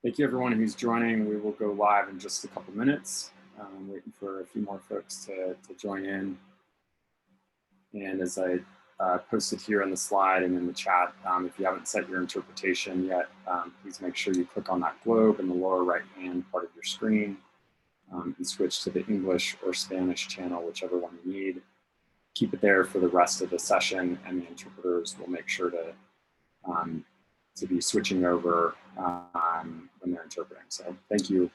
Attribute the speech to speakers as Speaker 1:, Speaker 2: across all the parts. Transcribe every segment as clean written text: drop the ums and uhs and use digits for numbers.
Speaker 1: Thank you everyone who's joining. We will go live in just a couple minutes. Waiting for a few more folks to join in. And as I posted here on the slide and in the chat, if you haven't set your interpretation yet, please make sure you click on that globe in the lower right-hand part of your screen and switch to the English or Spanish channel, whichever one you need. Keep it there for the rest of the session, and the interpreters will make sure to be switching over when they're interpreting. So thank you.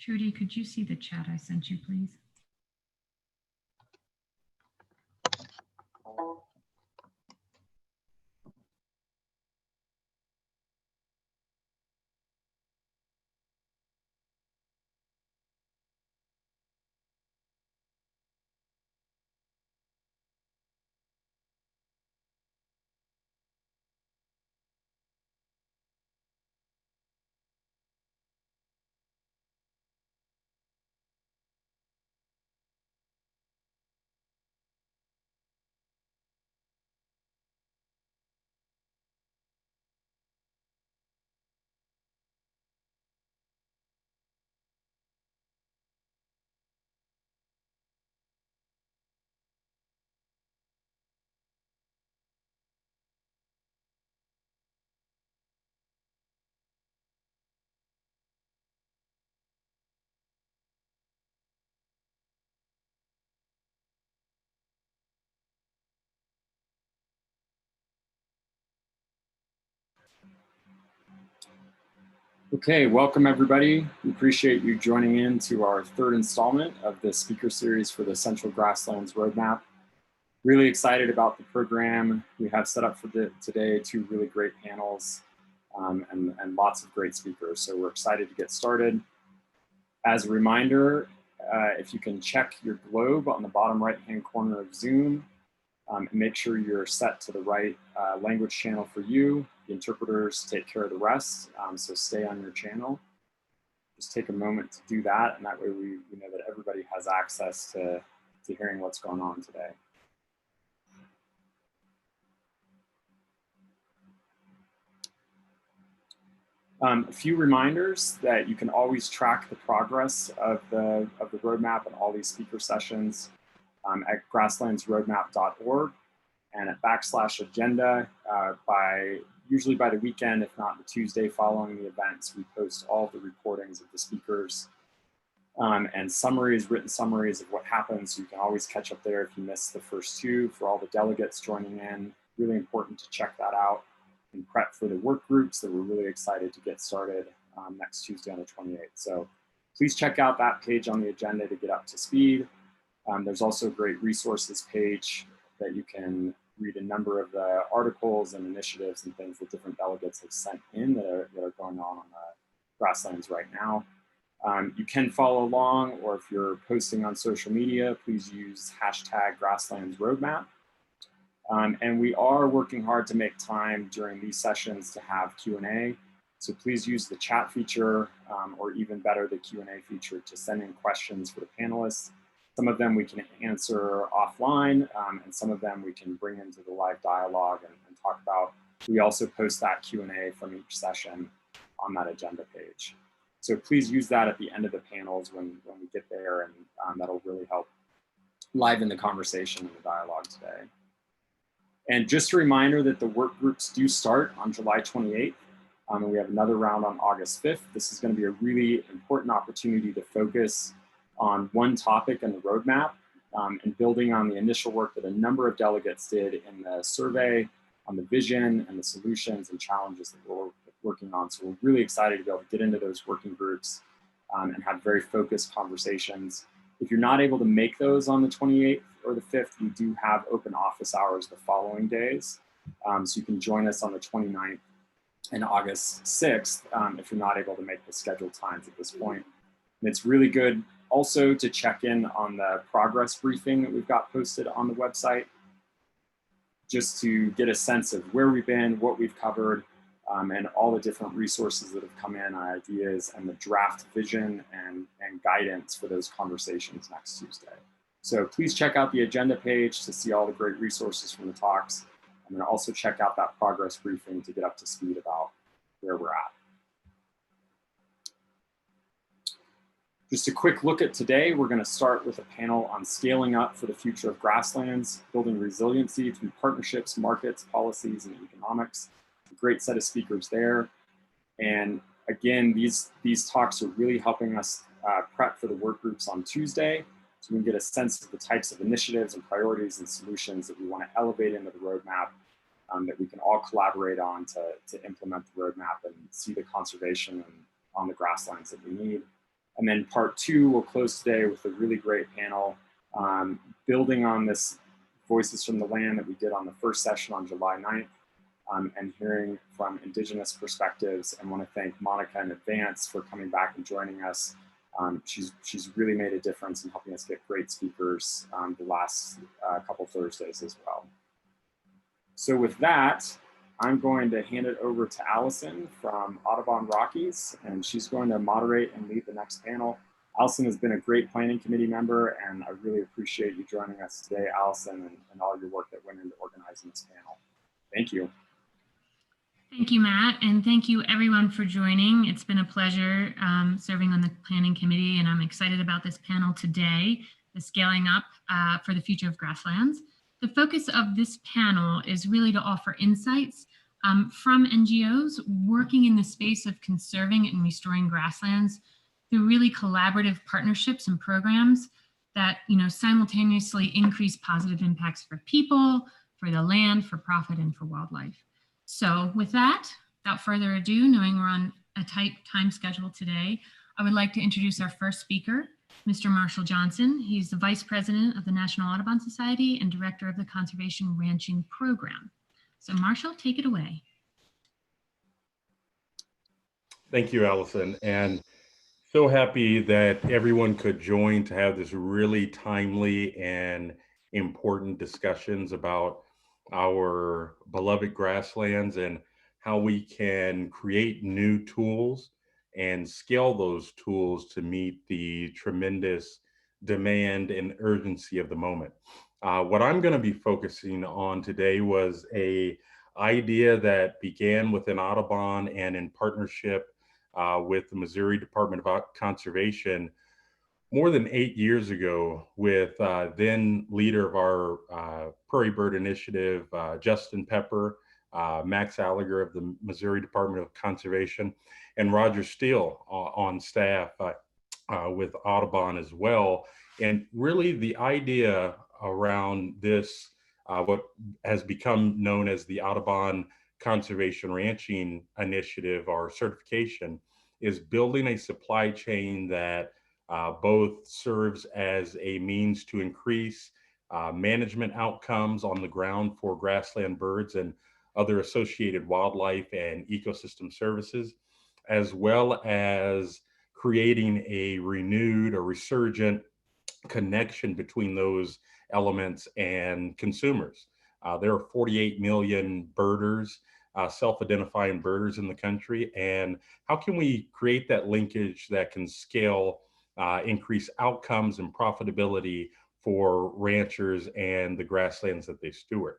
Speaker 2: Trudy, could you see the chat I sent you, please?
Speaker 1: Okay, welcome everybody. We appreciate you joining in to our third installment of the speaker series for the Central Grasslands Roadmap. Really excited about the program we have set up for today, two really great panels and lots of great speakers. So we're excited to get started. As a reminder, if you can check your globe on the bottom right-hand corner of Zoom, and make sure you're set to the right language channel for you. The interpreters take care of the rest, so stay on your channel. Just take a moment to do that, and that way we know that everybody has access to hearing what's going on today. A few reminders that you can always track the progress of the roadmap and all these speaker sessions at grasslandsroadmap.org and at /agenda. Usually by the weekend, if not the Tuesday following the events, we post all of the recordings of the speakers and summaries, written summaries of what happens. So you can always catch up there if you missed the first two. For all the delegates joining in, really important to check that out and prep for the work groups that we're really excited to get started next Tuesday on the 28th. So please check out that page on the agenda to get up to speed. There's also a great resources page that you can read a number of the articles and initiatives and things that different delegates have sent in that are going on the Grasslands right now. You can follow along, or if you're posting on social media, please use #GrasslandsRoadmap. And we are working hard to make time during these sessions to have Q&A. So please use the chat feature, or even better, the Q&A feature to send in questions for the panelists. Some of them we can answer offline, and some of them we can bring into the live dialogue and talk about. We also post that Q&A from each session on that agenda page. So please use that at the end of the panels when we get there, and that'll really help liven the conversation and the dialogue today. And just a reminder that the work groups do start on July 28th, and we have another round on August 5th. This is going to be a really important opportunity to focus on one topic in the roadmap and building on the initial work that a number of delegates did in the survey on the vision and the solutions and challenges that we're working on. So we're really excited to be able to get into those working groups and have very focused conversations. If you're not able to make those on the 28th or the 5th, we do have open office hours the following days. So you can join us on the 29th and August 6th if you're not able to make the scheduled times at this point. And it's really good also to check in on the progress briefing that we've got posted on the website, just to get a sense of where we've been, what we've covered, and all the different resources that have come in, ideas, and the draft vision and guidance for those conversations next Tuesday. So please check out the agenda page to see all the great resources from the talks, and then also check out that progress briefing to get up to speed about where we're at. Just a quick look at today, we're going to start with a panel on scaling up for the future of grasslands, building resiliency through partnerships, markets, policies, and economics. A great set of speakers there. And again, these talks are really helping us prep for the work groups on Tuesday, so we can get a sense of the types of initiatives and priorities and solutions that we want to elevate into the roadmap, that we can all collaborate on to implement the roadmap and see the conservation on the grasslands that we need. And then part 2, we'll close today with a really great panel, building on this Voices from the Land that we did on the first session on July 9th, and hearing from Indigenous perspectives. And want to thank Monica in advance for coming back and joining us. She's really made a difference in helping us get great speakers the last couple Thursdays as well. So with that, I'm going to hand it over to Allison from Audubon Rockies, and she's going to moderate and lead the next panel. Allison has been a great planning committee member, and I really appreciate you joining us today, Allison, and all your work that went into organizing this panel. Thank you.
Speaker 2: Thank you, Matt, and thank you everyone for joining. It's been a pleasure serving on the planning committee, and I'm excited about this panel today, the Scaling Up for the Future of Grasslands. The focus of this panel is really to offer insights from NGOs working in the space of conserving and restoring grasslands through really collaborative partnerships and programs that simultaneously increase positive impacts for people, for the land, for profit, and for wildlife. So with that, without further ado, knowing we're on a tight time schedule today, I would like to introduce our first speaker, Mr. Marshall Johnson. He's the Vice President of the National Audubon Society and Director of the Conservation Ranching Program. So Marshall, take it away.
Speaker 3: Thank you, Allison. And so happy that everyone could join to have this really timely and important discussions about our beloved grasslands and how we can create new tools and scale those tools to meet the tremendous demand and urgency of the moment. What I'm going to be focusing on today was an idea that began within Audubon and in partnership with the Missouri Department of Conservation more than 8 years ago with then leader of our Prairie Bird Initiative, Justin Pepper, Max Alliger of the Missouri Department of Conservation, and Roger Steele on staff with Audubon as well. And really the idea around this, what has become known as the Audubon Conservation Ranching Initiative or certification, is building a supply chain that both serves as a means to increase management outcomes on the ground for grassland birds and other associated wildlife and ecosystem services, as well as creating a renewed or resurgent connection between those elements and consumers. There are 48 million birders, self-identifying birders in the country, and how can we create that linkage that can scale, increase outcomes and profitability for ranchers and the grasslands that they steward?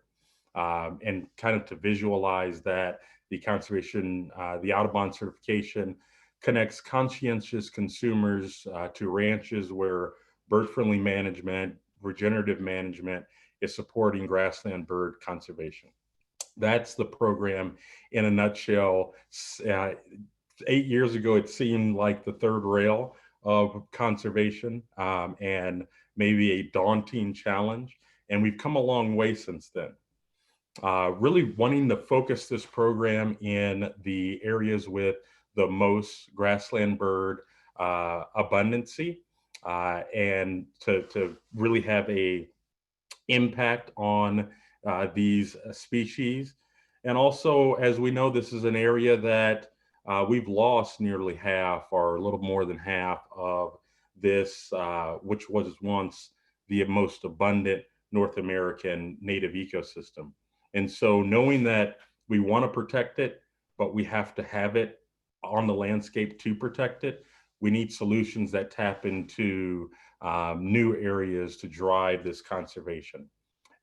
Speaker 3: And kind of to visualize that, the conservation, the Audubon certification connects conscientious consumers to ranches where bird-friendly management, regenerative management is supporting grassland bird conservation. That's the program in a nutshell. 8 years ago, it seemed like the third rail of conservation and maybe a daunting challenge. And we've come a long way since then. Really wanting to focus this program in the areas with the most grassland bird abundancy and to really have a impact on these species. And also, as we know, this is an area that we've lost nearly half or a little more than half of this, which was once the most abundant North American native ecosystem. And so knowing that we want to protect it, but we have to have it on the landscape to protect it. We need solutions that tap into new areas to drive this conservation.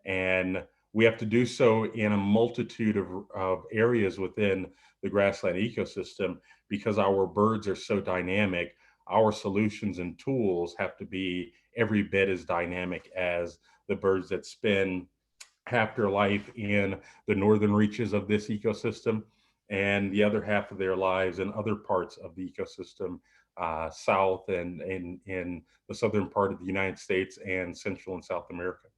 Speaker 3: And we have to do so in a multitude of areas within the grassland ecosystem, because our birds are so dynamic. Our solutions and tools have to be every bit as dynamic as the birds that spend half their life in the northern reaches of this ecosystem and the other half of their lives in other parts of the ecosystem, south and in the southern part of the United States and Central and South America.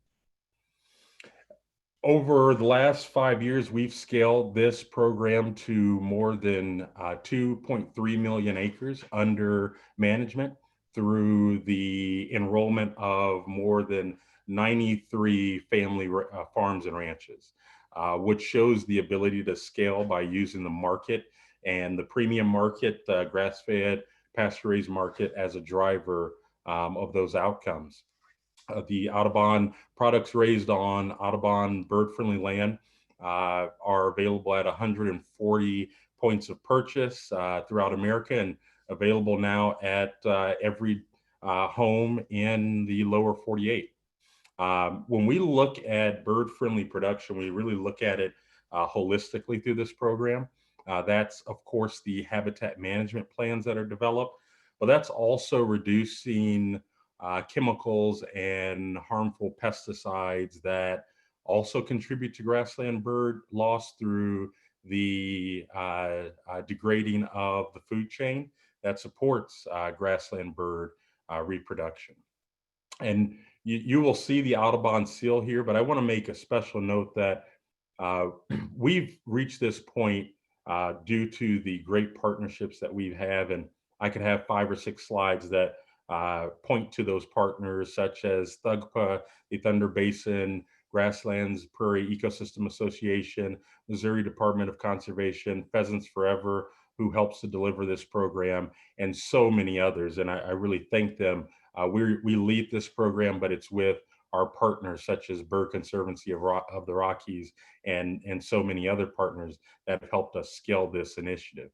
Speaker 3: Over the last 5 years, we've scaled this program to more than 2.3 million acres under management through the enrollment of more than 93 family farms and ranches, which shows the ability to scale by using the market and the premium market, grass-fed, pasture-raised market as a driver of those outcomes. The Audubon products raised on Audubon bird-friendly land are available at 140 points of purchase throughout America and available now at every home in the lower 48. When we look at bird-friendly production, we really look at it holistically through this program. That's, of course, the habitat management plans that are developed, but that's also reducing chemicals and harmful pesticides that also contribute to grassland bird loss through the degrading of the food chain that supports grassland bird reproduction. And you will see the Audubon seal here, but I want to make a special note that we've reached this point due to the great partnerships that we have, and I could have 5 or 6 slides that point to those partners, such as THUGPA, the Thunder Basin, Grasslands Prairie Ecosystem Association, Missouri Department of Conservation, Pheasants Forever, who helps to deliver this program, and so many others. And I really thank them. We lead this program, but it's with our partners such as Bird Conservancy of the Rockies and so many other partners that have helped us scale this initiative.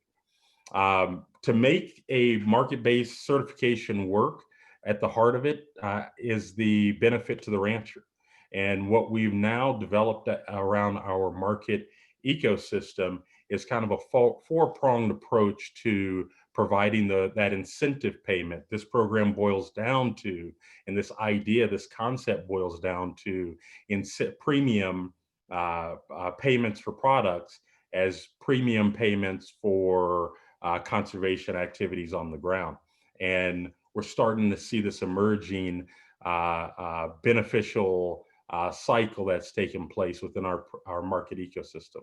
Speaker 3: To make a market-based certification work, at the heart of it is the benefit to the rancher. And what we've now developed around our market ecosystem is kind of a four-pronged approach to providing that incentive payment. This program boils down to, and this idea, this concept boils down to premium payments for products as premium payments for conservation activities on the ground. And we're starting to see this emerging beneficial cycle that's taken place within our market ecosystem.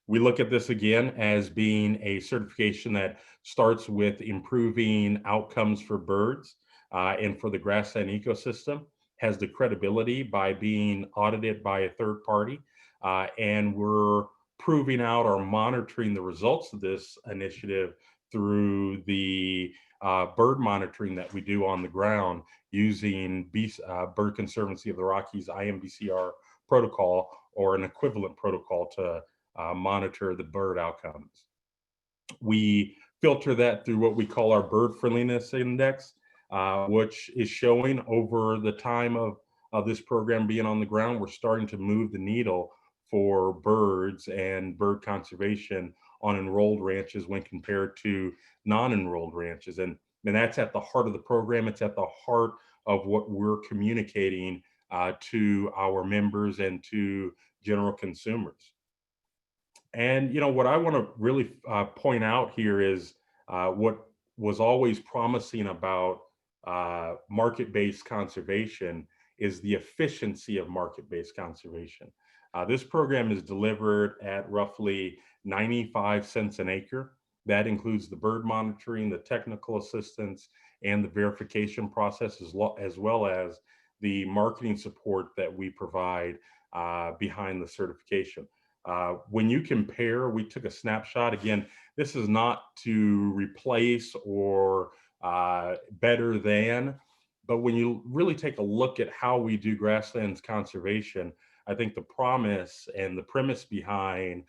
Speaker 3: We look at this again as being a certification that starts with improving outcomes for birds and for the grassland ecosystem, has the credibility by being audited by a third party, and we're proving out or monitoring the results of this initiative through the bird monitoring that we do on the ground using Bird Conservancy of the Rockies IMBCR protocol or an equivalent protocol to monitor the bird outcomes. We filter that through what we call our bird friendliness index, which is showing over the time of this program being on the ground, we're starting to move the needle for birds and bird conservation on enrolled ranches when compared to non-enrolled ranches. And that's at the heart of the program. It's at the heart of what we're communicating to our members and to general consumers. And what I want to really point out here is what was always promising about market-based conservation is the efficiency of market-based conservation. This program is delivered at roughly 95 cents an acre. That includes the bird monitoring, the technical assistance, and the verification process, as well as the marketing support that we provide behind the certification. When you compare, we took a snapshot. Again, this is not to replace or better than, but when you really take a look at how we do grasslands conservation, I think the promise and the premise behind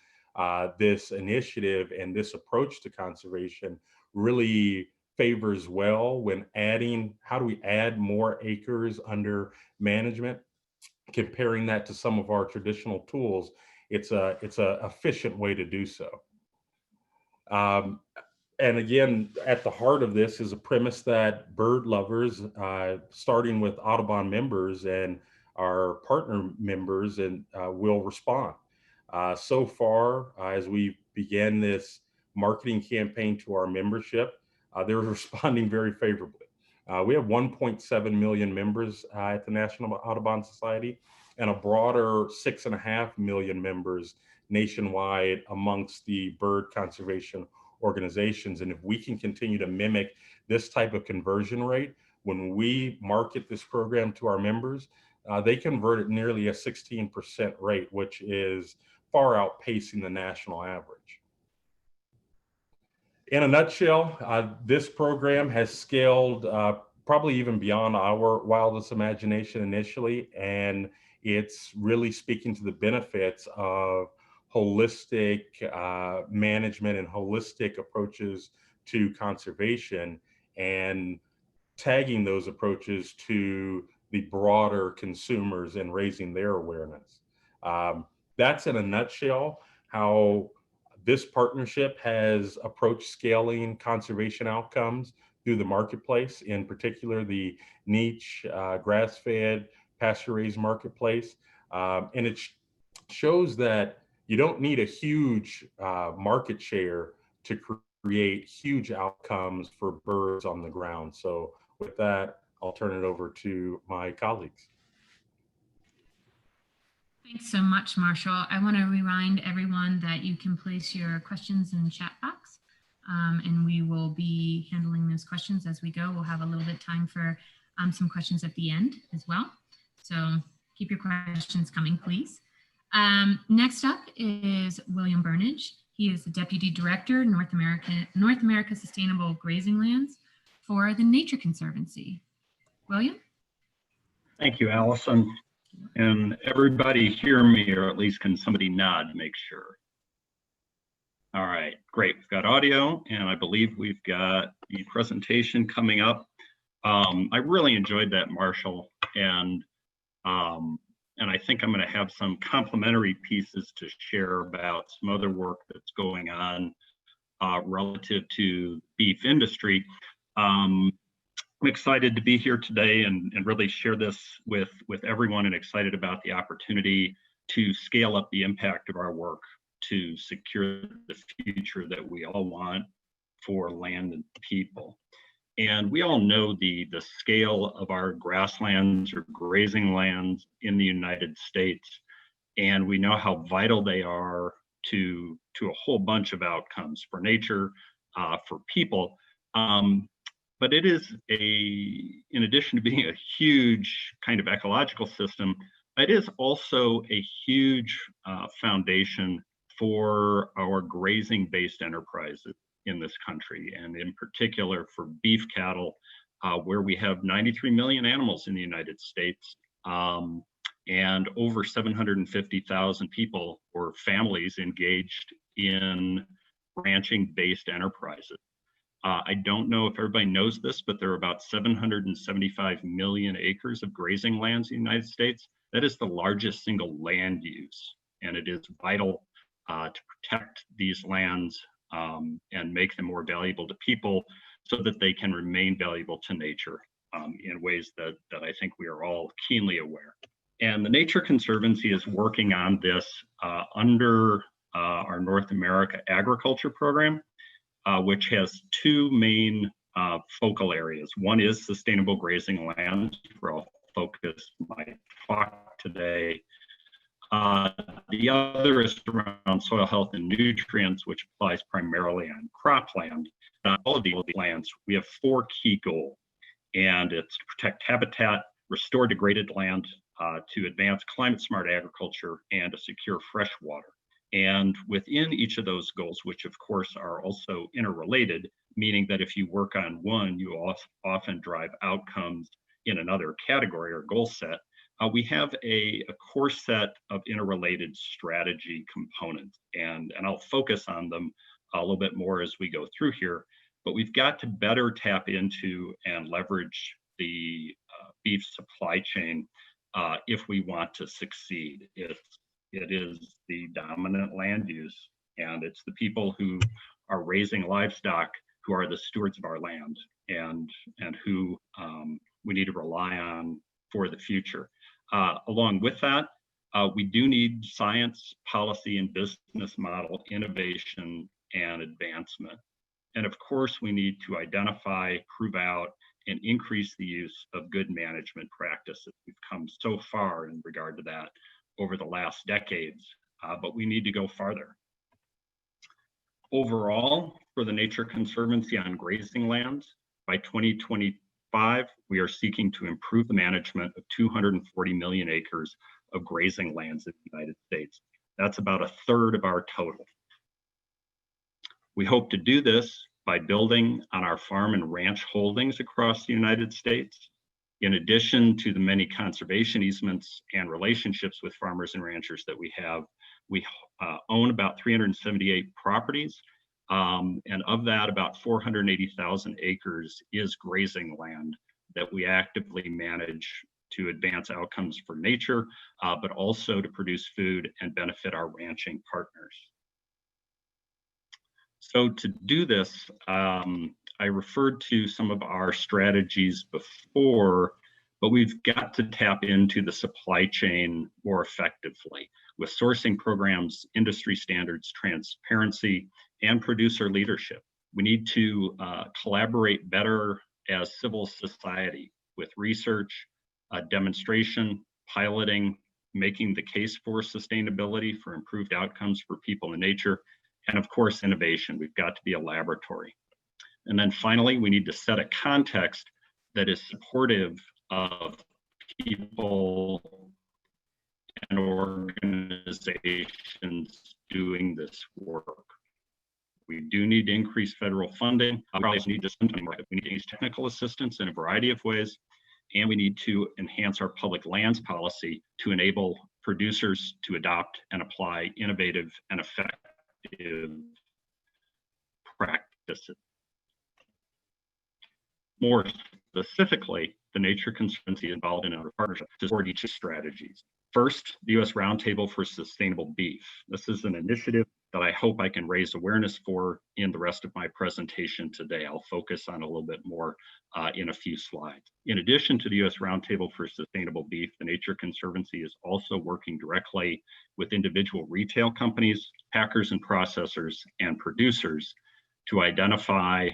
Speaker 3: this initiative and this approach to conservation really favors well when adding, how do we add more acres under management? Comparing that to some of our traditional tools, it's a efficient way to do so. And again, at the heart of this is a premise that bird lovers, starting with Audubon members and our partner members, and will respond. So far, as we began this marketing campaign to our membership, they're responding very favorably. We have 1.7 million members at the National Audubon Society, and a broader 6.5 million members nationwide amongst the bird conservation organizations. And if we can continue to mimic this type of conversion rate, when we market this program to our members, they convert at nearly a 16% rate, which is far outpacing the national average. In a nutshell, this program has scaled probably even beyond our wildest imagination initially, and it's really speaking to the benefits of holistic management and holistic approaches to conservation, and tagging those approaches to the broader consumers and raising their awareness. That's in a nutshell how this partnership has approached scaling conservation outcomes through the marketplace, in particular the niche grass-fed pasture-raised marketplace. And it shows that you don't need a huge market share to create huge outcomes for birds on the ground. So with that, I'll turn it over to my colleagues.
Speaker 2: Thanks so much, Marshall. I want to remind everyone that you can place your questions in the chat box, and we will be handling those questions as we go. We'll have a little bit of time for some questions at the end as well. So keep your questions coming, please. Next up is William Burnage. He is the Deputy Director, North America Sustainable Grazing Lands for the Nature Conservancy. William?
Speaker 4: Thank you, Allison. And everybody hear me, or at least can somebody nod to make sure? All right, great. We've got audio, and I believe we've got the presentation coming up. I really enjoyed that, Marshall, and I think I'm going to have some complimentary pieces to share about some other work that's going on relative to beef industry. I'm excited to be here today and really share this with everyone, and excited about the opportunity to scale up the impact of our work to secure the future that we all want for land and people. And we all know the scale of our grasslands or grazing lands in the United States, and we know how vital they are to a whole bunch of outcomes for nature, for people. But it is in addition to being a huge kind of ecological system, it is also a huge foundation for our grazing-based enterprises in this country, and in particular for beef cattle, where we have 93 million animals in the United States, and over 750,000 people or families engaged in ranching-based enterprises. I don't know if everybody knows this, but there are about 775 million acres of grazing lands in the United States. That is the largest single land use, and it is vital to protect these lands and make them more valuable to people so that they can remain valuable to nature in ways that I think we are all keenly aware. And the Nature Conservancy is working on this under our North America Agriculture Program, which has two main focal areas. One is sustainable grazing lands, where I'll focus my talk today. The other is around soil health and nutrients, which applies primarily on cropland. On all of these lands, we have four key goals, and it's to protect habitat, restore degraded land, to advance climate-smart agriculture, and to secure fresh water. And within each of those goals, which of course are also interrelated, meaning that if you work on one, you often drive outcomes in another category or goal set, we have a core set of interrelated strategy components, and I'll focus on them a little bit more as we go through here. But we've got to better tap into and leverage the beef supply chain if we want to succeed. It is the dominant land use, and it's the people who are raising livestock who are the stewards of our land, and who we need to rely on for the future. Along with that, we do need science, policy, and business model innovation and advancement. And of course, we need to identify, prove out, and increase the use of good management practices. We've come so far in regard to that over the last decades, but we need to go farther. Overall, for the Nature Conservancy on grazing lands, by 2025, we are seeking to improve the management of 240 million acres of grazing lands in the United States. That's about a third of our total. We hope to do this by building on our farm and ranch holdings across the United States. In addition to the many conservation easements and relationships with farmers and ranchers that we have, we own about 378 properties, and of that, about 480,000 acres is grazing land that we actively manage to advance outcomes for nature, but also to produce food and benefit our ranching partners. So to do this, I referred to some of our strategies before, but we've got to tap into the supply chain more effectively with sourcing programs, industry standards, transparency, and producer leadership. We need to collaborate better as civil society with research, demonstration, piloting, making the case for sustainability, for improved outcomes for people and nature, and of course, innovation. We've got to be a laboratory. And then finally, we need to set a context that is supportive of people and organizations doing this work. We do need to increase federal funding. We also need to use technical assistance in a variety of ways, and we need to enhance our public lands policy to enable producers to adopt and apply innovative and effective practices. More specifically, the Nature Conservancy is involved in a partnership to support each strategies. First, the U.S. Roundtable for Sustainable Beef. This is an initiative that I hope I can raise awareness for in the rest of my presentation today. I'll focus on a little bit more in a few slides. In addition to the U.S. Roundtable for Sustainable Beef, the Nature Conservancy is also working directly with individual retail companies, packers and processors, and producers to identify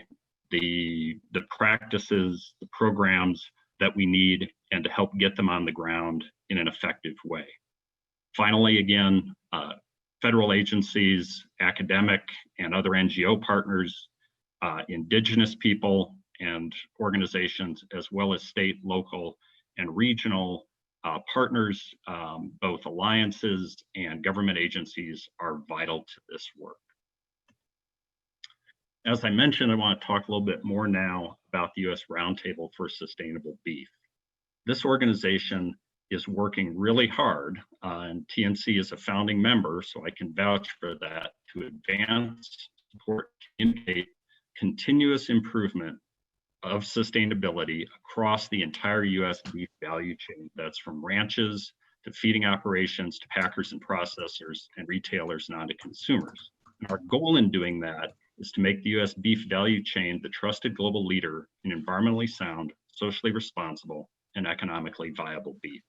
Speaker 4: the practices, the programs that we need, and to help get them on the ground in an effective way. Finally, again, federal agencies, academic and other NGO partners, indigenous people and organizations, as well as state, local, and regional partners, both alliances and government agencies, are vital to this work. As I mentioned, I want to talk a little bit more now about the U.S. Roundtable for Sustainable Beef. This organization is working really hard, and TNC is a founding member, so I can vouch for that, to advance, support, communicate continuous improvement of sustainability across the entire U.S. beef value chain. That's from ranches to feeding operations to packers and processors and retailers and on to consumers. And our goal in doing that is to make the U.S. beef value chain the trusted global leader in environmentally sound, socially responsible, and economically viable beef.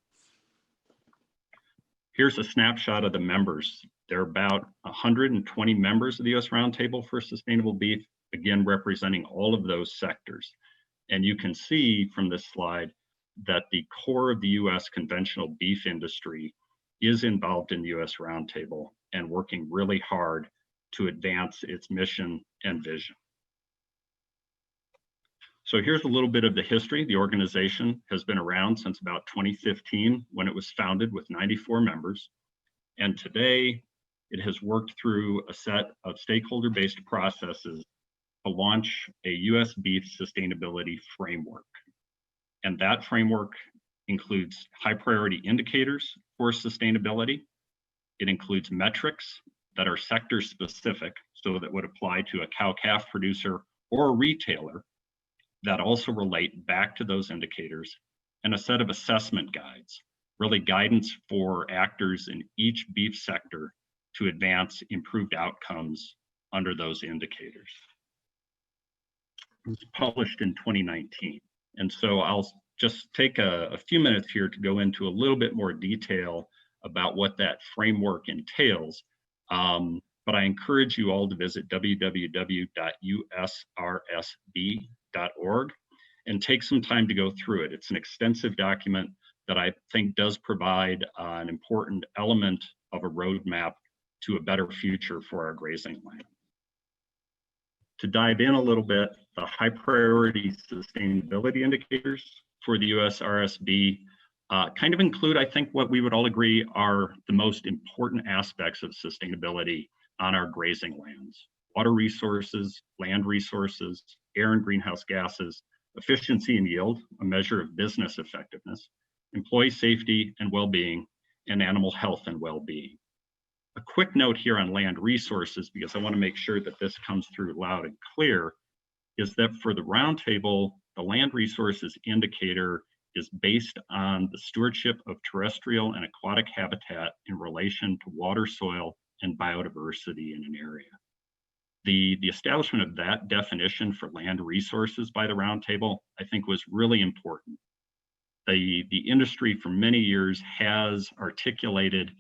Speaker 4: Here's a snapshot of the members. There are about 120 members of the U.S. Roundtable for Sustainable Beef, again, representing all of those sectors. And you can see from this slide that the core of the U.S. conventional beef industry is involved in the U.S. Roundtable and working really hard to advance its mission and vision. So here's a little bit of the history. The organization has been around since about 2015 when it was founded with 94 members. And today it has worked through a set of stakeholder-based processes to launch a U.S. beef sustainability framework. And that framework includes high priority indicators for sustainability. It includes metrics that are sector specific, so that would apply to a cow-calf producer or a retailer that also relate back to those indicators, and a set of assessment guides, really guidance for actors in each beef sector to advance improved outcomes under those indicators. It was published in 2019. And so I'll just take a few minutes here to go into a little bit more detail about what that framework entails. But I encourage you all to visit www.usrsb.org and take some time to go through it. It's an extensive document that I think does provide an important element of a roadmap to a better future for our grazing land. To dive in a little bit, the high priority sustainability indicators for the USRSB kind of include, I think, what we would all agree are the most important aspects of sustainability on our grazing lands: water resources, land resources, air and greenhouse gases, efficiency and yield, a measure of business effectiveness, employee safety and well-being, and animal health and well-being. A quick note here on land resources, because I want to make sure that this comes through loud and clear, is that for the roundtable, the land resources indicator is based on the stewardship of terrestrial and aquatic habitat in relation to water, soil, and biodiversity in an area. The establishment of that definition for land resources by the roundtable, I think, was really important. The industry for many years has articulated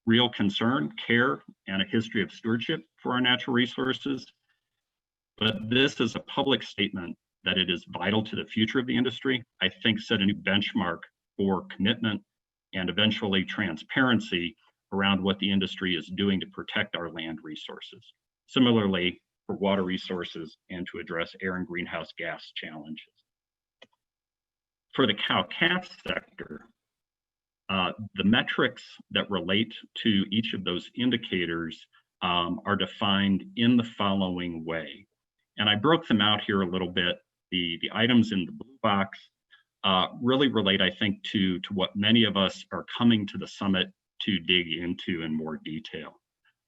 Speaker 4: real concern, care, and a history of stewardship for our natural resources. But this is a public statement that it is vital to the future of the industry. I think set a new benchmark for commitment and eventually transparency around what the industry is doing to protect our land resources. Similarly, for water resources and to address air and greenhouse gas challenges. For the cow-calf sector, the metrics that relate to each of those indicators are defined in the following way. And I broke them out here a little bit. The items in the blue box really relate, I think, to what many of us are coming to the summit to dig into in more detail.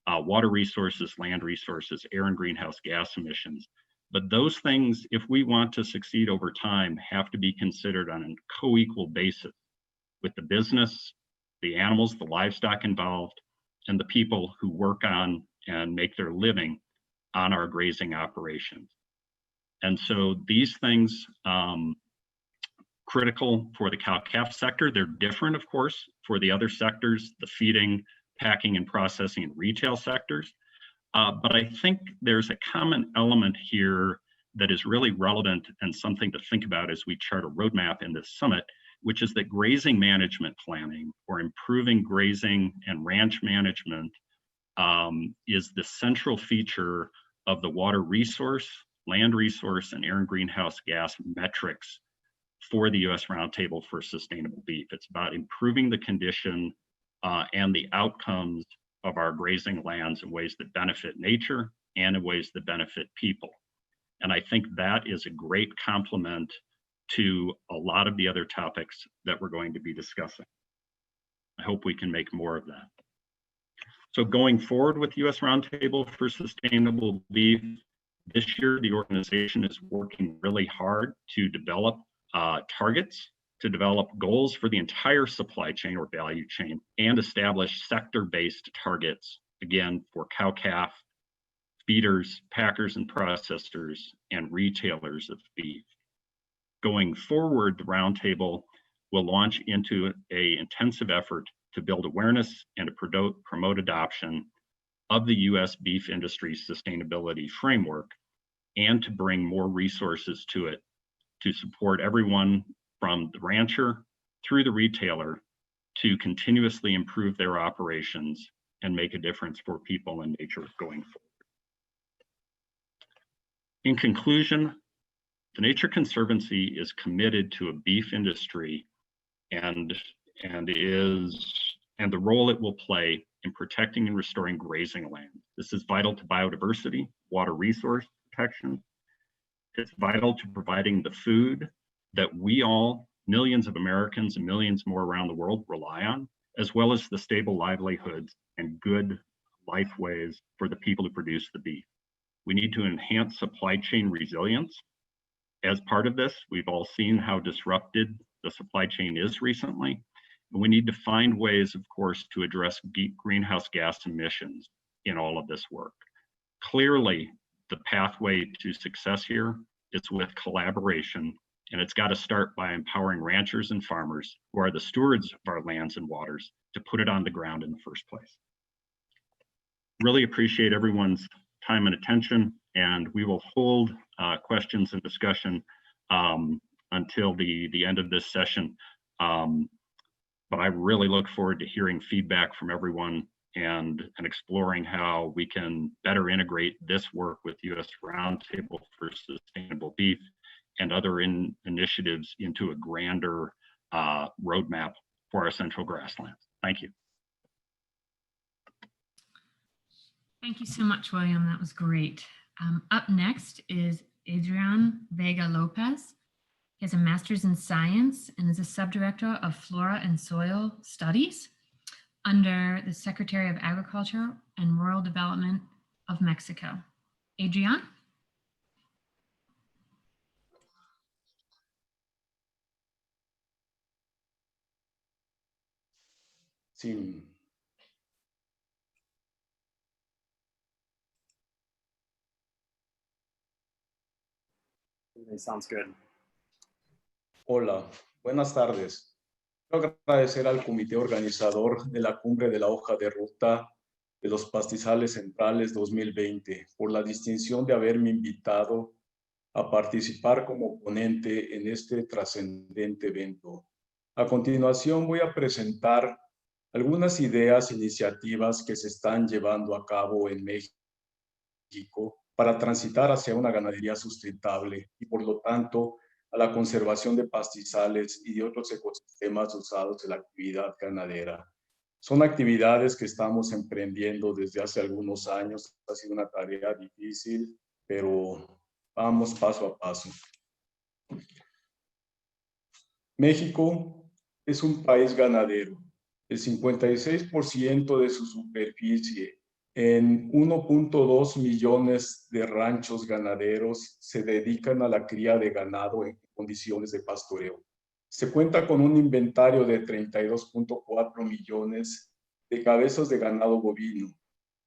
Speaker 4: Water resources, land resources, air and greenhouse gas emissions. But those things, if we want to succeed over time, have to be considered on a co-equal basis with the business, the animals, the livestock involved, and the people who work on and make their living on our grazing operations. And so these things, critical for the cow-calf sector. They're different, of course, for the other sectors, the feeding, packing, and processing and retail sectors. But I think there's a common element here that is really relevant and something to think about as we chart a roadmap in this summit, which is that grazing management planning, or improving grazing and ranch management, is the central feature of the water resource, land resource, and air and greenhouse gas metrics for the U.S. Roundtable for Sustainable Beef. It's about improving the condition and the outcomes of our grazing lands in ways that benefit nature and in ways that benefit people. And I think that is a great complement to a lot of the other topics that we're going to be discussing. I hope we can make more of that. So going forward with U.S. Roundtable for Sustainable Beef, this year the organization is working really hard to develop targets, to develop goals for the entire supply chain or value chain, and establish sector-based targets, again, for cow-calf, feeders, packers and processors, and retailers of beef. Going forward, the roundtable will launch into an intensive effort to build awareness and to promote adoption of the U.S. beef industry sustainability framework, and to bring more resources to it to support everyone from the rancher through the retailer to continuously improve their operations and make a difference for people and nature going forward. In conclusion, the Nature Conservancy is committed to a beef industry and the role it will play in protecting and restoring grazing land. This is vital to biodiversity, water resource protection. It's vital to providing the food that we all millions of Americans and millions more around the world rely on, as well as the stable livelihoods and good lifeways for the people who produce the beef. We need to enhance supply chain resilience. As part of this, we've all seen how disrupted the supply chain is recently. And we need to find ways, of course, to address greenhouse gas emissions in all of this work. Clearly, the pathway to success here is with collaboration, and it's got to start by empowering ranchers and farmers, who are the stewards of our lands and waters, to put it on the ground in the first place. Really appreciate everyone's time and attention, and we will hold questions and discussion until the end of this session. But I really look forward to hearing feedback from everyone and exploring how we can better integrate this work with U.S. Roundtable for Sustainable Beef and other initiatives into a grander roadmap for our central grasslands. Thank you.
Speaker 2: Thank you so much, William. That was great. Up next is Adrian Vega Lopez. He has a master's in science and is a subdirector of Flora and Soil Studies under the Secretary of Agriculture and Rural Development of Mexico. Adrian?
Speaker 5: Sí.
Speaker 1: Sounds good.
Speaker 5: Hola, buenas tardes. Quiero agradecer al comité organizador de la Cumbre de la Hoja de Ruta de los Pastizales Centrales 2020 por la distinción de haberme invitado a participar como ponente en este trascendente evento. A continuación voy a presentar algunas ideas e iniciativas que se están llevando a cabo en México para transitar hacia una ganadería sustentable y, por lo tanto, a la conservación de pastizales y de otros ecosistemas usados en la actividad ganadera. Son actividades que estamos emprendiendo desde hace algunos años. Ha sido una tarea difícil, pero vamos paso a paso. México es un país ganadero. El 56% de su superficie en 1.2 millones de ranchos ganaderos se dedican a la cría de ganado en condiciones de pastoreo. Se cuenta con un inventario de 32.4 millones de cabezas de ganado bovino.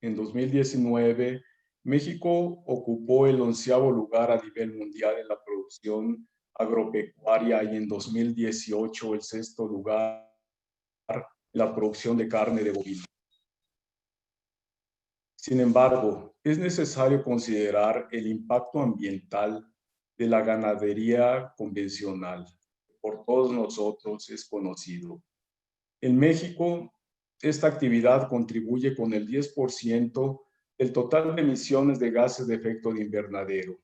Speaker 5: En 2019, México ocupó el 11º lugar a nivel mundial en la producción agropecuaria y en 2018 el 6º lugar en la producción de carne de bovino. Sin embargo, es necesario considerar el impacto ambiental de la ganadería convencional. Por todos nosotros es conocido. En México, esta actividad contribuye con el 10% del total de emisiones de gases de efecto de invernadero.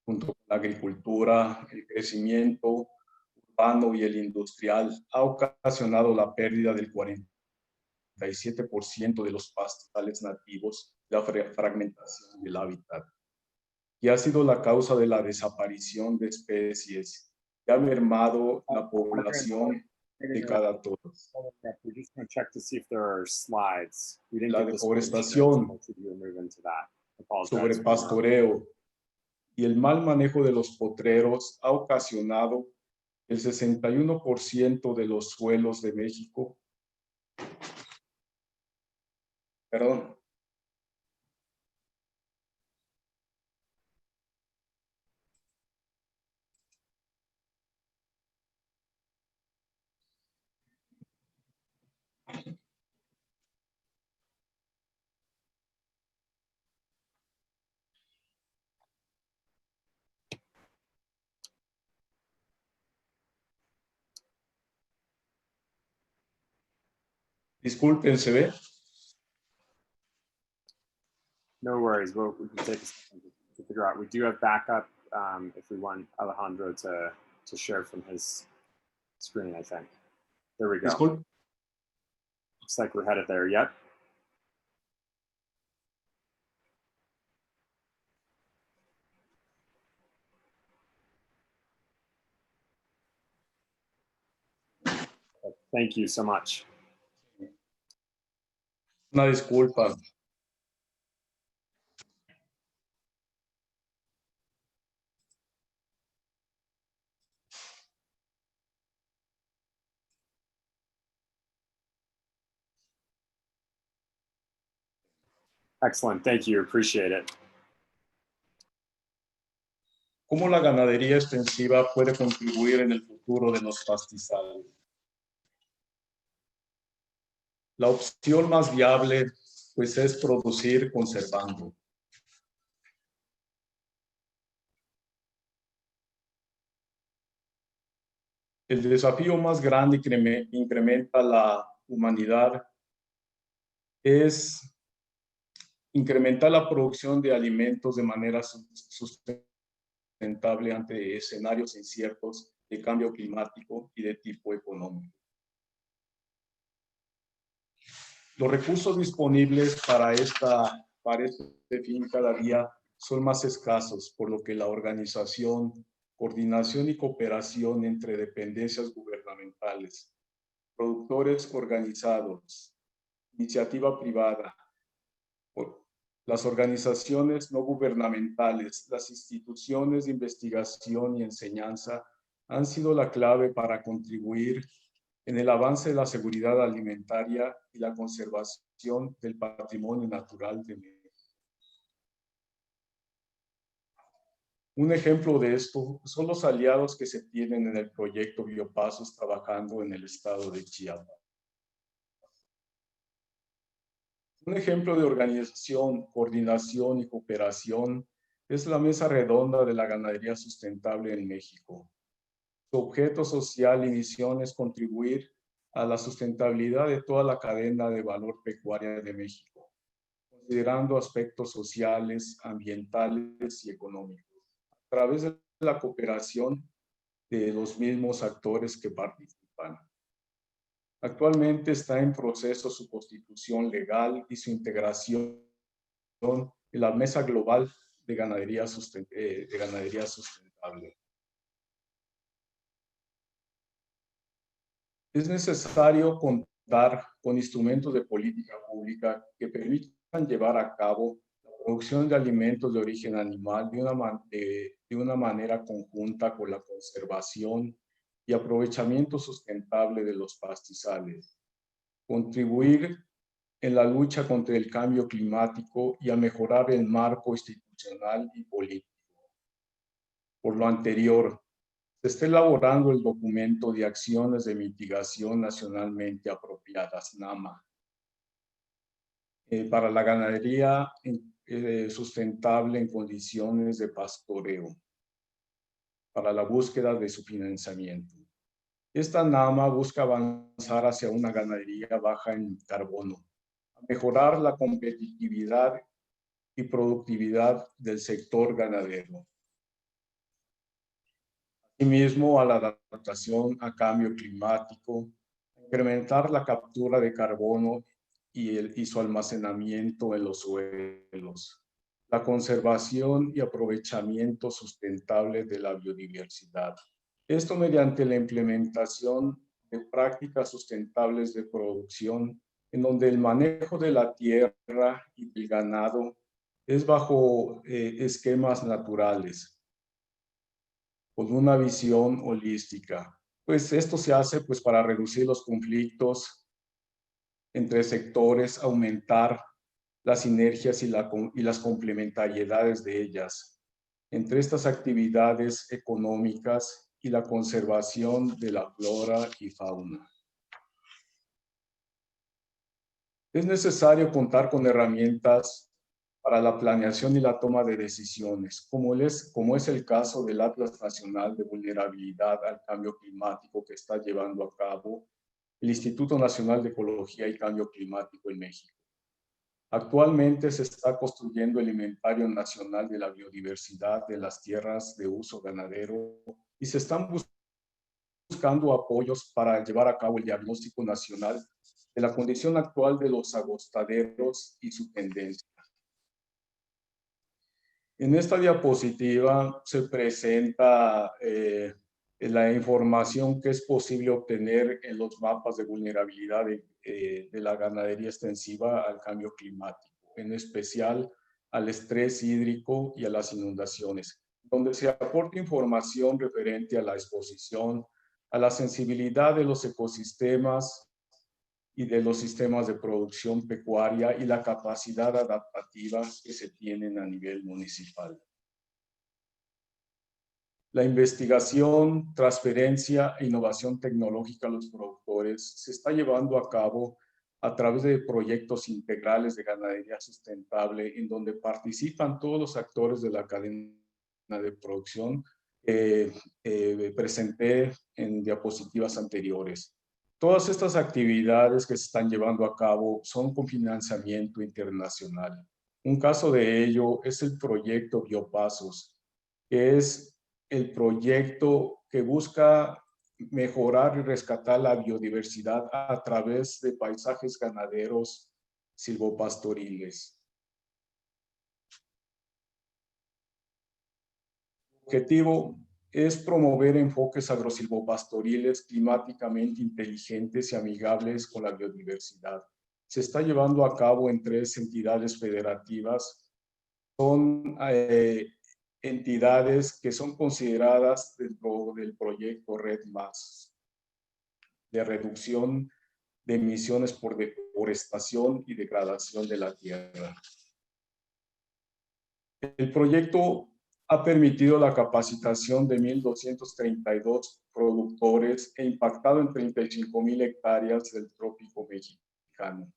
Speaker 5: Junto con la agricultura, el crecimiento urbano y el industrial ha ocasionado la pérdida del 47% de los pastizales nativos, la fragmentación del hábitat, y ha sido la causa de la desaparición de especies que ha mermado la población de cada todos. La deforestación, sobrepastoreo y el mal manejo de los potreros ha ocasionado el 61% de los suelos de México. Perdón. Disculpen, ¿se ve?
Speaker 1: No worries. We can take a second to figure out. We do have backup if we want Alejandro to share from his screen, I think. There we go.
Speaker 5: Disculpen.
Speaker 1: Looks like we're headed there. Yep. Thank you so much.
Speaker 5: Una disculpa.
Speaker 1: Excellent. Thank you. Appreciate it.
Speaker 5: ¿Cómo la ganadería extensiva puede contribuir en el futuro de los pastizales? La opción más viable, pues, es producir conservando. El desafío más grande que incrementa la humanidad es incrementar la producción de alimentos de manera sustentable ante escenarios inciertos de cambio climático y de tipo económico. Los recursos disponibles para este fin cada día son más escasos, por lo que la organización, coordinación y cooperación entre dependencias gubernamentales, productores organizados, iniciativa privada, las organizaciones no gubernamentales, las instituciones de investigación y enseñanza han sido la clave para contribuir en el avance de la seguridad alimentaria y la conservación del patrimonio natural de México. Un ejemplo de esto son los aliados que se tienen en el proyecto Biopasos trabajando en el estado de Chiapas. Un ejemplo de organización, coordinación y cooperación es la Mesa Redonda de la Ganadería Sustentable en México. Su objeto social y misión es contribuir a la sustentabilidad de toda la cadena de valor pecuaria de México, considerando aspectos sociales, ambientales y económicos, a través de la cooperación de los mismos actores que participan. Actualmente está en proceso su constitución legal y su integración en la Mesa Global de Ganadería Sustentable. Es necesario contar con instrumentos de política pública que permitan llevar a cabo la producción de alimentos de origen animal de una manera conjunta con la conservación y aprovechamiento sustentable de los pastizales, contribuir en la lucha contra el cambio climático y a mejorar el marco institucional y político. Por lo anterior, se está elaborando el documento de acciones de mitigación nacionalmente apropiadas, NAMA, para la ganadería sustentable en condiciones de pastoreo, para la búsqueda de su financiamiento. Esta NAMA busca avanzar hacia una ganadería baja en carbono, mejorar la competitividad y productividad del sector ganadero. Asimismo, a la adaptación a cambio climático, incrementar la captura de carbono y su almacenamiento en los suelos, la conservación y aprovechamiento sustentable de la biodiversidad. Esto mediante la implementación de prácticas sustentables de producción, en donde el manejo de la tierra y del ganado es bajo esquemas naturales, con una visión holística. Pues esto se hace pues para reducir los conflictos entre sectores, aumentar las sinergias y las complementariedades de ellas, entre estas actividades económicas y la conservación de la flora y fauna. Es necesario contar con herramientas para la planeación y la toma de decisiones, como es el caso del Atlas Nacional de Vulnerabilidad al Cambio Climático que está llevando a cabo el Instituto Nacional de Ecología y Cambio Climático en México. Actualmente se está construyendo el Inventario Nacional de la Biodiversidad de las Tierras de Uso Ganadero y se están buscando apoyos para llevar a cabo el diagnóstico nacional de la condición actual de los agostaderos y su tendencia. En esta diapositiva se presenta la información que es posible obtener en los mapas de vulnerabilidad de la ganadería extensiva al cambio climático, en especial al estrés hídrico y a las inundaciones, donde se aporta información referente a la exposición, a la sensibilidad de los ecosistemas y de los sistemas de producción pecuaria y la capacidad adaptativa que se tienen a nivel municipal. La investigación, transferencia e innovación tecnológica a los productores se está llevando a cabo a través de proyectos integrales de ganadería sustentable en donde participan todos los actores de la cadena de producción. Presenté en diapositivas anteriores. Todas estas actividades que se están llevando a cabo son con financiamiento internacional. Un caso de ello es el proyecto Biopasos, que es el proyecto que busca mejorar y rescatar la biodiversidad a través de paisajes ganaderos silvopastoriles. El objetivo es promover enfoques agrosilvopastoriles climáticamente inteligentes y amigables con la biodiversidad. Se está llevando a cabo en 3 entidades federativas. Son entidades que son consideradas dentro del proyecto REDMAS, de reducción de emisiones por deforestación y degradación de la tierra. El proyecto ha permitido la capacitación de 1,232 productores e impactado en 35,000 hectáreas del trópico mexicano.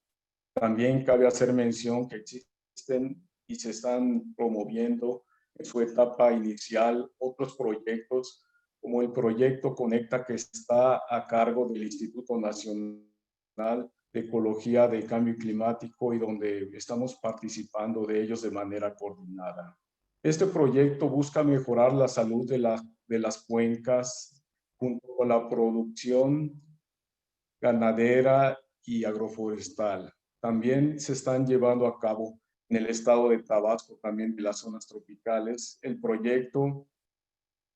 Speaker 5: También cabe hacer mención que existen y se están promoviendo en su etapa inicial otros proyectos, como el proyecto Conecta, que está a cargo del Instituto Nacional de Ecología de Cambio Climático y donde estamos participando de ellos de manera coordinada. Este proyecto busca mejorar la salud de las cuencas junto con la producción ganadera y agroforestal. También se están llevando a cabo en el estado de Tabasco, también de las zonas tropicales, el proyecto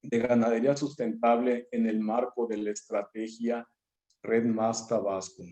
Speaker 5: de ganadería sustentable en el marco de la estrategia REDMAS Tabasco.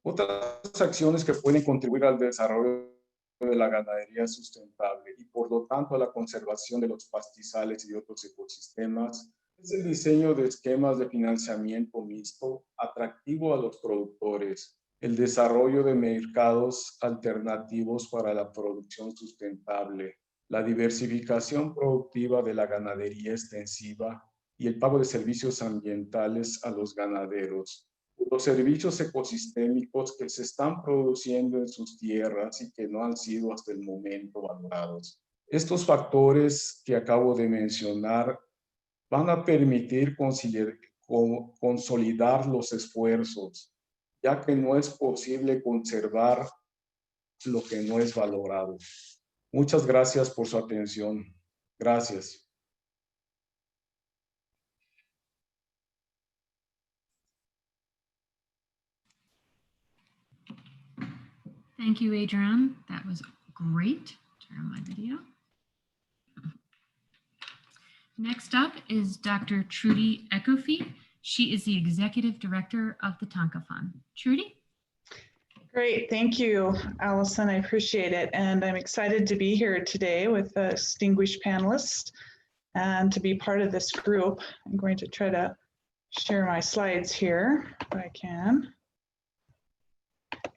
Speaker 5: Otras acciones que pueden contribuir al desarrollo de la ganadería sustentable y por lo tanto a la conservación de los pastizales y de otros ecosistemas es el diseño de esquemas de financiamiento mixto atractivo a los productores, el desarrollo de mercados alternativos para la producción sustentable, la diversificación productiva de la ganadería extensiva y el pago de servicios ambientales a los ganaderos. Los servicios ecosistémicos que se están produciendo en sus tierras y que no han sido hasta el momento valorados. Estos factores que acabo de mencionar van a permitir consolidar los esfuerzos, ya que no es posible conservar lo que no es valorado. Muchas gracias por su atención. Gracias.
Speaker 2: Thank you, Adrian. That was great. Turn on my video. Next up is Dr. Trudy Ekofi. She is the Executive Director of the Tonka Fund. Trudy?
Speaker 6: Great, thank you, Allison. I appreciate it. And I'm excited to be here today with a distinguished panelist and to be part of this group. I'm going to try to share my slides here if I can.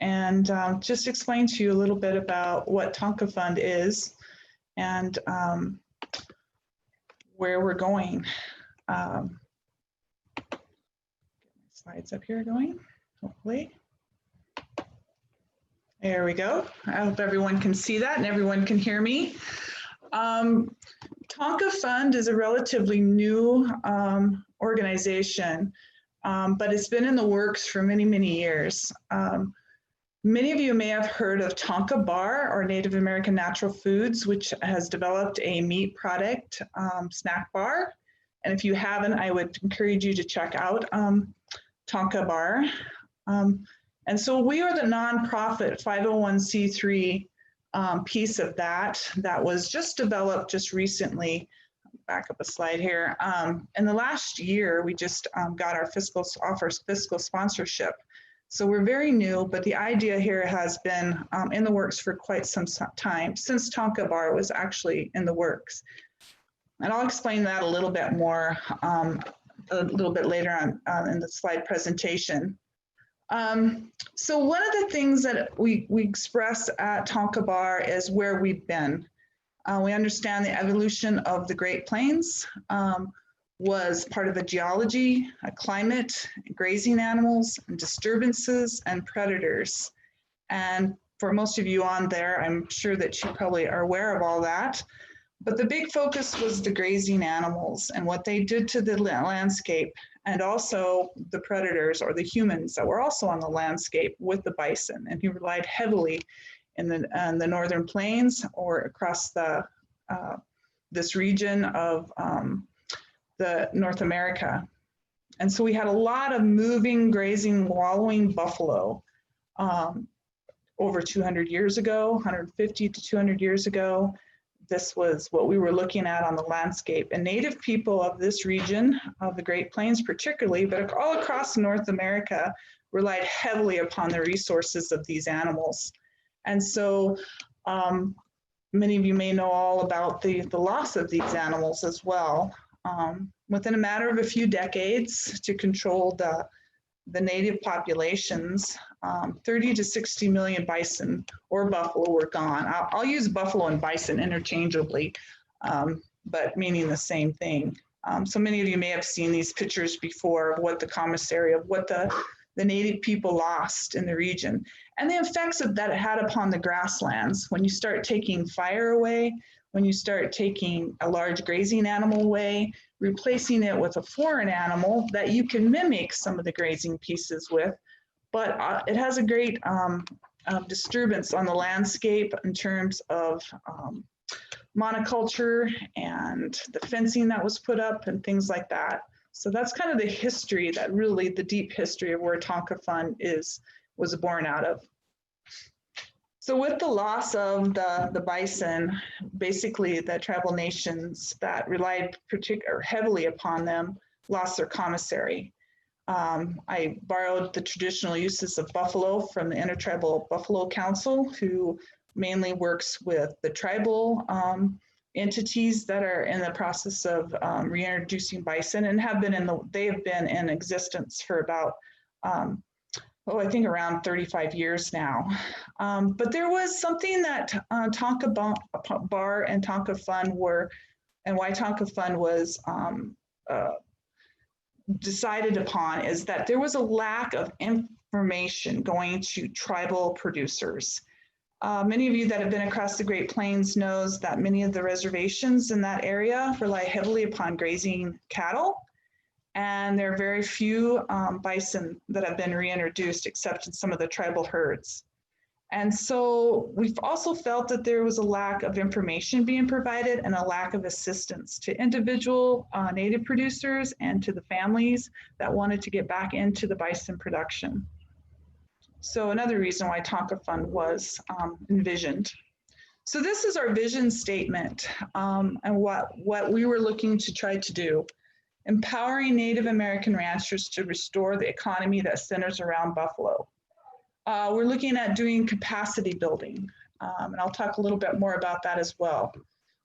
Speaker 6: And just explain to you a little bit about what Tonka Fund is and where we're going. Slides up here going, hopefully. There we go. I hope everyone can see that and everyone can hear me. Tonka Fund is a relatively new organization, but it's been in the works for many, many years. Many of you may have heard of Tonka Bar, or Native American Natural Foods, which has developed a meat product snack bar. And if you haven't, I would encourage you to check out Tonka Bar. And so we are the nonprofit 501c3 piece of that was just developed just recently. Back up a slide here. In the last year, we just got our fiscal sponsorship. So we're very new, but the idea here has been in the works for quite some time, since Tonka Bar was actually in the works. And I'll explain that a little bit more a little bit later on in the slide presentation. So one of the things that we express at Tonka Bar is where we've been. We understand the evolution of the Great Plains was part of a geology, a climate, grazing animals, and disturbances, and predators. And for most of you on there, I'm sure that you probably are aware of all that. But the big focus was the grazing animals and what they did to the landscape, and also the predators or the humans that were also on the landscape with the bison. And he relied heavily in the northern plains or across the this region of the North America. And so we had a lot of moving, grazing, wallowing buffalo over 200 years ago, 150 to 200 years ago. This was what we were looking at on the landscape. And native people of this region, of the Great Plains particularly, but all across North America, relied heavily upon the resources of these animals. And so many of you may know all about the loss of these animals as well. Within a matter of a few decades, to control the native populations, 30 to 60 million bison or buffalo were gone. I'll use buffalo and bison interchangeably, but meaning the same thing. So many of you may have seen these pictures before of what the commissary, of what the native people lost in the region, and the effects that it had upon the grasslands. When you start taking fire away, when you start taking a large grazing animal away, replacing it with a foreign animal that you can mimic some of the grazing pieces with, but it has a great disturbance on the landscape in terms of monoculture and the fencing that was put up and things like that. So that's kind of the history, that really the deep history of where Tonka Fund was born out of. So with the loss of the bison, basically the tribal nations that relied heavily upon them lost their commissary. I borrowed the traditional uses of buffalo from the Intertribal Buffalo Council, who mainly works with the tribal entities that are in the process of reintroducing bison, and they have been in existence for about I think around 35 years now. But there was something that Tonka Bar and Tonka Fund were, and why Tonka Fund was decided upon, is that there was a lack of information going to tribal producers. Many of you that have been across the Great Plains knows that many of the reservations in that area rely heavily upon grazing cattle, and there are very few bison that have been reintroduced except in some of the tribal herds. And so we've also felt that there was a lack of information being provided and a lack of assistance to individual native producers and to the families that wanted to get back into the bison production. So another reason why Tonka Fund was envisioned. So this is our vision statement and what we were looking to try to do. Empowering Native American ranchers to restore the economy that centers around buffalo. We're looking at doing capacity building, and I'll talk a little bit more about that as well.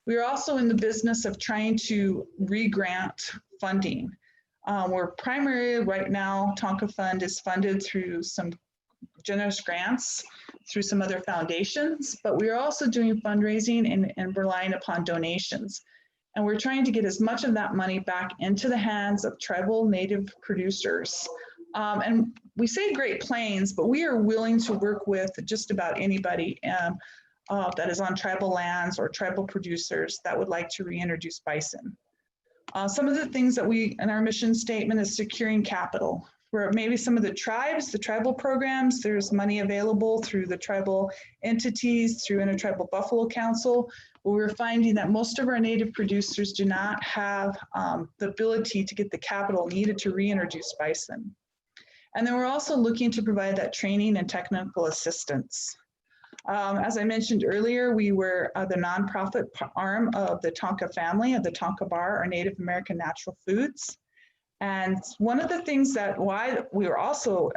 Speaker 6: We are also in the business of trying to re-grant funding. We're primarily right now, Tonka Fund is funded through some generous grants through some other foundations, but we are also doing fundraising and relying upon donations. And we're trying to get as much of that money back into the hands of tribal native producers. And we say Great Plains, but we are willing to work with just about anybody that is on tribal lands or tribal producers that would like to reintroduce bison. Some of the things that we, in our mission statement, is securing capital. Where maybe some of the tribes, the tribal programs, there's money available through the tribal entities, through Intertribal Buffalo Council. We're finding that most of our native producers do not have the ability to get the capital needed to reintroduce bison. And then we're also looking to provide that training and technical assistance. As I mentioned earlier, we were the nonprofit arm of the Tonka family of the Tonka Bar, or Native American natural foods. And one of the things that why we were also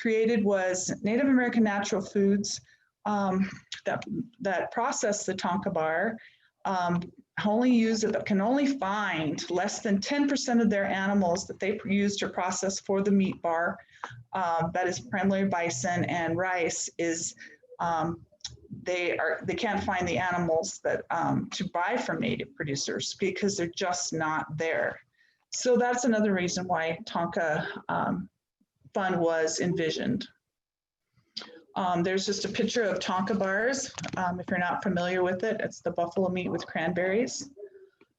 Speaker 6: created was Native American natural foods that process the Tonka bar can only find less than 10% of their animals that they use to process for the meat bar. That is primarily bison and rice. Is they can't find the animals that to buy from native producers because they're just not there. So that's another reason why Tonka Fund was envisioned. There's just a picture of Tonka bars. If you're not familiar with it, it's the buffalo meat with cranberries.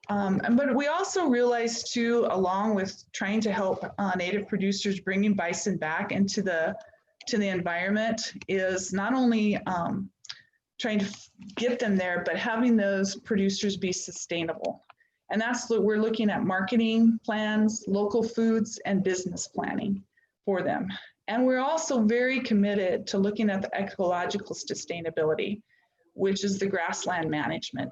Speaker 6: But we also realized too, along with trying to help native producers bringing bison back into the environment, is not only trying to get them there, but having those producers be sustainable. And that's what we're looking at: marketing plans, local foods, and business planning for them. And we're also very committed to looking at the ecological sustainability, which is the grassland management.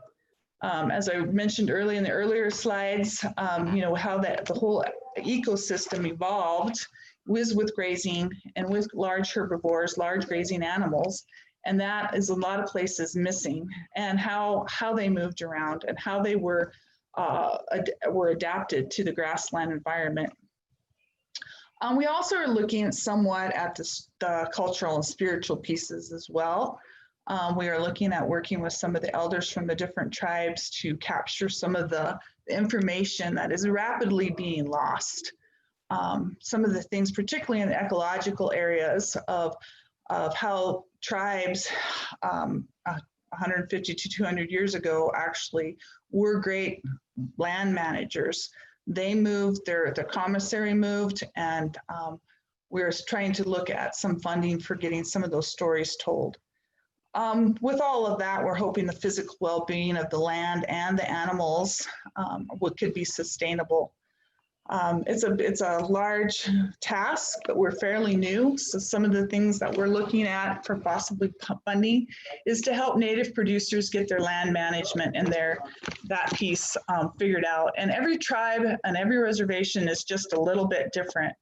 Speaker 6: As I mentioned earlier in the earlier slides, you know, how the whole ecosystem evolved was with grazing and with large herbivores, large grazing animals. And that is a lot of places missing, and how they moved around and how they were adapted to the grassland environment. We also are looking at somewhat at the cultural and spiritual pieces as well. We are looking at working with some of the elders from the different tribes to capture some of the information that is rapidly being lost. Some of the things, particularly in the ecological areas of how tribes 150 to 200 years ago actually were great land managers. They moved, their commissary moved, and we're trying to look at some funding for getting some of those stories told. With all of that, we're hoping the physical well-being of the land and the animals could be sustainable. It's a large task, but we're fairly new. So some of the things that we're looking at for possibly funding is to help native producers get their land management and that piece figured out. And every tribe and every reservation is just a little bit different.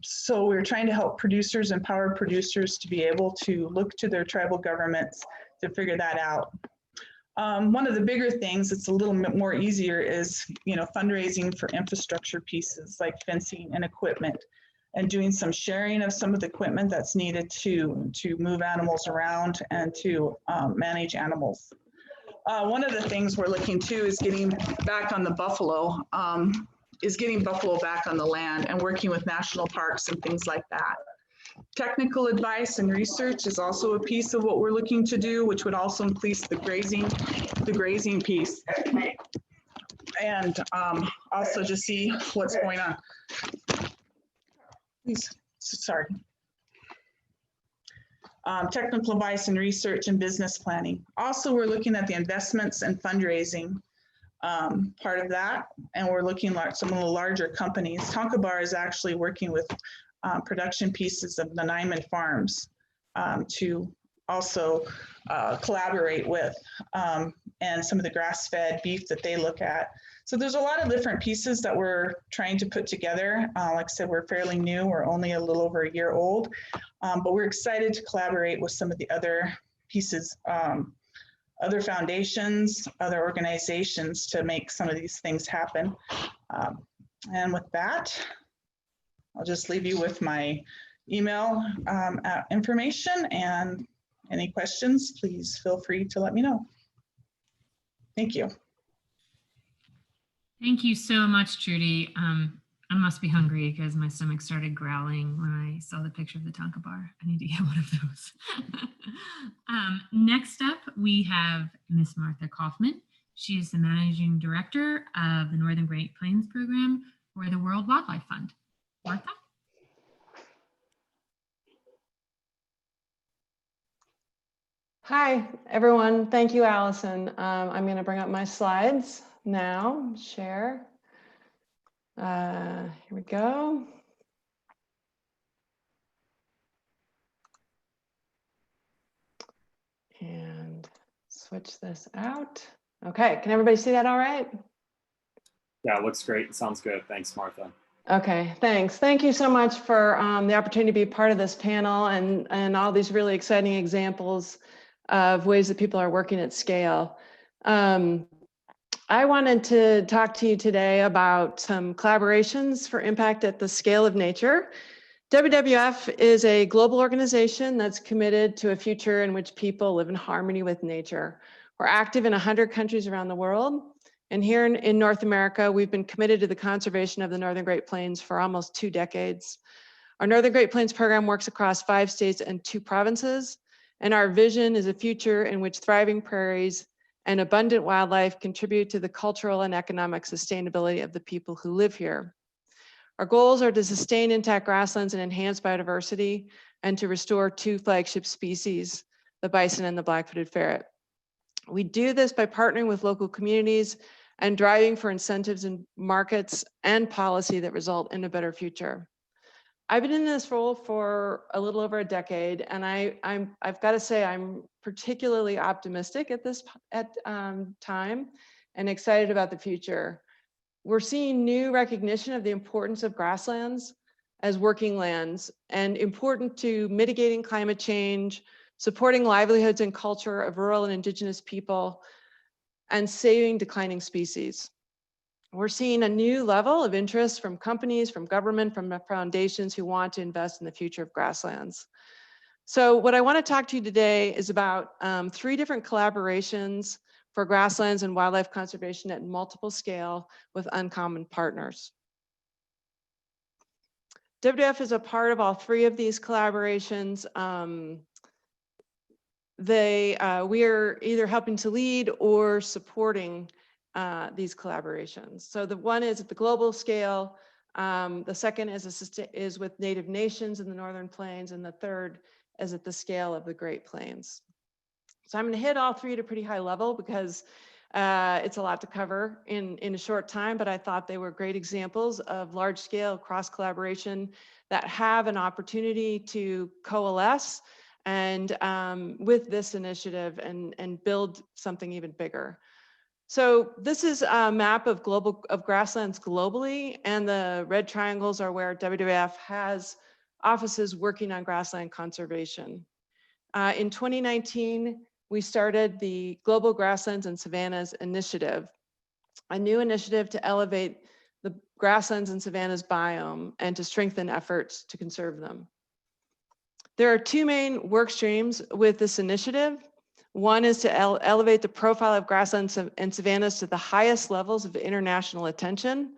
Speaker 6: So we're trying to help producers, empower producers to be able to look to their tribal governments to figure that out. One of the bigger things that's a little bit more easier is, you know, fundraising for infrastructure pieces like fencing and equipment, and doing some sharing of some of the equipment that's needed to move animals around and to manage animals. One of the things we're looking to is getting back on the buffalo, getting buffalo back on the land and working with national parks and things like that. Technical advice and research is also a piece of what we're looking to do, which would also increase the grazing piece. And also to see what's going on. Please, sorry. Technical advice and research and business planning. Also, we're looking at the investments and fundraising part of that. And we're looking at some of the larger companies. Tonka Bar is actually working with production pieces of the Nyman farms to also collaborate with, and some of the grass-fed beef that they look at. So there's a lot of different pieces that we're trying to put together. Like I said, we're fairly new. We're only a little over a year old, but we're excited to collaborate with some of the other pieces, other foundations, other organizations to make some of these things happen. And with that, I'll just leave you with my email information, and any questions, please feel free to let me know. Thank you.
Speaker 2: Thank you so much, Trudy. I must be hungry because my stomach started growling when I saw the picture of the Tonka bar. I need to get one of those. Next up, we have Miss Martha Kaufman. She is the Managing Director of the Northern Great Plains Program for the World Wildlife Fund. Martha?
Speaker 7: Hi, everyone. Thank you, Allison. I'm going to bring up my slides now, share. Here we go. And switch this out. Okay, can everybody see that all right?
Speaker 1: Yeah, it looks great. It sounds good. Thanks, Martha.
Speaker 7: Okay, thanks. Thank you so much for the opportunity to be part of this panel and all these really exciting examples of ways that people are working at scale. I wanted to talk to you today about some collaborations for impact at the scale of nature. WWF is a global organization that's committed to a future in which people live in harmony with nature. We're active in 100 countries around the world. And here in North America, we've been committed to the conservation of the Northern Great Plains for almost 2 decades. Our Northern Great Plains program works across 5 states and 2 provinces. And our vision is a future in which thriving prairies and abundant wildlife contribute to the cultural and economic sustainability of the people who live here. Our goals are to sustain intact grasslands and enhance biodiversity, and to restore 2 flagship species, the bison and the black-footed ferret. We do this by partnering with local communities and driving for incentives in markets and policy that result in a better future. I've been in this role for a little over a decade, and I've got to say I'm particularly optimistic at this time and excited about the future. We're seeing new recognition of the importance of grasslands as working lands and important to mitigating climate change, supporting livelihoods and culture of rural and indigenous people, and saving declining species. We're seeing a new level of interest from companies, from government, from foundations who want to invest in the future of grasslands. So what I want to talk to you today is about 3 different collaborations for grasslands and wildlife conservation at multiple scale with uncommon partners. WWF is a part of all 3 of these collaborations. We are either helping to lead or supporting these collaborations. So the one is at the global scale, the second is with Native nations in the Northern Plains, and the third is at the scale of the Great Plains. So I'm going to hit all 3 at a pretty high level because it's a lot to cover in a short time, but I thought they were great examples of large-scale cross-collaboration that have an opportunity to coalesce and with this initiative and build something even bigger. So this is a map of grasslands globally, and the red triangles are where WWF has offices working on grassland conservation. In 2019, we started the Global Grasslands and Savannas Initiative, a new initiative to elevate the grasslands and savannas biome and to strengthen efforts to conserve them. There are 2 main work streams with this initiative. One is to elevate the profile of grasslands and savannas to the highest levels of international attention,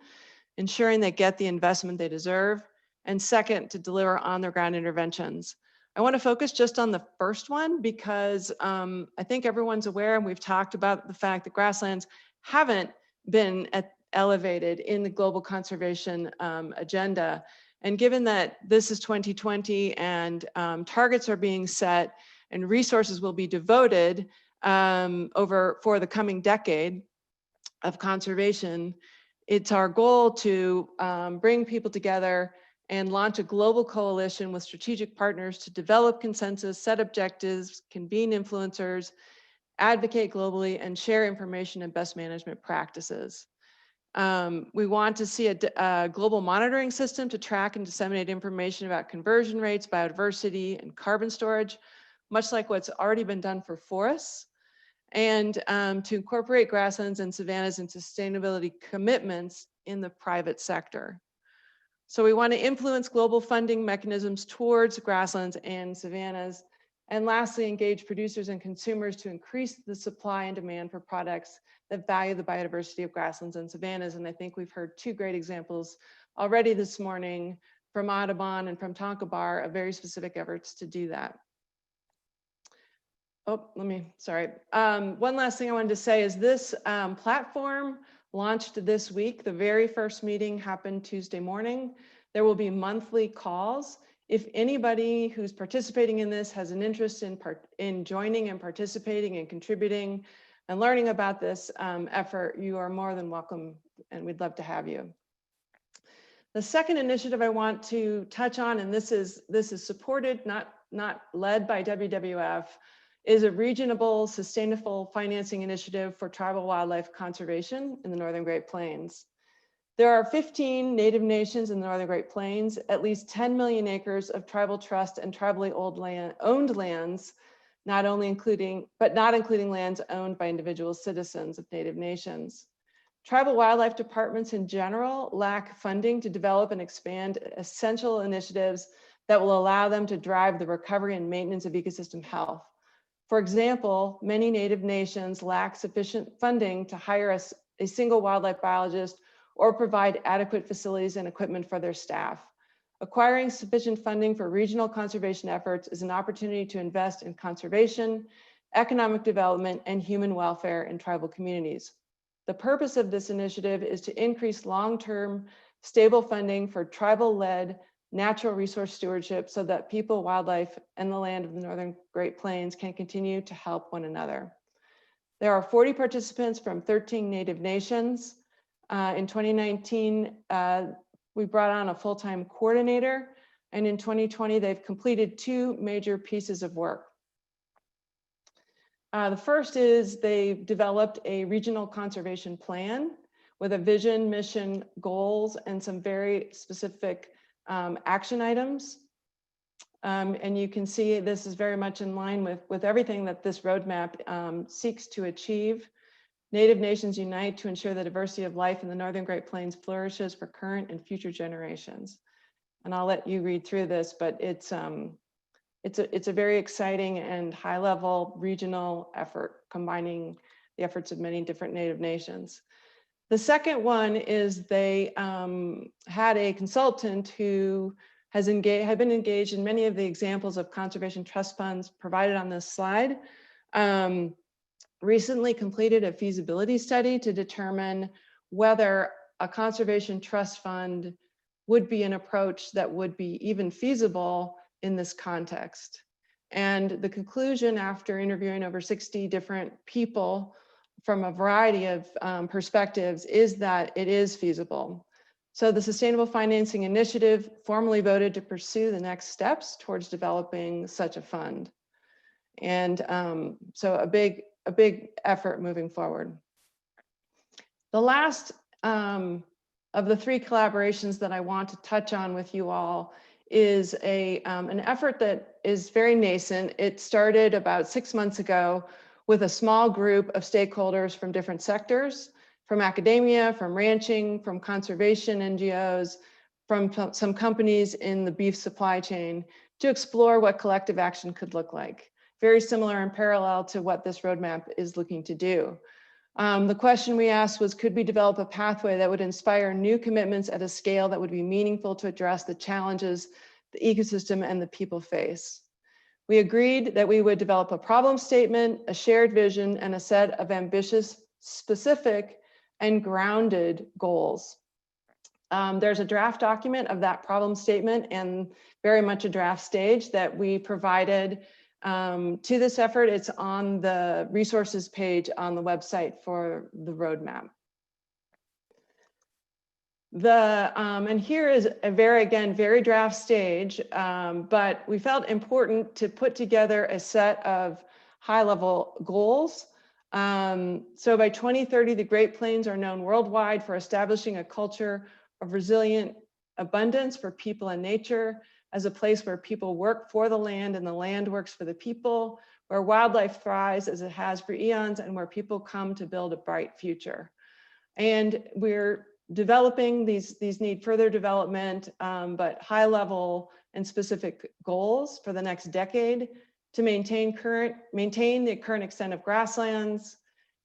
Speaker 7: ensuring they get the investment they deserve. And second, to deliver on their ground interventions. I want to focus just on the first one because I think everyone's aware, and we've talked about the fact that grasslands haven't been elevated in the global conservation agenda. And given that this is 2020 and targets are being set and resources will be devoted for the coming decade of conservation, it's our goal to bring people together and launch a global coalition with strategic partners to develop consensus, set objectives, convene influencers, advocate globally, and share information and best management practices. We want to see a global monitoring system to track and disseminate information about conversion rates, biodiversity, and carbon storage, much like what's already been done for forests, and to incorporate grasslands and savannas into sustainability commitments in the private sector. So we want to influence global funding mechanisms towards grasslands and savannas. And lastly, engage producers and consumers to increase the supply and demand for products that value the biodiversity of grasslands and savannas. And I think we've heard 2 great examples already this morning from Audubon and from Tonka Bar of very specific efforts to do that. One last thing I wanted to say is this platform launched this week. The very first meeting happened Tuesday morning. There will be monthly calls. If anybody who's participating in this has an interest in joining and participating and contributing and learning about this effort, you are more than welcome, and we'd love to have you. The second initiative I want to touch on, and this is supported, not led by WWF, is a regional sustainable financing initiative for tribal wildlife conservation in the Northern Great Plains. There are 15 Native nations in the Northern Great Plains, at least 10 million acres of tribal trust and tribally owned lands, not including lands owned by individual citizens of Native nations. Tribal wildlife departments in general lack funding to develop and expand essential initiatives that will allow them to drive the recovery and maintenance of ecosystem health. For example, many Native nations lack sufficient funding to hire a single wildlife biologist or provide adequate facilities and equipment for their staff. Acquiring sufficient funding for regional conservation efforts is an opportunity to invest in conservation, economic development, and human welfare in tribal communities. The purpose of this initiative is to increase long-term stable funding for tribal-led natural resource stewardship so that people, wildlife, and the land of the Northern Great Plains can continue to help one another. There are 40 participants from 13 Native nations. In 2019, we brought on a full-time coordinator, and in 2020, they've completed 2 major pieces of work. The first is they developed a regional conservation plan with a vision, mission, goals, and some very specific action items. And you can see this is very much in line with everything that this roadmap seeks to achieve. Native nations unite to ensure the diversity of life in the Northern Great Plains flourishes for current and future generations. And I'll let you read through this, but it's a very exciting and high-level regional effort, combining the efforts of many different Native nations. The second one is they had a consultant who had been engaged in many of the examples of conservation trust funds provided on this slide. Recently completed a feasibility study to determine whether a conservation trust fund would be an approach that would be even feasible in this context. And the conclusion, after interviewing over 60 different people from a variety of perspectives, is that it is feasible. So the Sustainable Financing Initiative formally voted to pursue the next steps towards developing such a fund. And so a big effort moving forward. The last of the 3 collaborations that I want to touch on with you all is an effort that is very nascent. It started about 6 months ago with a small group of stakeholders from different sectors, from academia, from ranching, from conservation NGOs, from some companies in the beef supply chain, to explore what collective action could look like. Very similar and parallel to what this roadmap is looking to do. The question we asked was, could we develop a pathway that would inspire new commitments at a scale that would be meaningful to address the challenges the ecosystem and the people face? We agreed that we would develop a problem statement, a shared vision, and a set of ambitious, specific, and grounded goals. There's a draft document of that problem statement and very much a draft stage that we provided to this effort. It's on the resources page on the website for the roadmap. And here is a very draft stage, but we felt important to put together a set of high-level goals. So by 2030, the Great Plains are known worldwide for establishing a culture of resilient abundance for people and nature, as a place where people work for the land and the land works for the people, where wildlife thrives as it has for eons, and where people come to build a bright future. And we're developing these need further development, but high level and specific goals for the next decade to maintain the current extent of grasslands,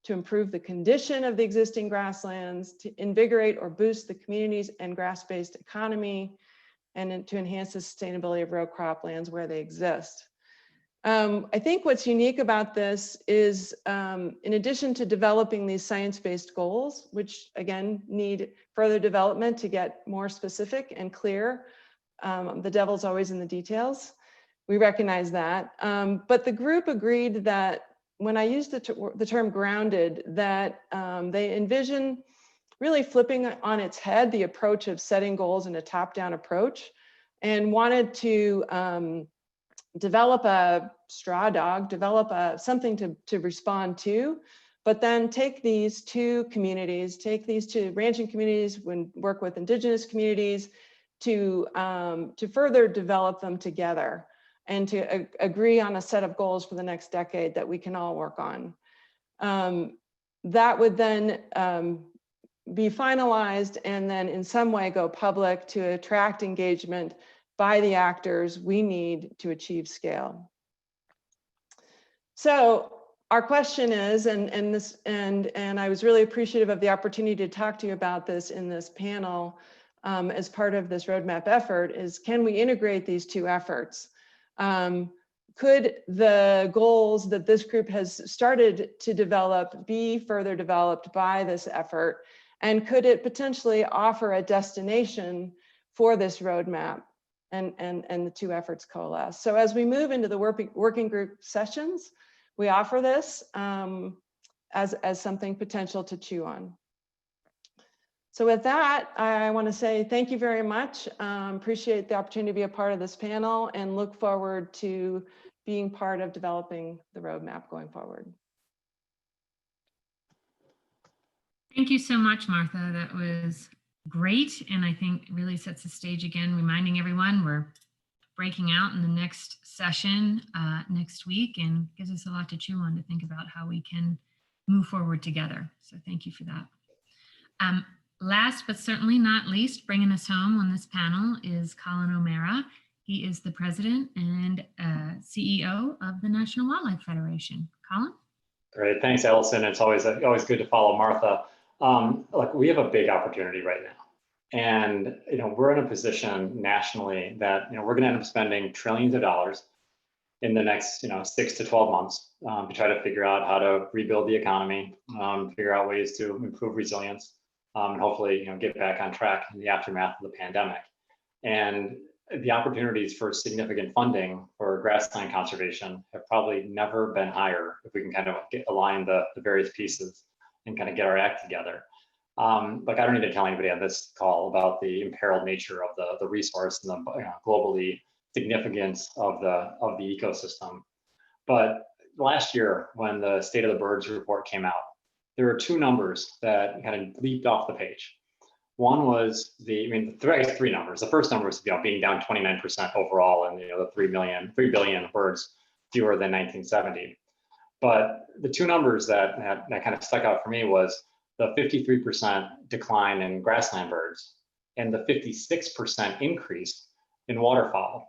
Speaker 7: to improve the condition of the existing grasslands, to invigorate or boost the communities and grass-based economy, and to enhance the sustainability of row croplands where they exist. I think what's unique about this is, in addition to developing these science-based goals, which again need further development to get more specific and clear, the devil's always in the details. We recognize that, but the group agreed that when I used the term grounded, that they envision really flipping on its head the approach of setting goals in a top-down approach, and wanted to develop a straw dog, develop something to respond to, but then take these two communities, take these two ranching communities, work with indigenous communities to further develop them together and to agree on a set of goals for the next decade that we can all work on. That would then be finalized and then in some way go public to attract engagement by the actors we need to achieve scale. So our question is, and I was really appreciative of the opportunity to talk to you about this in this panel as part of this roadmap effort, is can we integrate these two efforts? Could the goals that this group has started to develop be further developed by this effort? And could it potentially offer a destination for this roadmap and the two efforts coalesce? So as we move into the working group sessions, we offer this as something potential to chew on. So with that, I want to say thank you very much. Appreciate the opportunity to be a part of this panel and look forward to being part of developing the roadmap going forward.
Speaker 2: Thank you so much, Martha. That was great. And I think really sets the stage again, reminding everyone we're breaking out in the next session next week and gives us a lot to chew on to think about how we can move forward together. So thank you for that. Last but certainly not least, bringing us home on this panel is Colin O'Mara. He is the president and CEO of the National Wildlife Federation. Colin?
Speaker 8: Great, thanks, Allison. It's always good to follow Martha. Look, we have a big opportunity right now, and we're in a position nationally that we're going to end up spending trillions of dollars in the next 6 to 12 months to try to figure out how to rebuild the economy, figure out ways to improve resilience, and hopefully get back on track in the aftermath of the pandemic. And the opportunities for significant funding for grassland conservation have probably never been higher if we can kind of align the various pieces and kind of get our act together. Like I don't need to tell anybody on this call about the imperiled nature of the resource and the globally significance of the ecosystem. But last year, when the State of the Birds report came out, there were two numbers that kind of leaped off the page. One was three numbers. The first number was being down 29% overall, and the 3 billion birds fewer than 1970. But the two numbers that kind of stuck out for me was the 53% decline in grassland birds and the 56% increase in waterfowl.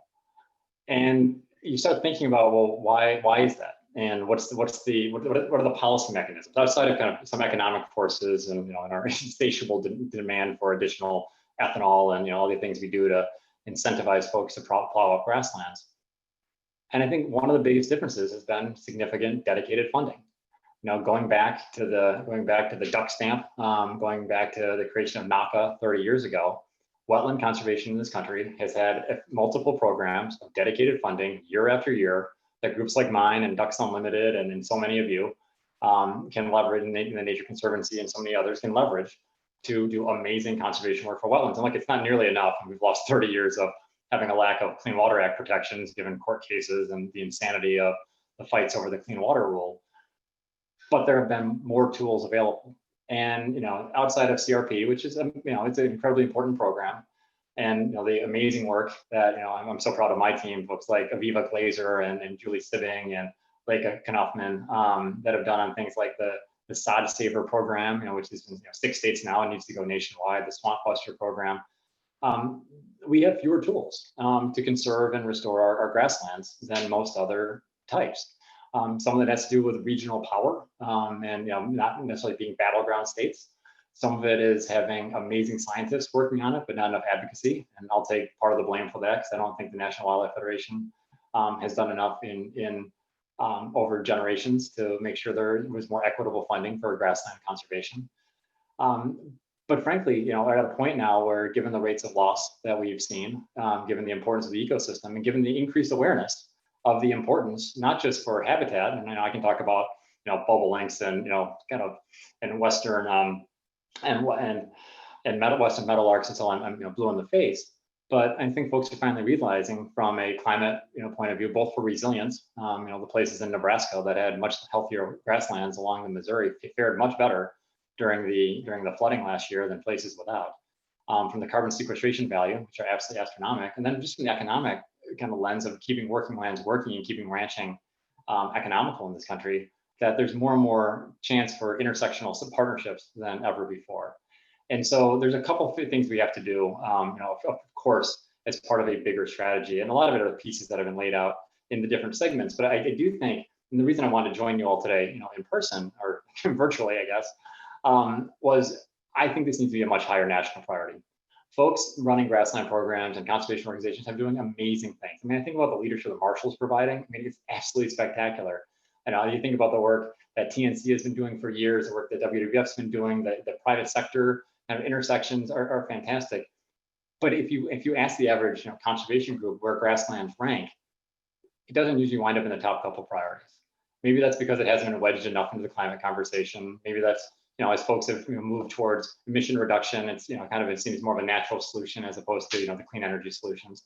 Speaker 8: And you start thinking about, well, why is that? And what are the policy mechanisms outside of kind of some economic forces and and our insatiable demand for additional ethanol and all the things we do to incentivize folks to plow up grasslands. And I think one of the biggest differences has been significant dedicated funding. Going back to the duck stamp, going back to the creation of NACA 30 years ago, wetland conservation in this country has had multiple programs of dedicated funding year after year that groups like mine and Ducks Unlimited and so many of you can leverage, and the Nature Conservancy and so many others can leverage to do amazing conservation work for wetlands. And it's not nearly enough. And we've lost 30 years of having a lack of Clean Water Act protections given court cases and the insanity of the fights over the Clean Water Rule. But there have been more tools available. And outside of CRP, which is it's an incredibly important program, and the amazing work that I'm so proud of my team, folks like Aviva Glazer and Julie Siving and Leica Knopfman that have done on things like the Sod Saver program, which is in 6 states now and needs to go nationwide, the Swamp Buster program. We have fewer tools to conserve and restore our grasslands than most other types. Some of it has to do with regional power and not necessarily being battleground states. Some of it is having amazing scientists working on it, but not enough advocacy. And I'll take part of the blame for that because I don't think the National Wildlife Federation has done enough in over generations to make sure there was more equitable funding for grassland conservation. But frankly, we're at a point now where, given the rates of loss that we've seen, given the importance of the ecosystem, and given the increased awareness of the importance, not just for habitat, and I can talk about bobolinks and kind of in western and western meadowlarks until I'm blue in the face. But I think folks are finally realizing from a climate point of view, both for resilience, the places in Nebraska that had much healthier grasslands along the Missouri fared much better during the flooding last year than places without. From the carbon sequestration value, which are absolutely astronomical, and then just from the economic kind of lens of keeping working lands working and keeping ranching economical in this country, that there's more and more chance for intersectional partnerships than ever before. And so there's a couple of things we have to do, of course, as part of a bigger strategy. And a lot of it are the pieces that have been laid out in the different segments. But I do think, and the reason I wanted to join you all today, in person or virtually, I guess, was I think this needs to be a much higher national priority. Folks running grassland programs and conservation organizations are doing amazing things. I mean, I think about the leadership the Marshall's providing. I mean, it's absolutely spectacular. And you think about the work that TNC has been doing for years, the work that WWF's been doing, the private sector kind of intersections are fantastic. But if you ask the average conservation group where grasslands rank, it doesn't usually wind up in the top couple priorities. Maybe that's because it hasn't been wedged enough into the climate conversation. Maybe that's as folks have moved towards emission reduction, it's it seems more of a natural solution as opposed to the clean energy solutions.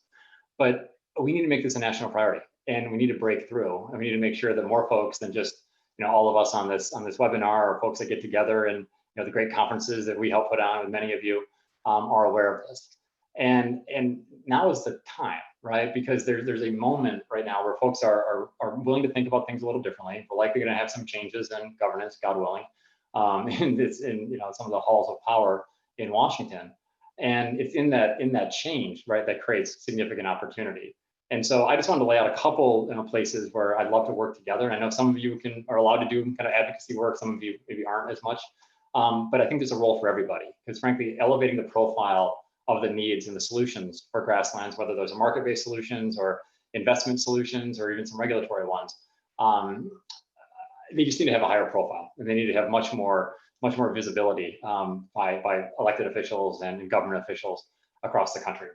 Speaker 8: But we need to make this a national priority, and we need to break through. And we need to make sure that more folks than just all of us on this webinar, or folks that get together and the great conferences that we help put on with many of you are aware of this. And now is the time, right? Because there's a moment right now where folks are willing to think about things a little differently. We're likely going to have some changes in governance, God willing, in some of the halls of power in Washington. And it's in that change, right, that creates significant opportunity. And so I just wanted to lay out a couple places where I'd love to work together. I know some of you are allowed to do kind of advocacy work, some of you maybe aren't as much. But I think there's a role for everybody, because frankly, elevating the profile of the needs and the solutions for grasslands, whether those are market-based solutions or investment solutions or even some regulatory ones, they just need to have a higher profile, and they need to have much more visibility by elected officials and government officials across the country.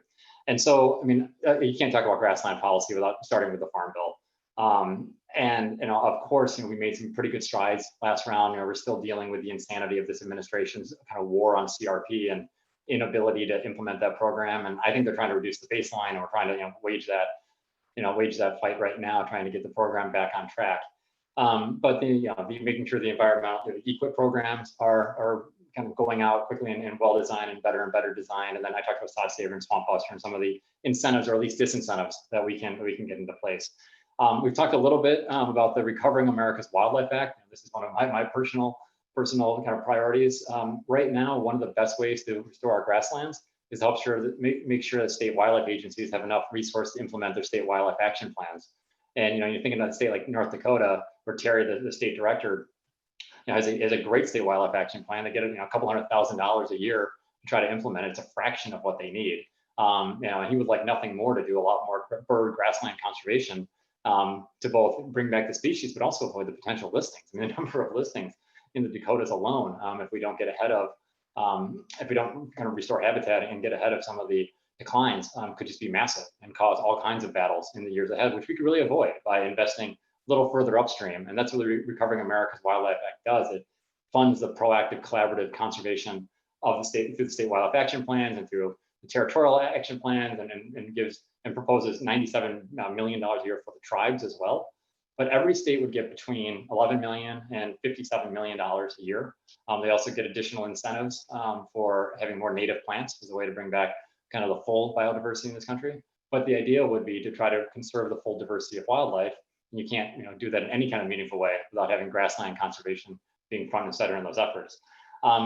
Speaker 8: And so, I mean, you can't talk about grassland policy without starting with the Farm Bill. And of course, we made some pretty good strides last round. We're still dealing with the insanity of this administration's kind of war on CRP and inability to implement that program. And I think they're trying to reduce the baseline, and we're trying to wage that fight right now, trying to get the program back on track. But making sure the environmental EQIP programs are kind of going out quickly and well designed and better designed. And then I talked about sod saver and swamp buster and some of the incentives, or at least disincentives, that we can get into place. We've talked a little bit about the Recovering America's Wildlife Act. This is one of my personal kind of priorities. Right now, one of the best ways to restore our grasslands is to make sure that state wildlife agencies have enough resources to implement their state wildlife action plans. And you're thinking about a state like North Dakota, where Terry, the state director, has a great state wildlife action plan. They get a couple $100,000 a year to try to implement it. It's a fraction of what they need. And he would like nothing more to do a lot more bird grassland conservation to both bring back the species, but also avoid the potential listings. I mean, the number of listings in the Dakotas alone, if we don't get ahead of, if we don't kind of restore habitat and get ahead of some of the declines, could just be massive and cause all kinds of battles in the years ahead, which we could really avoid by investing a little further upstream. And that's what the Recovering America's Wildlife Act does. It funds the proactive, collaborative conservation of the state through the state wildlife action plans and through the territorial action plans, and proposes $97 million a year for the tribes as well. But every state would get between $11 million and $57 million a year. They also get additional incentives for having more native plants as a way to bring back kind of the full biodiversity in this country. But the idea would be to try to conserve the full diversity of wildlife. And you can't do that in any kind of meaningful way without having grassland conservation being front and center in those efforts.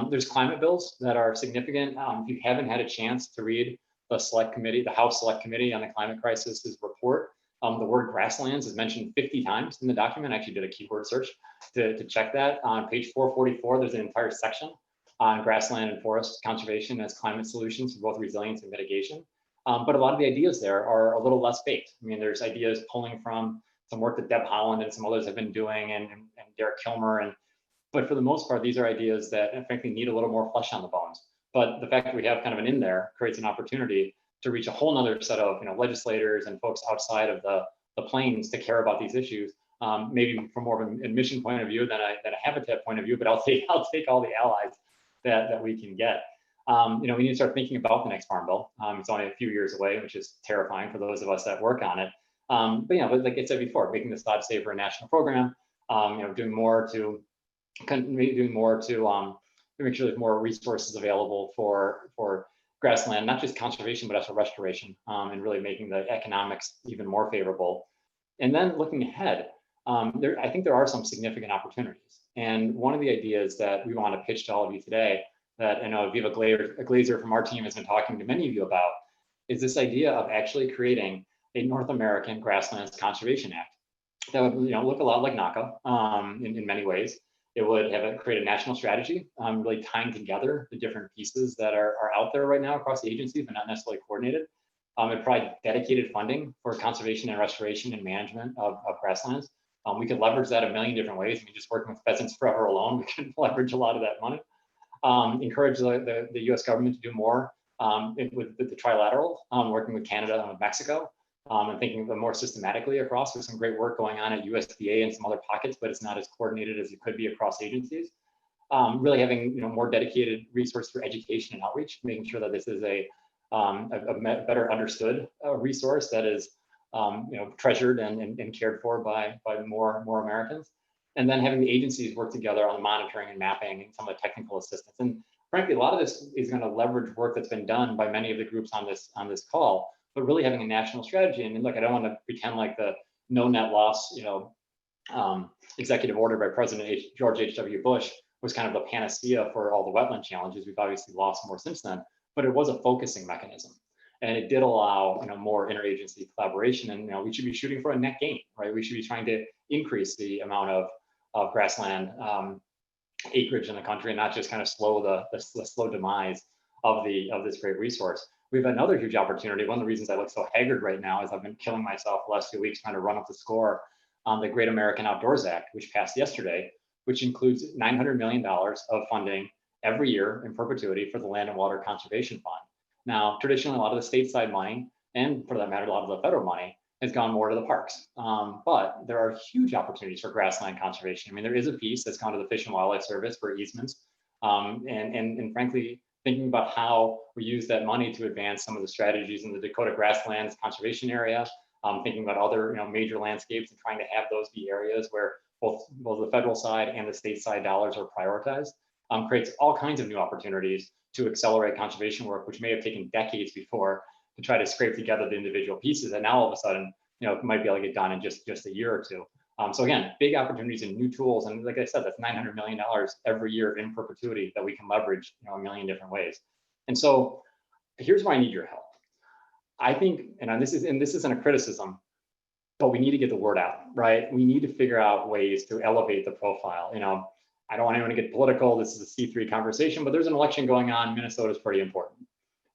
Speaker 8: There's climate bills that are significant. If you haven't had a chance to read the House Select Committee on the Climate Crisis' report, the word grasslands is mentioned 50 times in the document. I actually did a keyword search to check that. On page 444, there's an entire section on grassland and forest conservation as climate solutions for both resilience and mitigation. But a lot of the ideas there are a little less baked. I mean, there's ideas pulling from some work that Deb Holland and some others have been doing, and Derek Kilmer. But for the most part, these are ideas that frankly need a little more flesh on the bones. But the fact that we have kind of an in there creates an opportunity to reach a whole nother set of legislators and folks outside of the plains to care about these issues, maybe from more of an admission point of view than a habitat point of view. But I'll take all the allies that we can get. we need to start thinking about the next Farm Bill. It's only a few years away, which is terrifying for those of us that work on it. But like I said before, making the sod saver a national program, doing more to make sure there's more resources available for grassland, not just conservation, but also restoration, and really making the economics even more favorable. And then looking ahead, I think there are some significant opportunities. And one of the ideas that we want to pitch to all of you today, that I know Viva Glazer from our team has been talking to many of you about, is this idea of actually creating a North American Grasslands Conservation Act that would look a lot like NACA in many ways. It would create a national strategy, really tying together the different pieces that are out there right now across the agencies, but not necessarily coordinated. It provide dedicated funding for conservation and restoration and management of grasslands. We could leverage that a million different ways. I mean, just working with Pheasants Forever alone, we can leverage a lot of that money. Encourage the U.S. government to do more with the trilateral, working with Canada and with Mexico, and thinking of it more systematically across. There's some great work going on at USDA and some other pockets, but it's not as coordinated as it could be across agencies. Really having more dedicated resource for education and outreach, making sure that this is a better understood resource that is treasured and cared for by more Americans. And then having the agencies work together on monitoring and mapping and some of the technical assistance. And frankly, a lot of this is going to leverage work that's been done by many of the groups on this call, but really having a national strategy. And look, I don't want to pretend like the no net loss, executive order by President George H.W. Bush was kind of the panacea for all the wetland challenges. We've obviously lost more since then, but it was a focusing mechanism. And it did allow more interagency collaboration. And we should be shooting for a net gain, right? We should be trying to increase the amount of grassland acreage in the country, and not just kind of slow the slow demise of this great resource. We have another huge opportunity. One of the reasons I look so haggard right now is I've been killing myself the last few weeks trying to run up the score on the Great American Outdoors Act, which passed yesterday, which includes $900 million of funding every year in perpetuity for the Land and Water Conservation Fund. Now, traditionally, a lot of the stateside money, and for that matter, a lot of the federal money, has gone more to the parks. But there are huge opportunities for grassland conservation. I mean, there is a piece that's gone to the Fish and Wildlife Service for easements, and frankly, thinking about how we use that money to advance some of the strategies in the Dakota Grasslands Conservation Area, thinking about other major landscapes and trying to have those be areas where both the federal side and the state side dollars are prioritized, creates all kinds of new opportunities to accelerate conservation work, which may have taken decades before to try to scrape together the individual pieces, and now all of a sudden, it might be able to get done in just a year or two. So again, big opportunities and new tools, and like I said, that's $900 million every year in perpetuity that we can leverage, a million different ways. And so, here's where I need your help. I think, and this isn't a criticism, but we need to get the word out, right? We need to figure out ways to elevate the profile. I don't want anyone to get political. This is a C3 conversation, but there's an election going on. Minnesota is pretty important.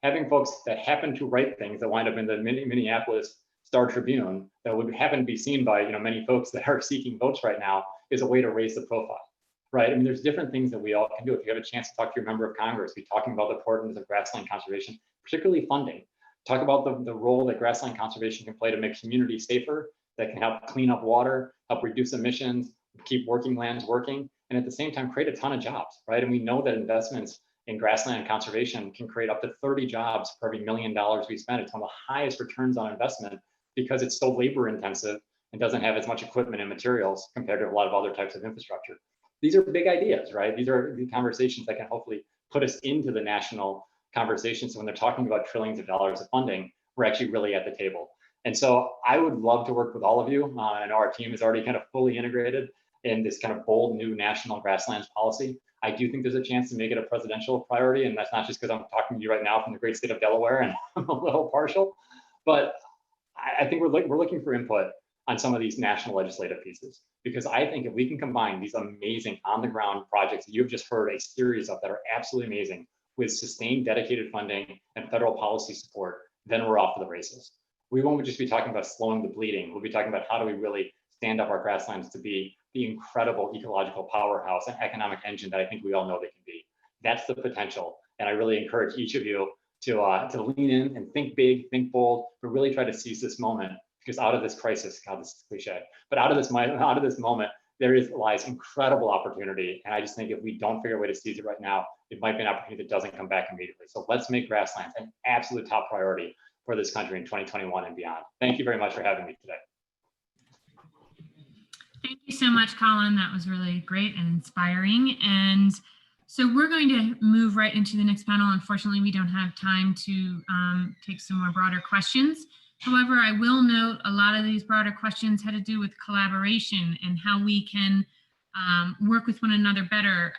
Speaker 8: Having folks that happen to write things that wind up in the Minneapolis Star Tribune that would happen to be seen by many folks that are seeking votes right now is a way to raise the profile, right? I mean, there's different things that we all can do. If you have a chance to talk to your member of Congress, be talking about the importance of grassland conservation, particularly funding. Talk about the role that grassland conservation can play to make communities safer, that can help clean up water, help reduce emissions, keep working lands working, and at the same time create a ton of jobs, right? And we know that investments in grassland conservation can create up to 30 jobs for every $1 million we spend. It's one of the highest returns on investment because it's so labor intensive and doesn't have as much equipment and materials compared to a lot of other types of infrastructure. These are big ideas, right? These are the conversations that can hopefully put us into the national conversation. So when they're talking about trillions of dollars of funding, we're actually really at the table. And so I would love to work with all of you. I know our team is already kind of fully integrated in this kind of bold new national grasslands policy. I do think there's a chance to make it a presidential priority, and that's not just because I'm talking to you right now from the great state of Delaware and I'm a little partial, but I think we're looking for input on some of these national legislative pieces, because I think if we can combine these amazing on-the-ground projects that you've just heard a series of that are absolutely amazing with sustained dedicated funding and federal policy support, then we're off to the races. We won't just be talking about slowing the bleeding. We'll be talking about how do we really stand up our grasslands to be the incredible ecological powerhouse and economic engine that I think we all know they can be. That's the potential. And I really encourage each of you to lean in and think big, think bold, but really try to seize this moment, because out of this crisis, God, this is cliche, but out of this moment, lies incredible opportunity. And I just think if we don't figure a way to seize it right now, it might be an opportunity that doesn't come back immediately. So let's make grasslands an absolute top priority for this country in 2021 and beyond. Thank you very much for having me today.
Speaker 2: Thank you so much, Colin. That was really great and inspiring. And so we're going to move right into the next panel. Unfortunately, we don't have time to take some more broader questions. However, I will note a lot of these broader questions had to do with collaboration and how we can work with one another better,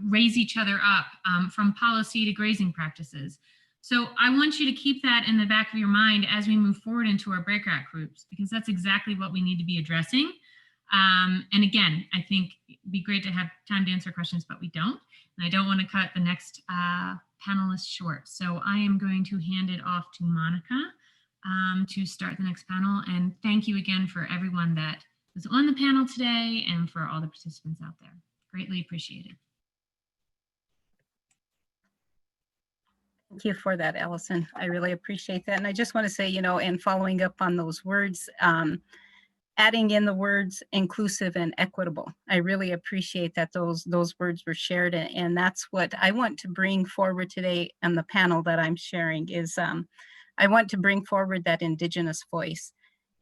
Speaker 2: raise each other up from policy to grazing practices. So I want you to keep that in the back of your mind as we move forward into our breakout groups, because that's exactly what we need to be addressing. And again, I think it'd be great to have time to answer questions, but we don't. And I don't want to cut the next panelist short. So I am going to hand it off to Monica to start the next panel. And thank you again for everyone that was on the panel today and for all the participants out there. Greatly appreciated.
Speaker 9: Thank you for that, Allison. I really appreciate that. And I just want to say, you know, and following up on those words, adding in the words inclusive and equitable. I really appreciate that those words were shared. And that's what I want to bring forward today on the panel that I'm sharing is I want to bring forward that Indigenous voice.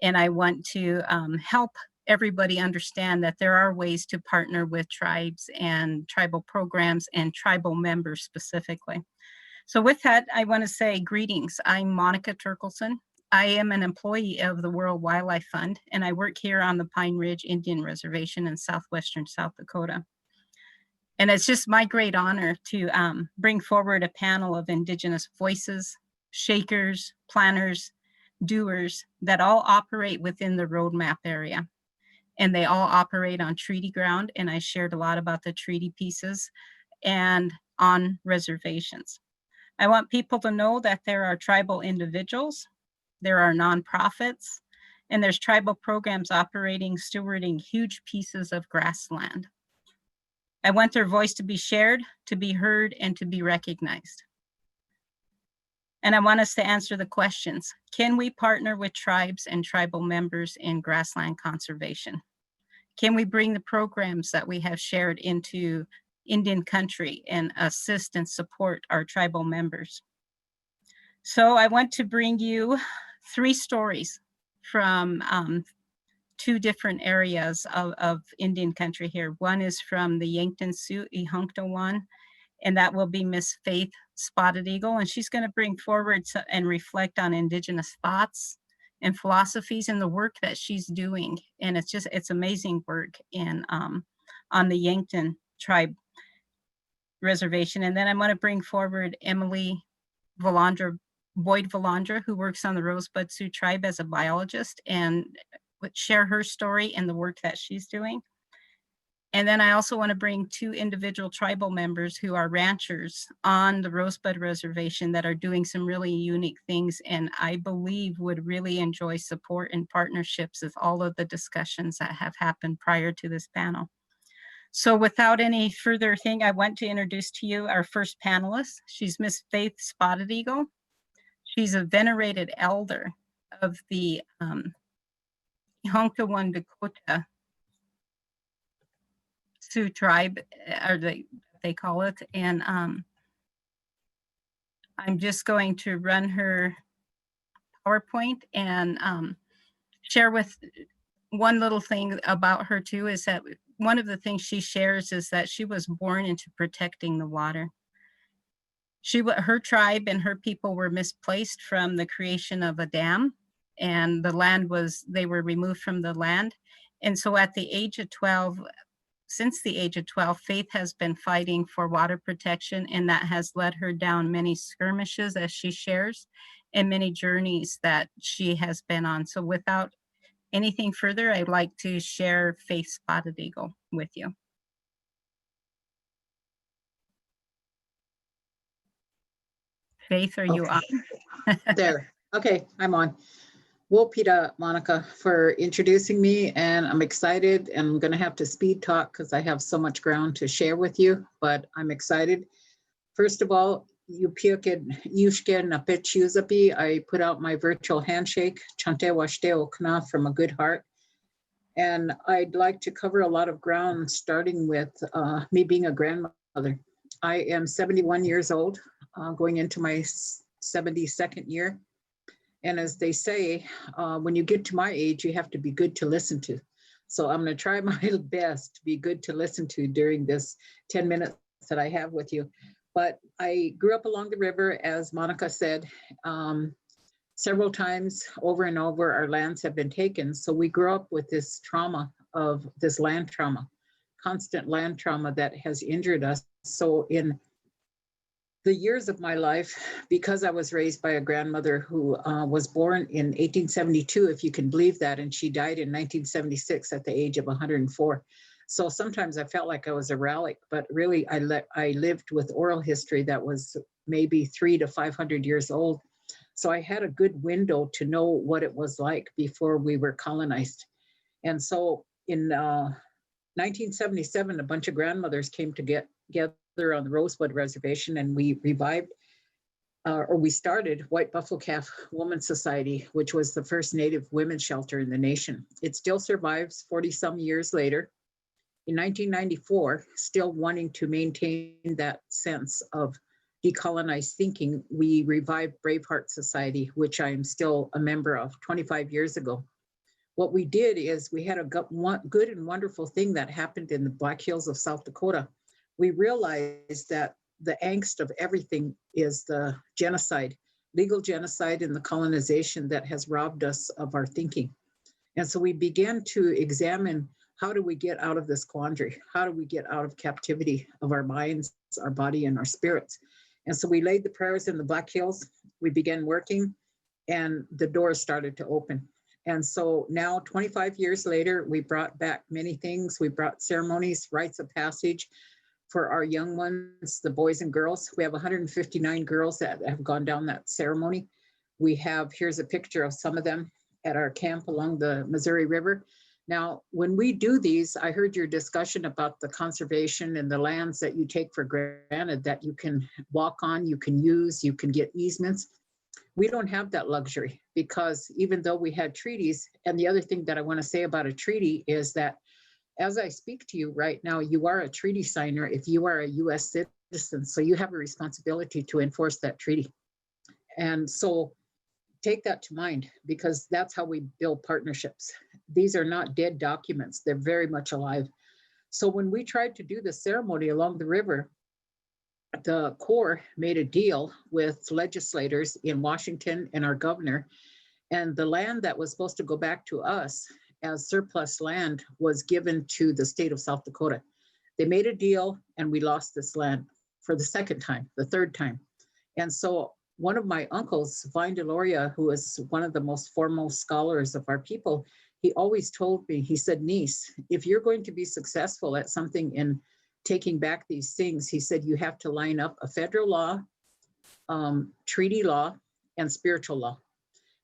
Speaker 9: And I want to help everybody understand that there are ways to partner with tribes and tribal programs and tribal members specifically. So with that, I want to say greetings. I'm Monica Turkelson. I am an employee of the World Wildlife Fund, and I work here on the Pine Ridge Indian Reservation in southwestern South Dakota. And it's just my great honor to bring forward a panel of Indigenous voices, shakers, planners, doers that all operate within the roadmap area. And they all operate on treaty ground, and I shared a lot about the treaty pieces and on reservations. I want people to know that there are tribal individuals, there are nonprofits, and there's tribal programs operating, stewarding huge pieces of grassland. I want their voice to be shared, to be heard, and to be recognized. And I want us to answer the questions. Can we partner with tribes and tribal members in grassland conservation? Can we bring the programs that we have shared into Indian country and assist and support our tribal members? So I want to bring you 3 stories from 2 different areas of Indian country here. One is from the Yankton Sioux Ihunktawan, and that will be Miss Faith Spotted Eagle, and she's going to bring forward and reflect on Indigenous thoughts and philosophies and the work that she's doing. And it's amazing work in on the Yankton tribe reservation. And then I'm going to bring forward Emily Boyd Valandra, who works on the Rosebud Sioux tribe as a biologist, and share her story and the work that she's doing. And then I also want to bring 2 individual tribal members who are ranchers on the Rosebud Reservation that are doing some really unique things, and I believe would really enjoy support and partnerships with all of the discussions that have happened prior to this panel. So without any further thing, I want to introduce to you our first panelist. She's Miss Faith Spotted Eagle. She's a venerated elder of the Ihunktawan Dakota Sioux tribe, or they call it. And I'm just going to run her PowerPoint and share with one little thing about her too, is that one of the things she shares is that she was born into protecting the water. Her tribe and her people were misplaced from the creation of a dam, and they were removed from the land. And so at the age of 12, since the age of 12, Faith has been fighting for water protection, and that has led her down many skirmishes, as she shares, and many journeys that she has been on. So without anything further, I'd like to share Faith Spotted Eagle with you. Faith, are you on?
Speaker 10: There. Okay, I'm on. Wopita, Monica, for introducing me, and I'm excited, and I'm going to have to speed talk because I have so much ground to share with you, but I'm excited. First of all, I put out my virtual handshake, Chante Washteo Kana, from a good heart. And I'd like to cover a lot of ground, starting with me being a grandmother. I am 71 years old, going into my 72nd year. And as they say, when you get to my age, you have to be good to listen to. So I'm going to try my best to be good to listen to during this 10 minutes that I have with you. But I grew up along the river, as Monica said. Several times over and over, our lands have been taken. So we grew up with this trauma of this land trauma, constant land trauma that has injured us. So in the years of my life, because I was raised by a grandmother who was born in 1872, if you can believe that, and she died in 1976 at the age of 104. So sometimes I felt like I was a relic, but really I lived with oral history that was maybe 300 to 500 years old. So I had a good window to know what it was like before we were colonized. And so in 1977, a bunch of grandmothers came together on the Rosebud Reservation, and we revived, or we started White Buffalo Calf Women's Society, which was the first Native women's shelter in the nation. It still survives 40 some years later. In 1994, still wanting to maintain that sense of decolonized thinking, we revived Braveheart Society, which I am still a member of 25 years ago. What we did is we had a good and wonderful thing that happened in the Black Hills of South Dakota. We realized that the angst of everything is the genocide, legal genocide and the colonization that has robbed us of our thinking. And so we began to examine, how do we get out of this quandary? How do we get out of captivity of our minds, our body, and our spirits? And so we laid the prayers in the Black Hills. We began working, and the doors started to open. And so now, 25 years later, we brought back many things. We brought ceremonies, rites of passage for our young ones, the boys and girls. We have 159 girls that have gone down that ceremony. We have, here's a picture of some of them at our camp along the Missouri River. Now, when we do these, I heard your discussion about the conservation and the lands that you take for granted that you can walk on, you can use, you can get easements. We don't have that luxury, because even though we had treaties, and the other thing that I want to say about a treaty is that as I speak to you right now, you are a treaty signer if you are a US citizen, so you have a responsibility to enforce that treaty. And so take that to mind, because that's how we build partnerships. These are not dead documents, they're very much alive. So when we tried to do the ceremony along the river, the Corps made a deal with legislators in Washington and our governor, and the land that was supposed to go back to us as surplus land was given to the state of South Dakota. They made a deal, and we lost this land for the second time, the third time. And so one of my uncles, Vine Deloria, who is one of the most foremost scholars of our people, he always told me, he said, niece, if you're going to be successful at something in taking back these things, he said, you have to line up a federal law, treaty law, and spiritual law.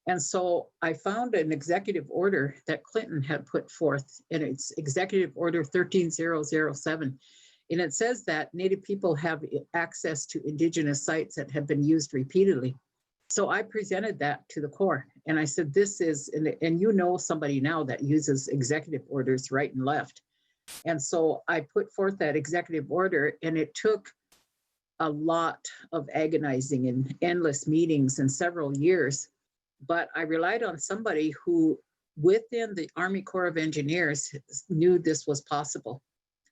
Speaker 10: And so I found an executive order that Clinton had put forth, and it's Executive Order 13007. And it says that Native people have access to indigenous sites that have been used repeatedly. So I presented that to the Corps, and I said, this is, and you know somebody now that uses executive orders right and left. And so I put forth that executive order, and it took a lot of agonizing and endless meetings and several years. But I relied on somebody who within the Army Corps of Engineers knew this was possible.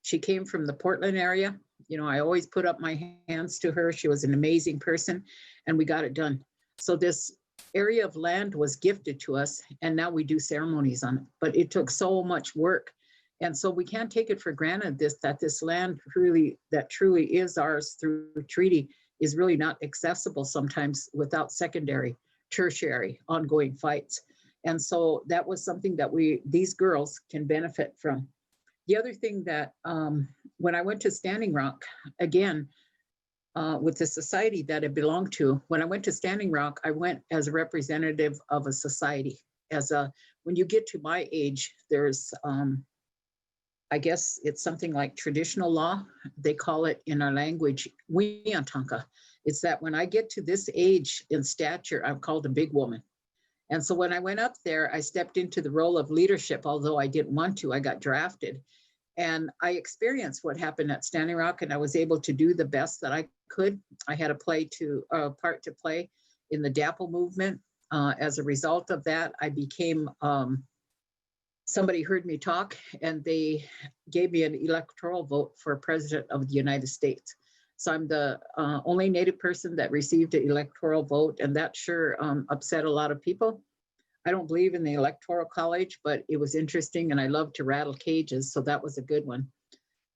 Speaker 10: She came from the Portland area. You know, I always put up my hands to her. She was an amazing person, and we got it done. So this area of land was gifted to us, and now we do ceremonies on it. But it took so much work. And so we can't take it for granted that this land that truly is ours through treaty is really not accessible sometimes without secondary, tertiary, ongoing fights. And so that was something that these girls can benefit from. The other thing that when I went to Standing Rock, again, with the society that I belonged to, when I went to Standing Rock, I went as a representative of a society. When you get to my age, there's, I guess it's something like traditional law. They call it in our language, Wiyantanka. It's that when I get to this age in stature, I'm called a big woman. And so when I went up there, I stepped into the role of leadership, although I didn't want to, I got drafted. And I experienced what happened at Standing Rock, and I was able to do the best that I could. I had a part to play in the DAPL movement. As a result of that, I became, somebody heard me talk, and they gave me an electoral vote for president of the United States. So I'm the only Native person that received an electoral vote, and that sure upset a lot of people. I don't believe in the Electoral College, but it was interesting, and I love to rattle cages, so that was a good one.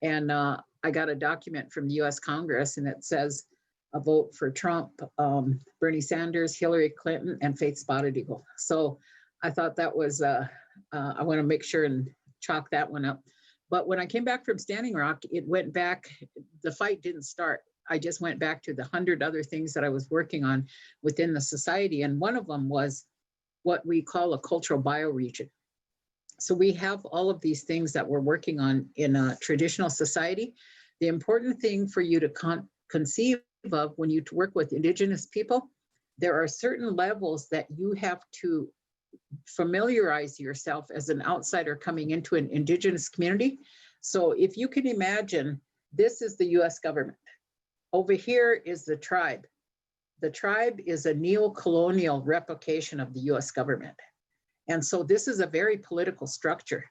Speaker 10: And I got a document from the US Congress, and it says a vote for Trump, Bernie Sanders, Hillary Clinton, and Faith Spotted Eagle. So I thought that was, I want to make sure and chalk that one up. But when I came back from Standing Rock, it went back, the fight didn't start. I just went back to the 100 other things that I was working on within the society. And one of them was what we call a cultural bioregion. So we have all of these things that we're working on in a traditional society. The important thing for you to conceive of when you work with Indigenous people, there are certain levels that you have to familiarize yourself as an outsider coming into an Indigenous community. So if you can imagine, this is the US government. Over here is the tribe. The tribe is a neo-colonial replication of the US government. And so this is a very political structure.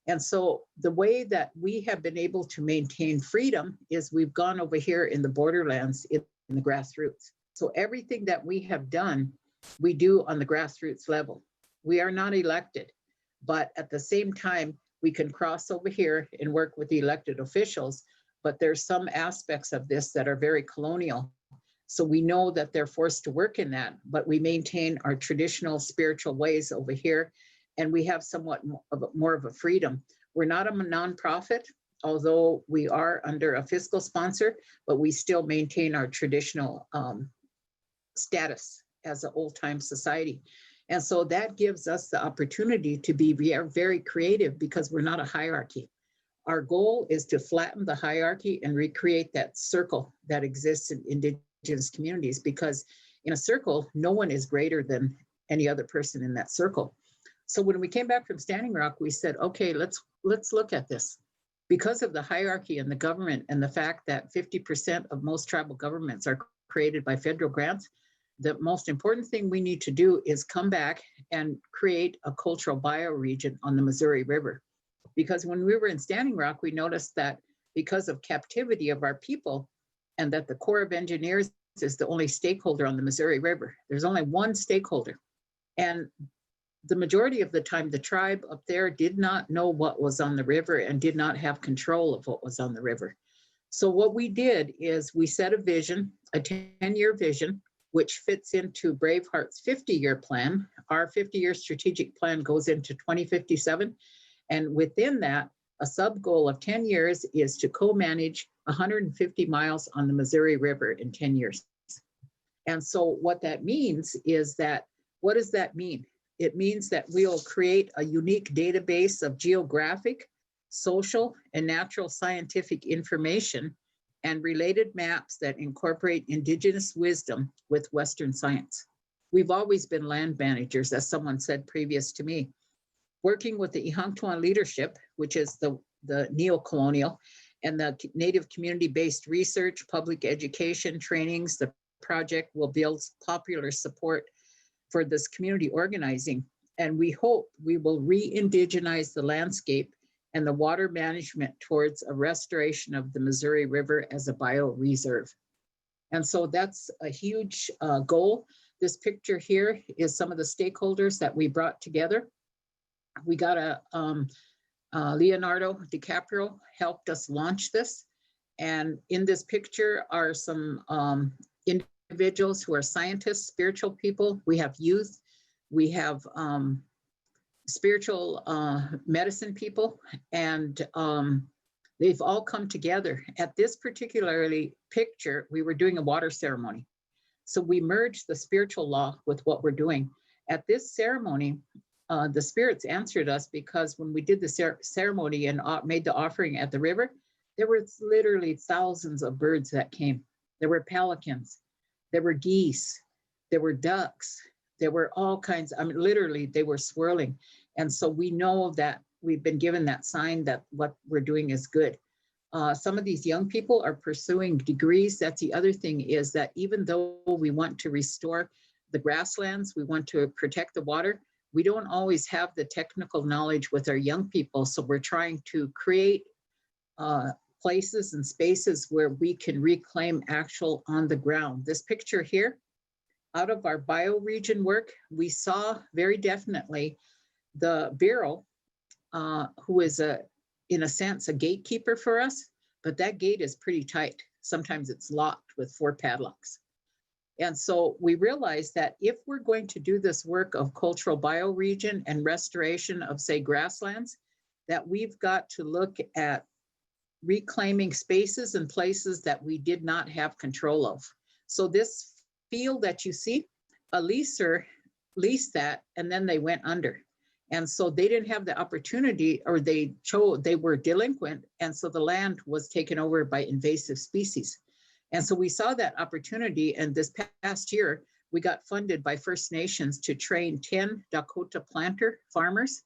Speaker 10: And so the way that we have been able to maintain freedom is we've gone over here in the borderlands in the grassroots. So everything that we have done, we do on the grassroots level. We are not elected, but at the same time, we can cross over here and work with the elected officials, but there's some aspects of this that are very colonial. So we know that they're forced to work in that, but we maintain our traditional spiritual ways over here, and we have somewhat more of a freedom. We're not a nonprofit, although we are under a fiscal sponsor, but we still maintain our traditional status as an old-time society. And so that gives us the opportunity to be very creative because we're not a hierarchy. Our goal is to flatten the hierarchy and recreate that circle that exists in Indigenous communities, because in a circle, no one is greater than any other person in that circle. So when we came back from Standing Rock, we said, okay, let's look at this. Because of the hierarchy in the government and the fact that 50% of most tribal governments are created by federal grants, the most important thing we need to do is come back and create a cultural bioregion on the Missouri River. Because when we were in Standing Rock, we noticed that because of captivity of our people, and that the Corps of Engineers is the only stakeholder on the Missouri River. There's only one stakeholder. And the majority of the time, the tribe up there did not know what was on the river and did not have control of what was on the river. So what we did is we set a vision, a 10-year vision, which fits into Braveheart's 50-year plan. Our 50-year strategic plan goes into 2057. And within that, a sub-goal of 10 years is to co-manage 150 miles on the Missouri River in 10 years. And so what that means is that, what does that mean? It means that we'll create a unique database of geographic, social, and natural scientific information and related maps that incorporate Indigenous wisdom with Western science. We've always been land managers, as someone said previous to me. Working with the Ihangtuan leadership, which is the neo-colonial, and the Native community-based research, public education trainings, the project will build popular support for this community organizing. And we hope we will re-indigenize the landscape and the water management towards a restoration of the Missouri River as a bioreserve. And so that's a huge goal. This picture here is some of the stakeholders that we brought together. We got Leonardo DiCaprio helped us launch this. And in this picture are some individuals who are scientists, spiritual people. We have youth, we have spiritual medicine people, and they've all come together. At this particularly picture, we were doing a water ceremony. So we merged the spiritual law with what we're doing. At this ceremony, the spirits answered us, because when we did the ceremony and made the offering at the river, there were literally thousands of birds that came. There were pelicans, there were geese, there were ducks, there were all kinds, I mean, literally they were swirling. And so we know that we've been given that sign that what we're doing is good. Some of these young people are pursuing degrees. That's the other thing, is that even though we want to restore the grasslands, we want to protect the water, we don't always have the technical knowledge with our young people. So we're trying to create places and spaces where we can reclaim actual on the ground. This picture here, out of our bioregion work, we saw very definitely the Bureau, who is in a sense, a gatekeeper for us, but that gate is pretty tight. Sometimes it's locked with 4 padlocks. And so we realized that if we're going to do this work of cultural bioregion and restoration of, say, grasslands, that we've got to look at reclaiming spaces and places that we did not have control of. So this field that you see, a leaser leased that and then they went under. And so they didn't have the opportunity, or they were delinquent. And so the land was taken over by invasive species. And so we saw that opportunity. And this past year, we got funded by First Nations to train 10 Dakota planter farmers.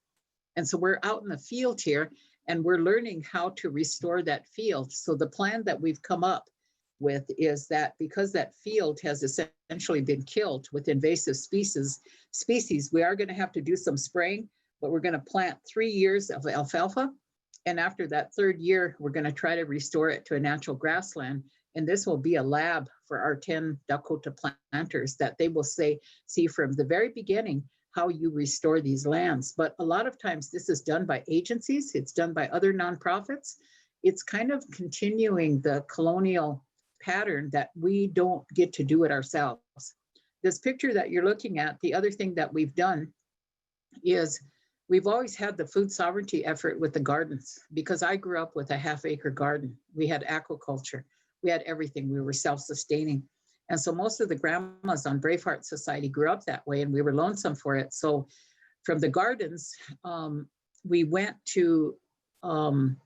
Speaker 10: And so we're out in the field here and we're learning how to restore that field. So the plan that we've come up with is that because that field has essentially been killed with invasive species, we are going to have to do some spraying, but we're going to plant 3 years of alfalfa. And after that 3rd year, we're going to try to restore it to a natural grassland. And this will be a lab for our 10 Dakota planters, that they will see from the very beginning how you restore these lands. But a lot of times this is done by agencies, it's done by other nonprofits. It's kind of continuing the colonial pattern that we don't get to do it ourselves. This picture that you're looking at, the other thing that we've done is we've always had the food sovereignty effort with the gardens, because I grew up with a half-acre garden. We had aquaculture, we had everything, we were self-sustaining. And so most of the grandmas on Braveheart Society grew up that way, and we were lonesome for it. So from the gardens, we went to the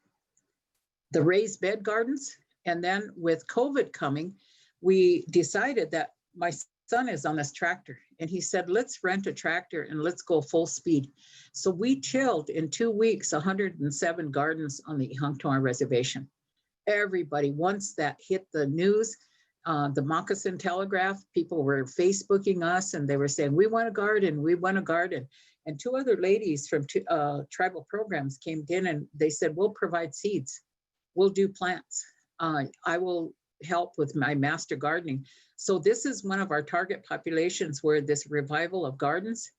Speaker 10: raised bed gardens. And then with COVID coming, we decided that my son is on this tractor and he said, let's rent a tractor and let's go full speed. So we tilled in 2 weeks, 107 gardens on the Ihangtoa Reservation. Everybody, once that hit the news, the Moccasin Telegraph, people were Facebooking us and they were saying, we want a garden, we want a garden. And 2 other ladies from tribal programs came in and they said, we'll provide seeds, we'll do plants. I will help with my master gardening. So this is one of our target populations where this revival of gardens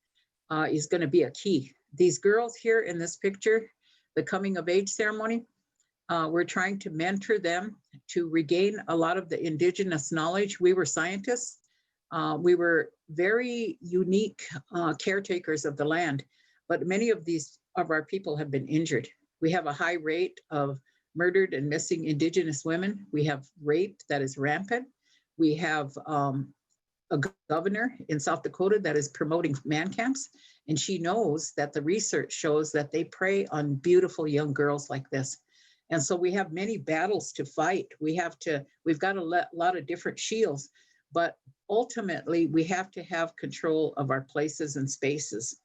Speaker 10: is going to be a key. These girls here in this picture, the coming of age ceremony, we're trying to mentor them to regain a lot of the indigenous knowledge. We were scientists. We were very unique caretakers of the land, but many of our people have been injured. We have a high rate of murdered and missing Indigenous women. We have rape that is rampant. We have a governor in South Dakota that is promoting man camps, and she knows that the research shows that they prey on beautiful young girls like this. And so we have many battles to fight. We've got a lot of different shields, but ultimately we have to have control of our places and spaces.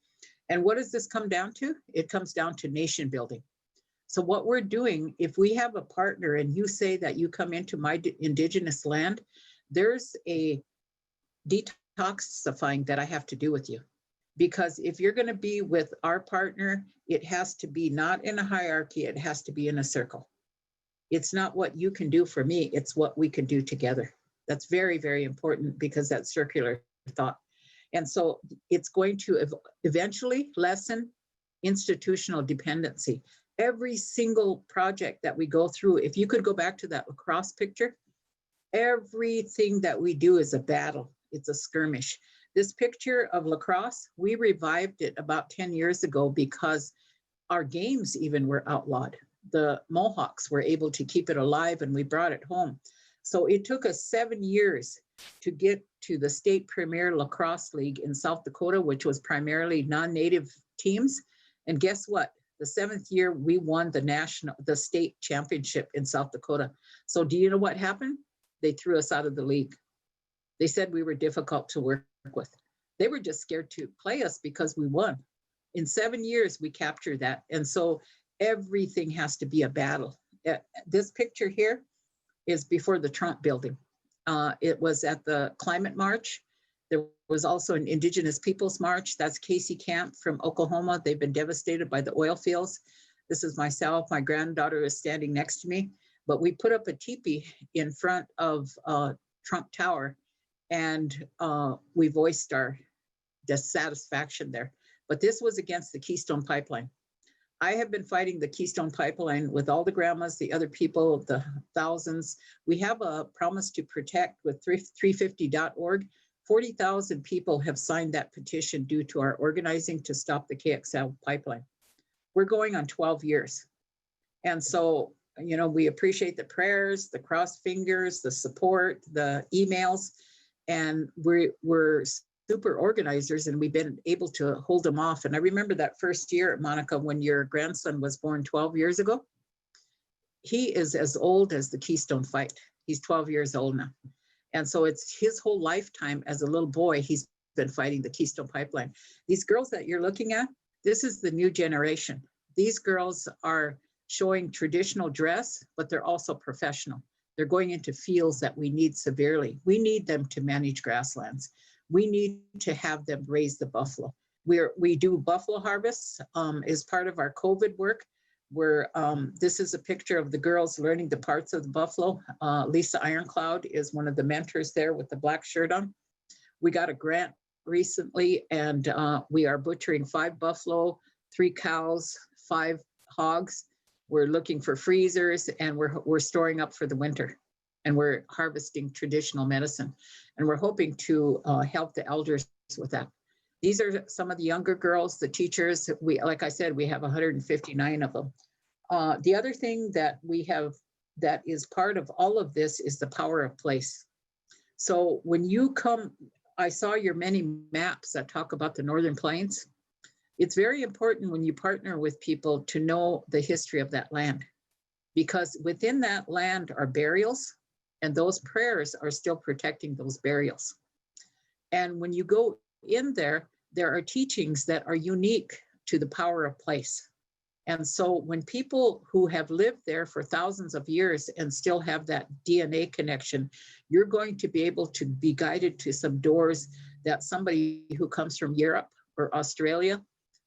Speaker 10: And what does this come down to? It comes down to nation building. So what we're doing, if we have a partner and you say that you come into my Indigenous land, there's a detoxifying that I have to do with you. Because if you're going to be with our partner, it has to be not in a hierarchy, it has to be in a circle. It's not what you can do for me, it's what we can do together. That's very, very important, because that's circular thought. And so it's going to eventually lessen institutional dependency. Every single project that we go through, if you could go back to that lacrosse picture, everything that we do is a battle. It's a skirmish. This picture of lacrosse, we revived it about 10 years ago because our games even were outlawed. The Mohawks were able to keep it alive and we brought it home. So it took us 7 years to get to the state premier lacrosse league in South Dakota, which was primarily non-native teams. And guess what? The 7th year we won the state championship in South Dakota. So do you know what happened? They threw us out of the league. They said we were difficult to work with. They were just scared to play us because we won. In 7 years, we captured that. And so everything has to be a battle. This picture here is before the Trump building. It was at the climate march. There was also an Indigenous Peoples March. That's Casey Camp from Oklahoma. They've been devastated by the oil fields. This is myself. My granddaughter is standing next to me. But we put up a teepee in front of Trump Tower, and we voiced our dissatisfaction there. But this was against the Keystone Pipeline. I have been fighting the Keystone Pipeline with all the grandmas, the other people, the thousands. We have a promise to protect with 350.org. 40,000 people have signed that petition due to our organizing to stop the KXL pipeline. We're going on 12 years. And so, you know, we appreciate the prayers, the crossed fingers, the support, the emails, and we're super organizers, and we've been able to hold them off. And I remember that first year, Monica, when your grandson was born 12 years ago. He is as old as the Keystone fight. He's 12 years old now. And so it's his whole lifetime as a little boy, he's been fighting the Keystone Pipeline. These girls that you're looking at, this is the new generation. These girls are showing traditional dress, but they're also professional. They're going into fields that we need severely. We need them to manage grasslands. We need to have them raise the buffalo. We do buffalo harvests as part of our COVID work. This is a picture of the girls learning the parts of the buffalo. Lisa Ironcloud is one of the mentors there with the black shirt on. We got a grant recently, and we are butchering 5 buffalo, 3 cows, 5 hogs. We're looking for freezers, and we're storing up for the winter. And we're harvesting traditional medicine. And we're hoping to help the elders with that. These are some of the younger girls, the teachers. Like I said, we have 159 of them. The other thing that we have that is part of all of this is the power of place. So when you come, I saw your many maps that talk about the Northern Plains. It's very important when you partner with people to know the history of that land, because within that land are burials, and those prayers are still protecting those burials. And when you go in there, there are teachings that are unique to the power of place. And so when people who have lived there for thousands of years and still have that DNA connection, you're going to be able to be guided to some doors that somebody who comes from Europe or Australia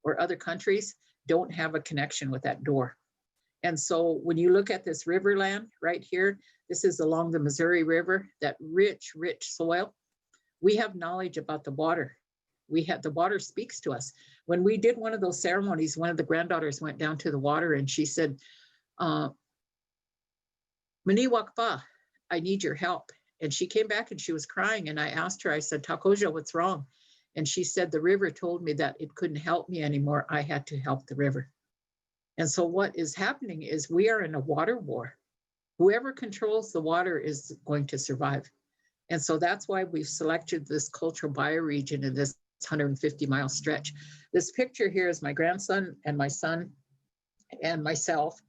Speaker 10: or other countries don't have a connection with that door. And so when you look at this riverland right here, this is along the Missouri River, that rich, rich soil. We have knowledge about the water. The water speaks to us. When we did one of those ceremonies, one of the granddaughters went down to the water and she said, Maniwakpa, I need your help. And she came back and she was crying. And I asked her, I said, Takoja, what's wrong? And she said, the river told me that it couldn't help me anymore. I had to help the river. And so what is happening is we are in a water war. Whoever controls the water is going to survive. And so that's why we've selected this cultural bioregion in this 150-mile stretch. This picture here is my grandson and my son and myself,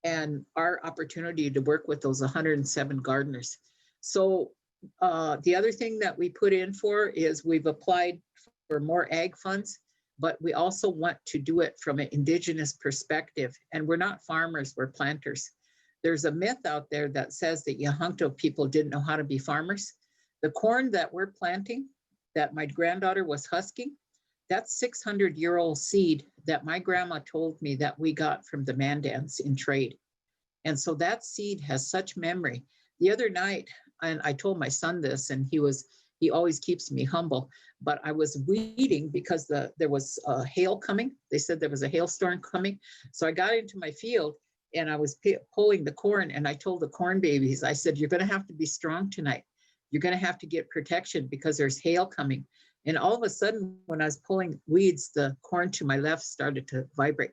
Speaker 10: and our opportunity to work with those 107 gardeners. So the other thing that we put in for is we've applied for more ag funds, but we also want to do it from an indigenous perspective. And we're not farmers, we're planters. There's a myth out there that says that Yahuncto people didn't know how to be farmers. The corn that we're planting, that my granddaughter was husking, that's 600-year-old seed that my grandma told me that we got from the Mandans in trade. And so that seed has such memory. The other night, and I told my son this, and he always keeps me humble, but I was weeding because there was hail coming. They said there was a hailstorm coming. So I got into my field and I was pulling the corn, and I told the corn babies, I said, you're gonna have to be strong tonight. You're gonna have to get protection because there's hail coming. And all of a sudden, when I was pulling weeds, the corn to my left started to vibrate.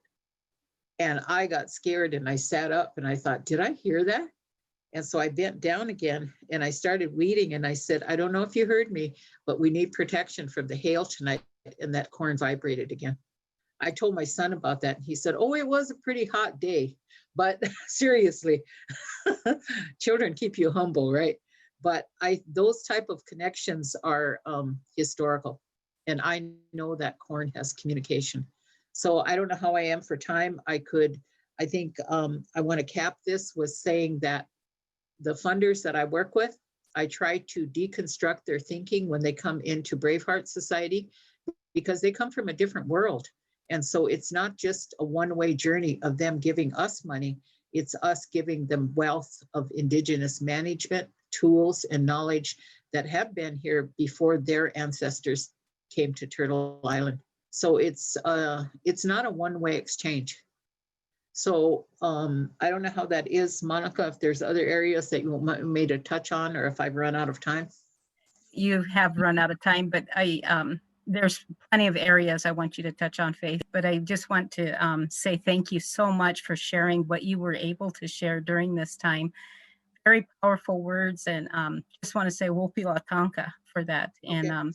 Speaker 10: And I got scared and I sat up and I thought, did I hear that? And so I bent down again and I started weeding and I said, I don't know if you heard me, but we need protection from the hail tonight. And that corn vibrated again. I told my son about that. And he said, oh, it was a pretty hot day. But seriously, children keep you humble, right? But those type of connections are historical. And I know that corn has communication. So I don't know how I am for time. I think I want to cap this with saying that the funders that I work with, I try to deconstruct their thinking when they come into Braveheart Society, because they come from a different world. And so it's not just a one-way journey of them giving us money, it's us giving them wealth of indigenous management, tools, and knowledge that have been here before their ancestors came to Turtle Island. So it's not a one-way exchange. So I don't know how that is, Monica, if there's other areas that you want me to touch on, or if I've run out of time.
Speaker 9: You have run out of time, but there's plenty of areas I want you to touch on, Faith, but I just want to say thank you so much for sharing what you were able to share during this time. Very powerful words, and just want to say Wopi Latanka for that. And
Speaker 10: Okay.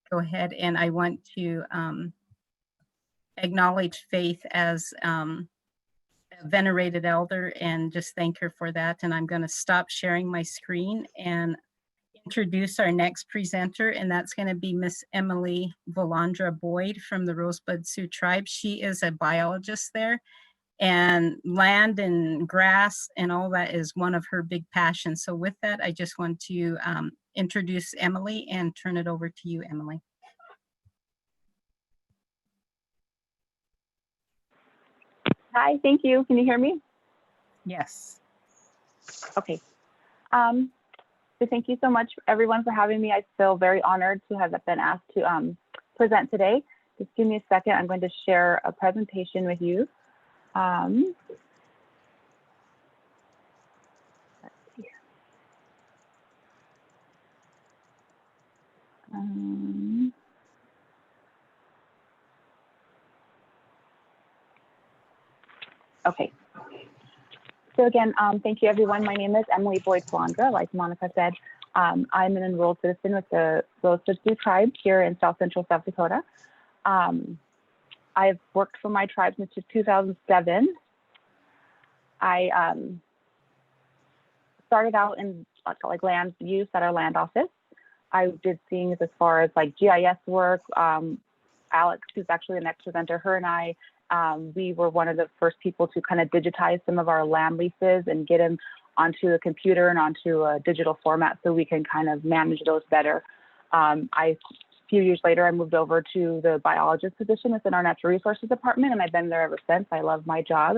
Speaker 9: Go ahead, and I want to acknowledge Faith as a venerated elder and just thank her for that. And I'm going to stop sharing my screen and introduce our next presenter, and that's going to be Miss Emily Volandra Boyd from the Rosebud Sioux Tribe. She is a biologist there, and land and grass and all that is one of her big passions. So with that, I just want to introduce Emily and turn it over to you, Emily.
Speaker 11: Hi, thank you. Can you hear me?
Speaker 9: Yes.
Speaker 11: Okay. So thank you so much, everyone, for having me. I feel very honored to have been asked to present today. Just give me a second. I'm going to share a presentation with you. Let's see. Okay. So again, thank you, everyone. My name is Emily Boyd Volandra. Like Monica said, I'm an enrolled citizen with the Rosebud Sioux Tribe here in South Central South Dakota. I've worked for my tribe since 2007. I started out in like land use at our land office. I did things as far as like GIS work. Alex, who's actually the next presenter, her and I, we were one of the first people to kind of digitize some of our land leases and get them onto a computer and onto a digital format so we can kind of manage those better. A few years later, I moved over to the biologist position within our natural resources department, and I've been there ever since. I love my job.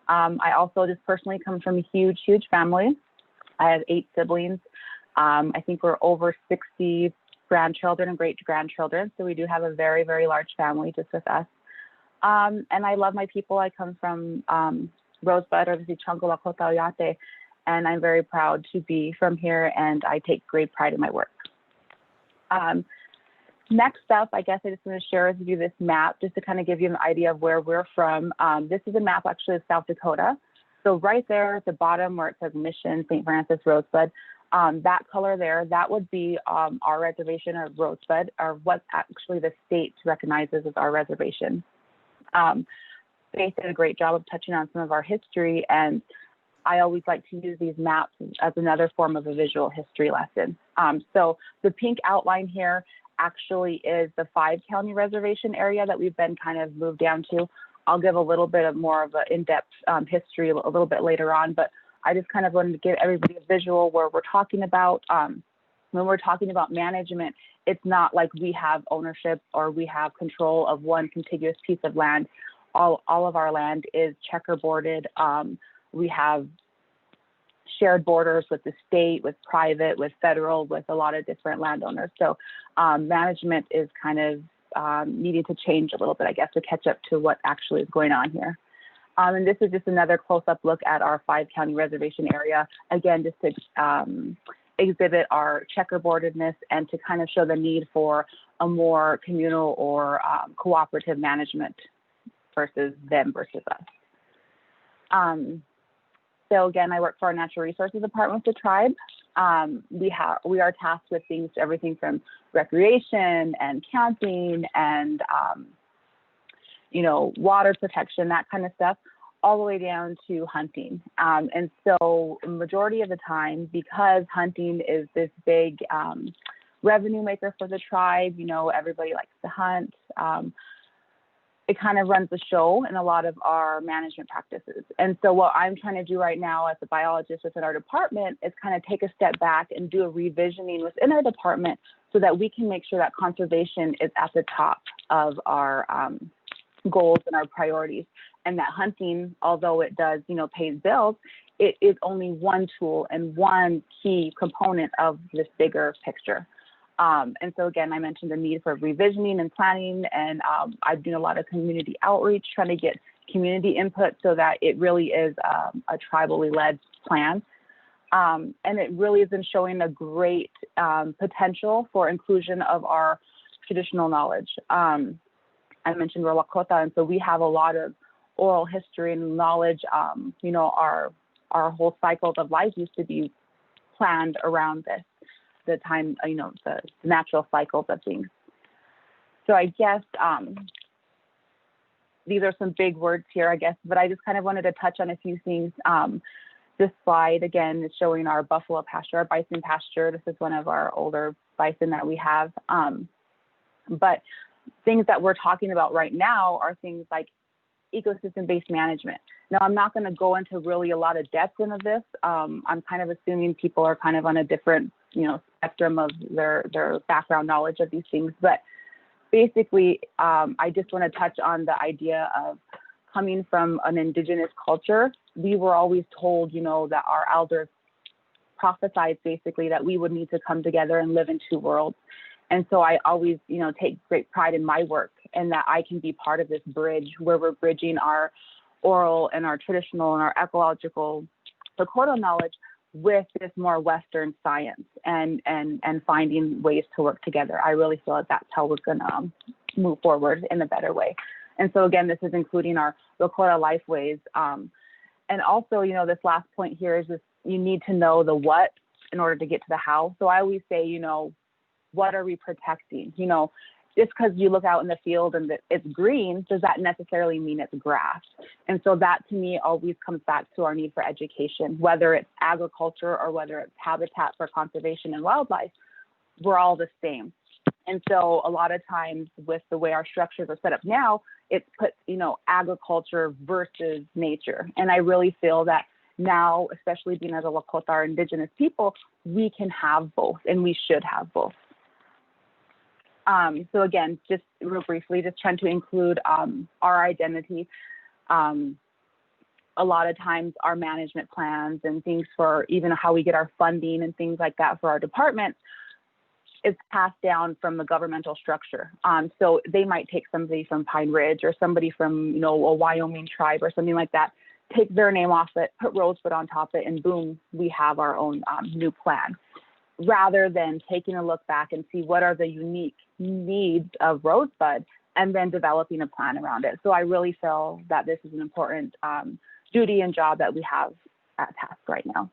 Speaker 11: I also just personally come from a huge, huge family. I have 8 siblings. I think we're over 60 grandchildren and great-grandchildren, so we do have a very, very large family just with us. And I love my people. I come from Rosebud, or the Changula Kota Oyate, and I'm very proud to be from here, and I take great pride in my work. Next up, I guess I just want to share with you this map just to kind of give you an idea of where we're from. This is a map actually of South Dakota. So right there at the bottom where it says Mission, St. Francis, Rosebud, that color there, that would be our reservation of Rosebud, or what actually the state recognizes as our reservation. Faith did a great job of touching on some of our history, and I always like to use these maps as another form of a visual history lesson. So the pink outline here actually is the 5-county reservation area that we've been kind of moved down to. I'll give a little bit of more of an in-depth history a little bit later on, but I just kind of wanted to give everybody a visual where we're talking about, when we're talking about management, it's not like we have ownership or we have control of one contiguous piece of land. All of our land is checkerboarded. We have shared borders with the state, with private, with federal, with a lot of different landowners. So management is kind of needing to change a little bit, I guess, to catch up to what actually is going on here. And this is just another close-up look at our 5-county reservation area. Again, just to exhibit our checkerboardedness and to kind of show the need for a more communal or cooperative management versus them versus us. So again, I work for our natural resources department with the tribe. We are tasked with things, everything from recreation and camping and water protection, that kind of stuff, all the way down to hunting. And so the majority of the time, because hunting is this big revenue maker for the tribe, everybody likes to hunt. it kind of runs the show in a lot of our management practices. And so what I'm trying to do right now as a biologist within our department is kind of take a step back and do a revisioning within our department so that we can make sure that conservation is at the top of our goals and our priorities. And that hunting, although it does, pays bills, it is only one tool and one key component of this bigger picture. And so again, I mentioned the need for revisioning and planning, and I've done a lot of community outreach, trying to get community input so that it really is a tribally led plan. And it really has been showing a great potential for inclusion of our traditional knowledge. I mentioned we're Lakota, and so we have a lot of oral history and knowledge. Our whole cycles of life used to be planned around this. The time, the natural cycles of things. So I guess these are some big words here, I guess, but I just kind of wanted to touch on a few things. This slide, again, is showing our buffalo pasture, our bison pasture. This is one of our older bison that we have. But things that we're talking about right now are things like ecosystem-based management. Now, I'm not going to go into really a lot of depth into this. I'm kind of assuming people are kind of on a different spectrum of their background knowledge of these things. But basically, I just want to touch on the idea of coming from an indigenous culture. We were always told, that our elders prophesied basically that we would need to come together and live in two worlds. And so I always, take great pride in my work and that I can be part of this bridge where we're bridging our oral and our traditional and our ecological Lakota knowledge with this more Western science and finding ways to work together. I really feel like that's how we're going to move forward in a better way. And so again, this is including our Lakota lifeways. And also, this last point here is this, you need to know the what in order to get to the how. So I always say, what are we protecting? Just because you look out in the field and it's green, does that necessarily mean it's grass? And so that to me always comes back to our need for education, whether it's agriculture or whether it's habitat for conservation and wildlife, we're all the same. And so a lot of times with the way our structures are set up now, it's put, agriculture versus nature. And I really feel that now, especially being as a Lakota, our indigenous people, we can have both and we should have both. So again, just real briefly, just trying to include our identity. A lot of times our management plans and things for even how we get our funding and things like that for our departments is passed down from the governmental structure. So they might take somebody from Pine Ridge or somebody from, a Wyoming tribe or something like that, take their name off it, put Rosebud on top of it, and boom, we have our own new plan. Rather than taking a look back and see what are the unique needs of Rosebud and then developing a plan around it. So I really feel that this is an important duty and job that we have at task right now.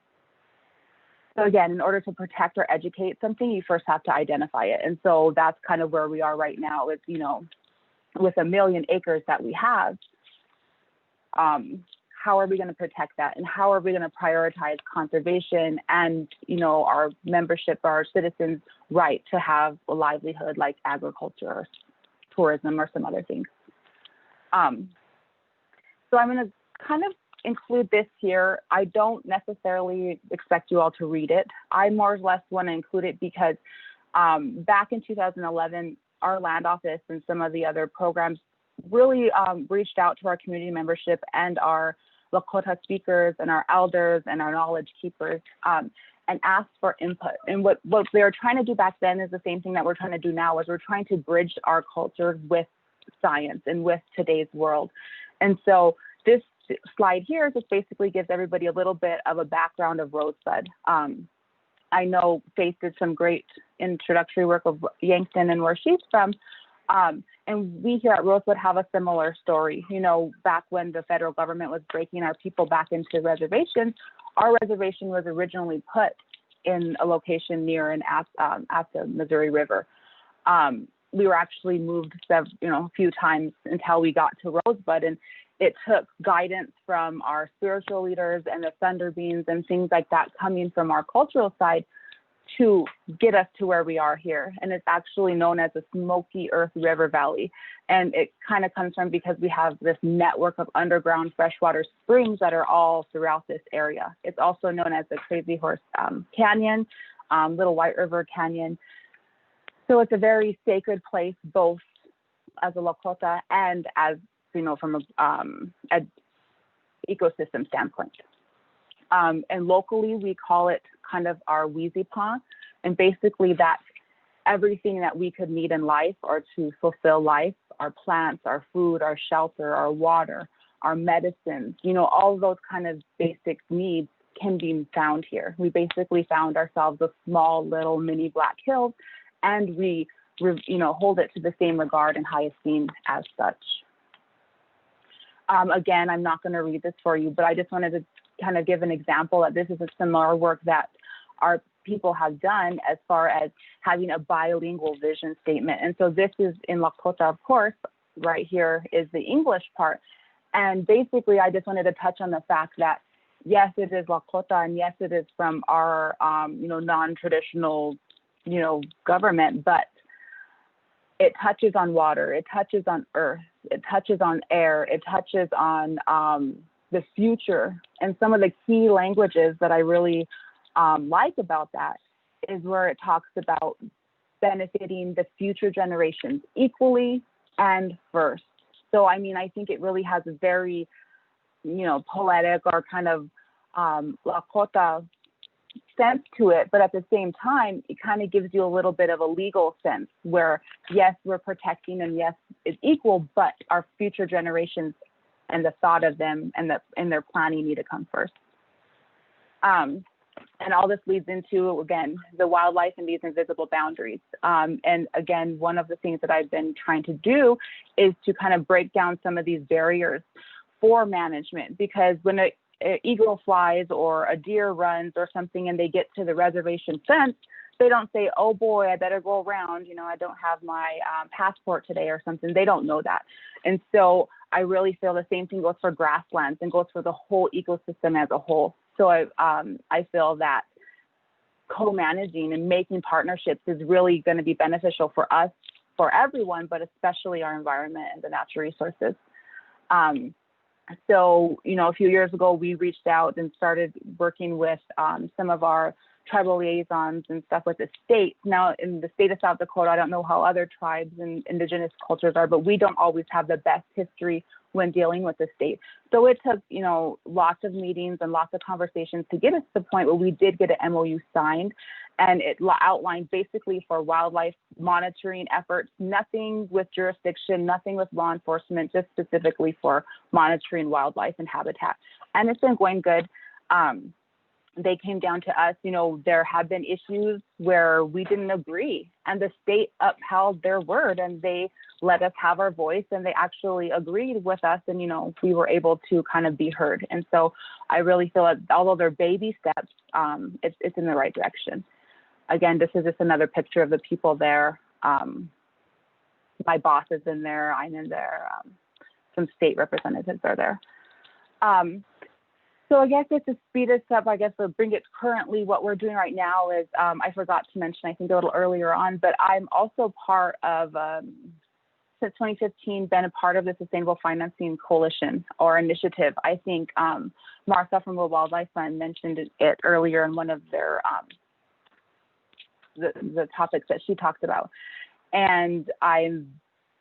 Speaker 11: So again, in order to protect or educate something, you first have to identify it. And so that's kind of where we are right now with, with 1 million acres that we have, how are we going to protect that? And how are we going to prioritize conservation and, our membership, our citizens' right to have a livelihood like agriculture or tourism or some other things? So I'm going to kind of include this here. I don't necessarily expect you all to read it. I more or less want to include it because back in 2011, our land office and some of the other programs really reached out to our community membership and our Lakota speakers and our elders and our knowledge keepers and asked for input. And what they were trying to do back then is the same thing that we're trying to do now, is we're trying to bridge our cultures with science and with today's world. And so this slide here just basically gives everybody a little bit of a background of Rosebud. I know Faith did some great introductory work of Yankton and where she's from. And we here at Rosebud have a similar story. Back when the federal government was breaking our people back into reservations, our reservation was originally put in a location near and at the Missouri River. We were actually moved a few times until we got to Rosebud, and it took guidance from our spiritual leaders and the Thunder Beans and things like that coming from our cultural side to get us to where we are here. And it's actually known as the Smoky Earth River Valley. And it kind of comes from because we have this network of underground freshwater springs that are all throughout this area. It's also known as the Crazy Horse Canyon, Little White River Canyon. So it's a very sacred place, both as a Lakota and as, you know, from an ecosystem standpoint. And locally, we call it kind of our Wheezy Paw. And basically that's everything that we could need in life or to fulfill life, our plants, our food, our shelter, our water, our medicines, you know, all of those kind of basic needs can be found here. We basically found ourselves a small little mini Black Hills, and we you know, hold it to the same regard and high esteem as such. Again, I'm not going to read this for you, but I just wanted to kind of give an example that this is a similar work that our people have done as far as having a bilingual vision statement. And so this is in Lakota, of course. Right here is the English part. And basically, I just wanted to touch on the fact that, yes, it is Lakota, and yes, it is from our, you know, non-traditional, you know, government, but it touches on water, it touches on earth, it touches on air, it touches on the future. And some of the key languages that I really like about that is where it talks about benefiting the future generations equally and first. So, I mean, I think it really has a very, you know, poetic or kind of Lakota sense to it, but at the same time, it kind of gives you a little bit of a legal sense where, yes, we're protecting and yes, it's equal, but our future generations and the thought of them and their planning need to come first. And all this leads into, again, the wildlife and these invisible boundaries. And again, one of the things that I've been trying to do is to kind of break down some of these barriers for management, because when an eagle flies or a deer runs or something and they get to the reservation fence, they don't say, oh boy, I better go around, you know, I don't have my passport today or something. They don't know that. And so I really feel the same thing goes for grasslands and goes for the whole ecosystem as a whole. So I feel that co-managing and making partnerships is really going to be beneficial for us, for everyone, but especially our environment and the natural resources. So, you know, a few years ago, we reached out and started working with some of our tribal liaisons and stuff with the state. Now, in the state of South Dakota, I don't know how other tribes and indigenous cultures are, but we don't always have the best history when dealing with the state. So it took, you know, lots of meetings and lots of conversations to get us to the point where we did get an MOU signed, and it outlined basically for wildlife monitoring efforts, nothing with jurisdiction, nothing with law enforcement, just specifically for monitoring wildlife and habitat. And it's been going good. They came down to us, you know, there have been issues where we didn't agree, and the state upheld their word and they let us have our voice, and they actually agreed with us, and, you know, we were able to kind of be heard. And so I really feel that although they're baby steps, it's in the right direction. Again, this is just another picture of the people there. My boss is in there, I'm in there, some state representatives are there. So I guess just to speed this up, I guess we'll bring it currently, what we're doing right now is, I forgot to mention, I think a little earlier on, but I'm also part of, since 2015, been a part of the Sustainable Financing Coalition or initiative. I think Martha from the Wildlife Fund mentioned it earlier in one of their, the topics that she talked about. And I've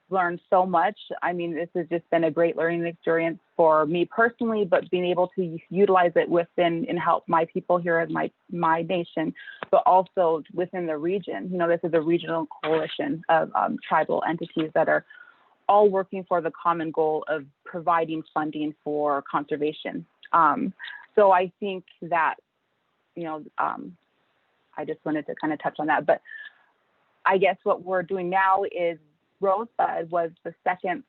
Speaker 11: learned so much. I mean, this has just been a great learning experience for me personally, but being able to utilize it within and help my people here in my nation, but also within the region. You know, this is a regional coalition of tribal entities that are all working for the common goal of providing funding for conservation. So I think that, you know, I just wanted to kind of touch on that, but I guess what we're doing now is Rosebud was the second,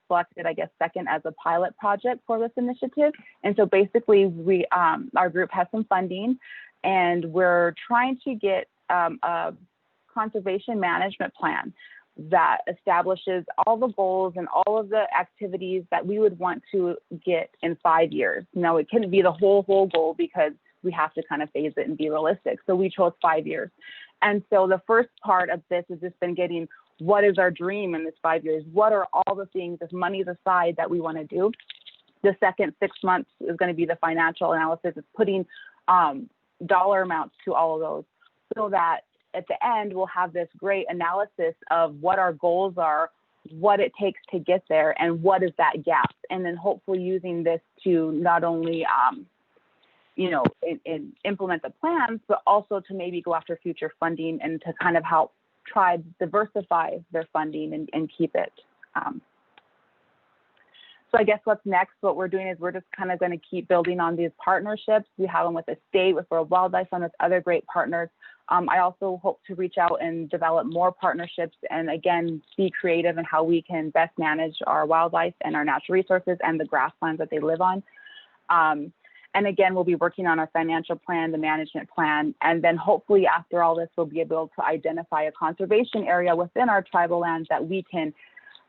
Speaker 11: selected, I guess, second as a pilot project for this initiative. And so basically we, our group has some funding, and we're trying to get a conservation management plan that establishes all the goals and all of the activities that we would want to get in 5 years. Now, it couldn't be the whole goal because we have to kind of phase it and be realistic. So we chose 5 years. And so the first part of this has just been getting, what is our dream in this 5 years? What are all the things, if money's aside, that we want to do? The second 6 months is going to be the financial analysis. It's putting dollar amounts to all of those, so that at the end, we'll have this great analysis of what our goals are, what it takes to get there, and what is that gap. And then hopefully using this to not only, implement the plans, but also to maybe go after future funding and to kind of help tribes diversify their funding and keep it. So I guess what's next, what we're doing is we're just kind of going to keep building on these partnerships. We have them with the state, with World Wildlife Fund, with other great partners. I also hope to reach out and develop more partnerships and, again, be creative in how we can best manage our wildlife and our natural resources and the grasslands that they live on. And again, we'll be working on our financial plan, the management plan, and then hopefully after all this, we'll be able to identify a conservation area within our tribal lands that we can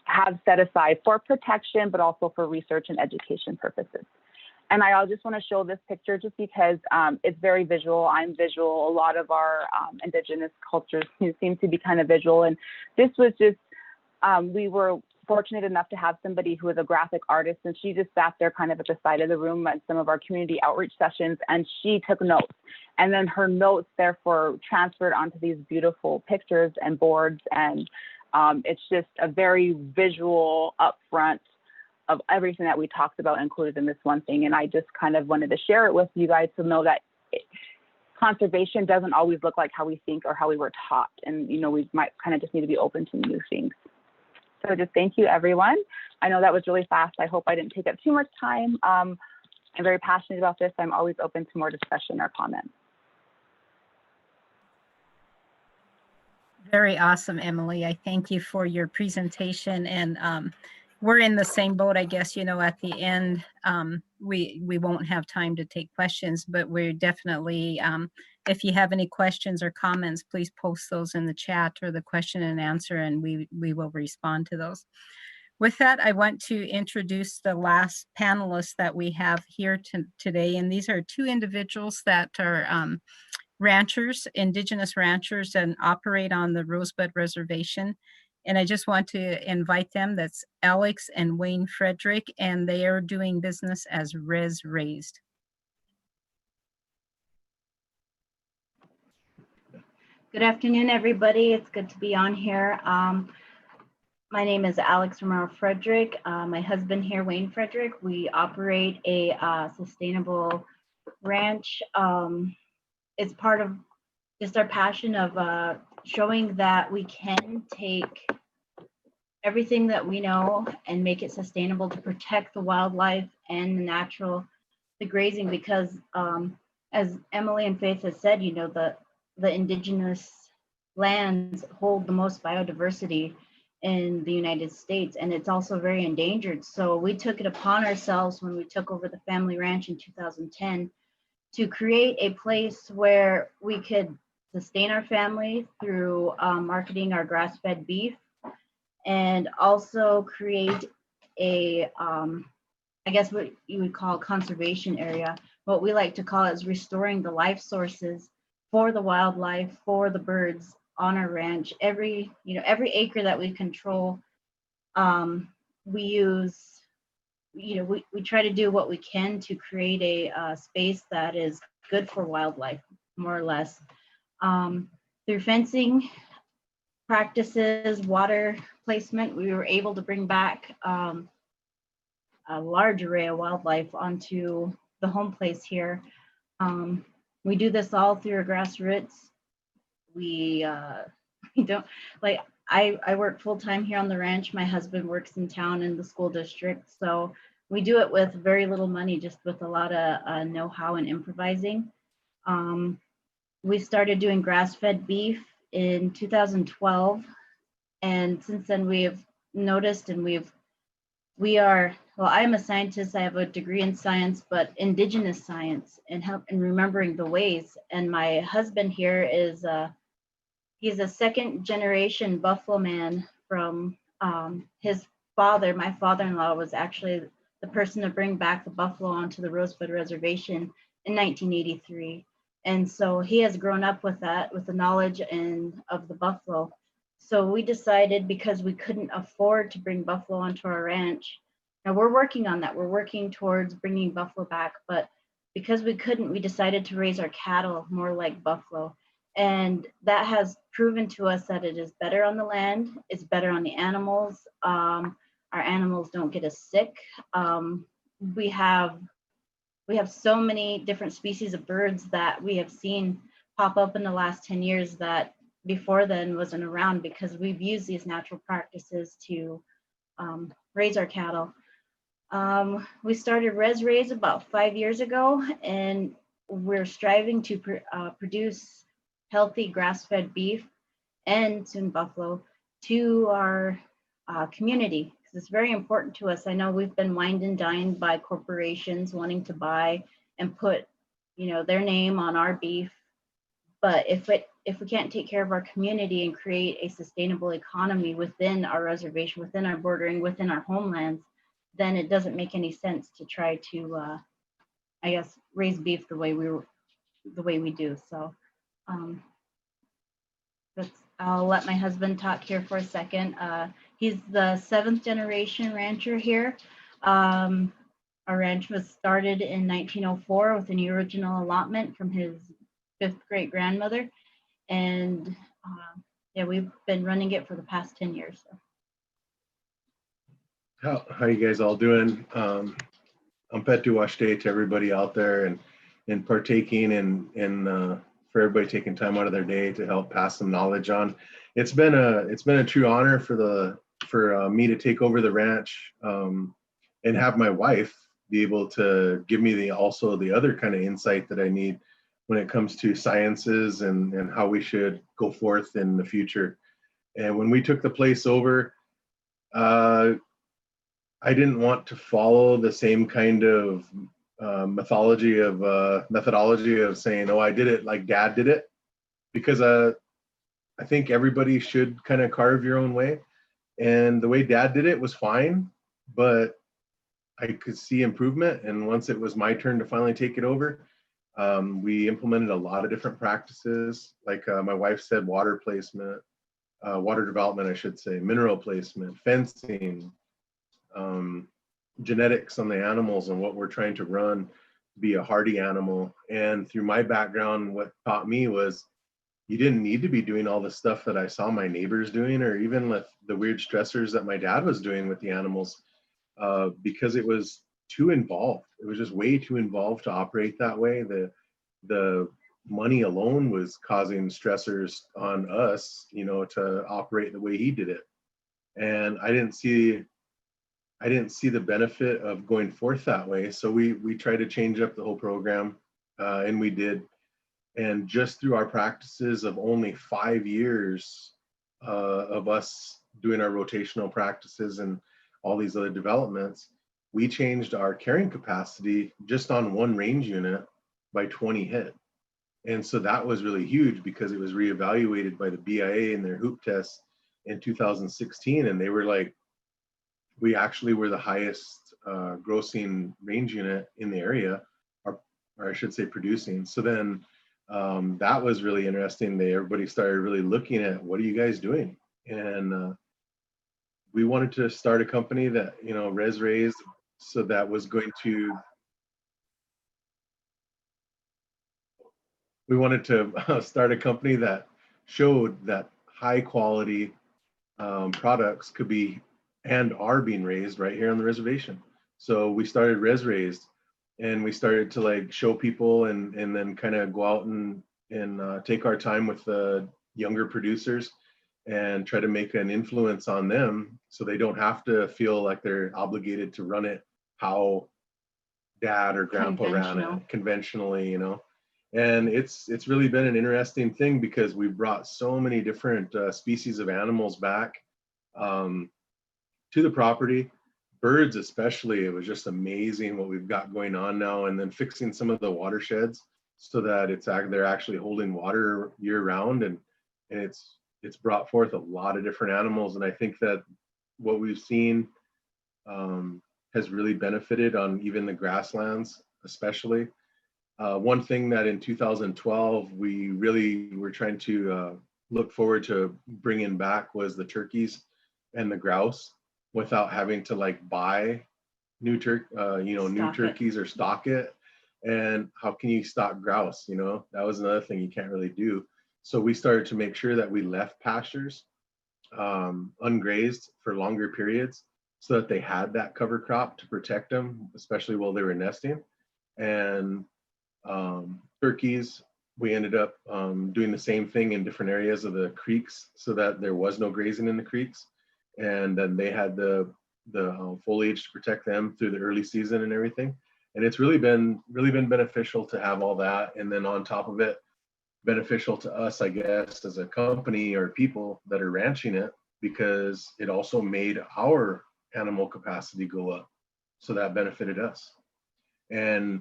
Speaker 11: have set aside for protection, but also for research and education purposes. And I just want to show this picture just because it's very visual. I'm visual. A lot of our indigenous cultures seem to be kind of visual. And this was just, we were fortunate enough to have somebody who is a graphic artist, and she just sat there kind of at the side of the room at some of our community outreach sessions, and she took notes. And then her notes therefore transferred onto these beautiful pictures and boards. And it's just a very visual upfront of everything that we talked about included in this one thing. And I just kind of wanted to share it with you guys to know that conservation doesn't always look like how we think or how we were taught. And, we might kind of just need to be open to new things. So just thank you, everyone. I know that was really fast. I hope I didn't take up too much time. I'm very passionate about this. I'm always open to more discussion or comments.
Speaker 9: Very awesome, Emily. I thank you for your presentation. And we're in the same boat, I guess. At the end, we won't have time to take questions, but we're definitely, if you have any questions or comments, please post those in the chat or the question and answer, and we will respond to those. With that, I want to introduce the last panelists that we have here today. And these are two individuals that are ranchers, indigenous ranchers, and operate on the Rosebud Reservation. And I just want to invite them. That's Alex and Wayne Frederick, and they are doing business as Res Raised.
Speaker 12: Good afternoon, everybody. It's good to be on here. My name is Alex Romero Frederick. My husband here, Wayne Frederick, we operate a sustainable ranch. It's part of just our passion of showing that we can take everything that we know and make it sustainable to protect the wildlife and the grazing, because as Emily and Faith has said, the indigenous lands hold the most biodiversity in the United States, and it's also very endangered. So we took it upon ourselves when we took over the family ranch in 2010 to create a place where we could sustain our family through marketing our grass-fed beef, and also create a, I guess what you would call a conservation area. What we like to call it is restoring the life sources for the wildlife, for the birds on our ranch. Every acre that we control, we use, we try to do what we can to create a space that is good for wildlife, more or less. Through fencing practices, water placement, we were able to bring back a large array of wildlife onto the home place here. We do this all through a grassroots. We don't, like, I work full-time here on the ranch. My husband works in town in the school district. So we do it with very little money, just with a lot of know-how and improvising. We started doing grass-fed beef in 2012. And since then we have noticed, and I'm a scientist, I have a degree in science, but indigenous science and remembering the ways. And my husband here is, he's a second generation Buffalo man from his father. My father-in-law was actually the person to bring back the buffalo onto the Rosebud Reservation in 1983. And so he has grown up with that, with the knowledge of the buffalo. So we decided, because we couldn't afford to bring buffalo onto our ranch. Now we're working on that. We're working towards bringing buffalo back, but because we couldn't, we decided to raise our cattle more like buffalo. And that has proven to us that it is better on the land, it's better on the animals. Our animals don't get as sick. We have so many different species of birds that we have seen pop up in the last 10 years that before then wasn't around, because we've used these natural practices to raise our cattle. We started Raise about 5 years ago, and we're striving to produce healthy grass-fed beef and soon buffalo to our community. It's very important to us. I know we've been wined and dined by corporations wanting to buy and put, their name on our beef. But if we can't take care of our community and create a sustainable economy within our reservation, within our bordering, within our homelands, then it doesn't make any sense to try to, raise beef the way we do. So I'll let my husband talk here for a second. He's the 7th generation rancher here. Our ranch was started in 1904 with an original allotment from his 5th great grandmother. And we've been running it for the past 10 years. So.
Speaker 13: How you guys all doing? I'm Petu Washte to everybody out there and partaking and for everybody taking time out of their day to help pass some knowledge on. It's been a true honor for me to take over the ranch and have my wife be able to give me also the other kind of insight that I need when it comes to sciences and how we should go forth in the future. And when we took the place over, I didn't want to follow the same kind of methodology of saying, oh, I did it like Dad did it, because I think everybody should kind of carve your own way. And the way Dad did it was fine, but I could see improvement. And once it was my turn to finally take it over, we implemented a lot of different practices, like my wife said, water placement, water development, I should say, mineral placement, fencing, genetics on the animals and what we're trying to run to be a hardy animal. And through my background, what taught me was you didn't need to be doing all the stuff that I saw my neighbors doing, or even with the weird stressors that my dad was doing with the animals, because it was too involved. It was just way too involved to operate that way. The money alone was causing stressors on us, to operate the way he did it. And I didn't see the benefit of going forth that way. So we tried to change up the whole program, and we did. And just through our practices of only 5 years of us doing our rotational practices and all these other developments, we changed our carrying capacity just on one range unit by 20 head. And so that was really huge, because it was reevaluated by the BIA in their hoop test in 2016. And they were like, we actually were the highest grossing range unit in the area, or I should say producing. So then that was really interesting. Everybody started really looking at, what are you guys doing? And we wanted to start a company that, raised, so that was going to, we wanted to start a company that showed that high quality products could be and are being raised right here on the reservation. So we started raised, and we started to show people and then kind of go out and take our time with the younger producers and try to make an influence on them, so they don't have to feel like they're obligated to run it how Dad or Grandpa ran it conventionally, And it's really been an interesting thing, because we brought so many different species of animals back to the property. Birds especially, it was just amazing what we've got going on now. And then fixing some of the watersheds so that they're actually holding water year round, and it's brought forth a lot of different animals. And I think that what we've seen has really benefited on even the grasslands, especially. One thing that in 2012, we really were trying to look forward to bringing back was the turkeys and the grouse without having to like buy new turkeys or stock it. And how can you stock grouse? You know, that was another thing you can't really do. So we started to make sure that we left pastures ungrazed for longer periods so that they had that cover crop to protect them, especially while they were nesting. And turkeys, we ended up doing the same thing in different areas of the creeks so that there was no grazing in the creeks. And then they had the foliage to protect them through the early season and everything. And it's really been beneficial to have all that. And then on top of it, beneficial to us, I guess, as a company or people that are ranching it, because it also made our animal capacity go up. So that benefited us. And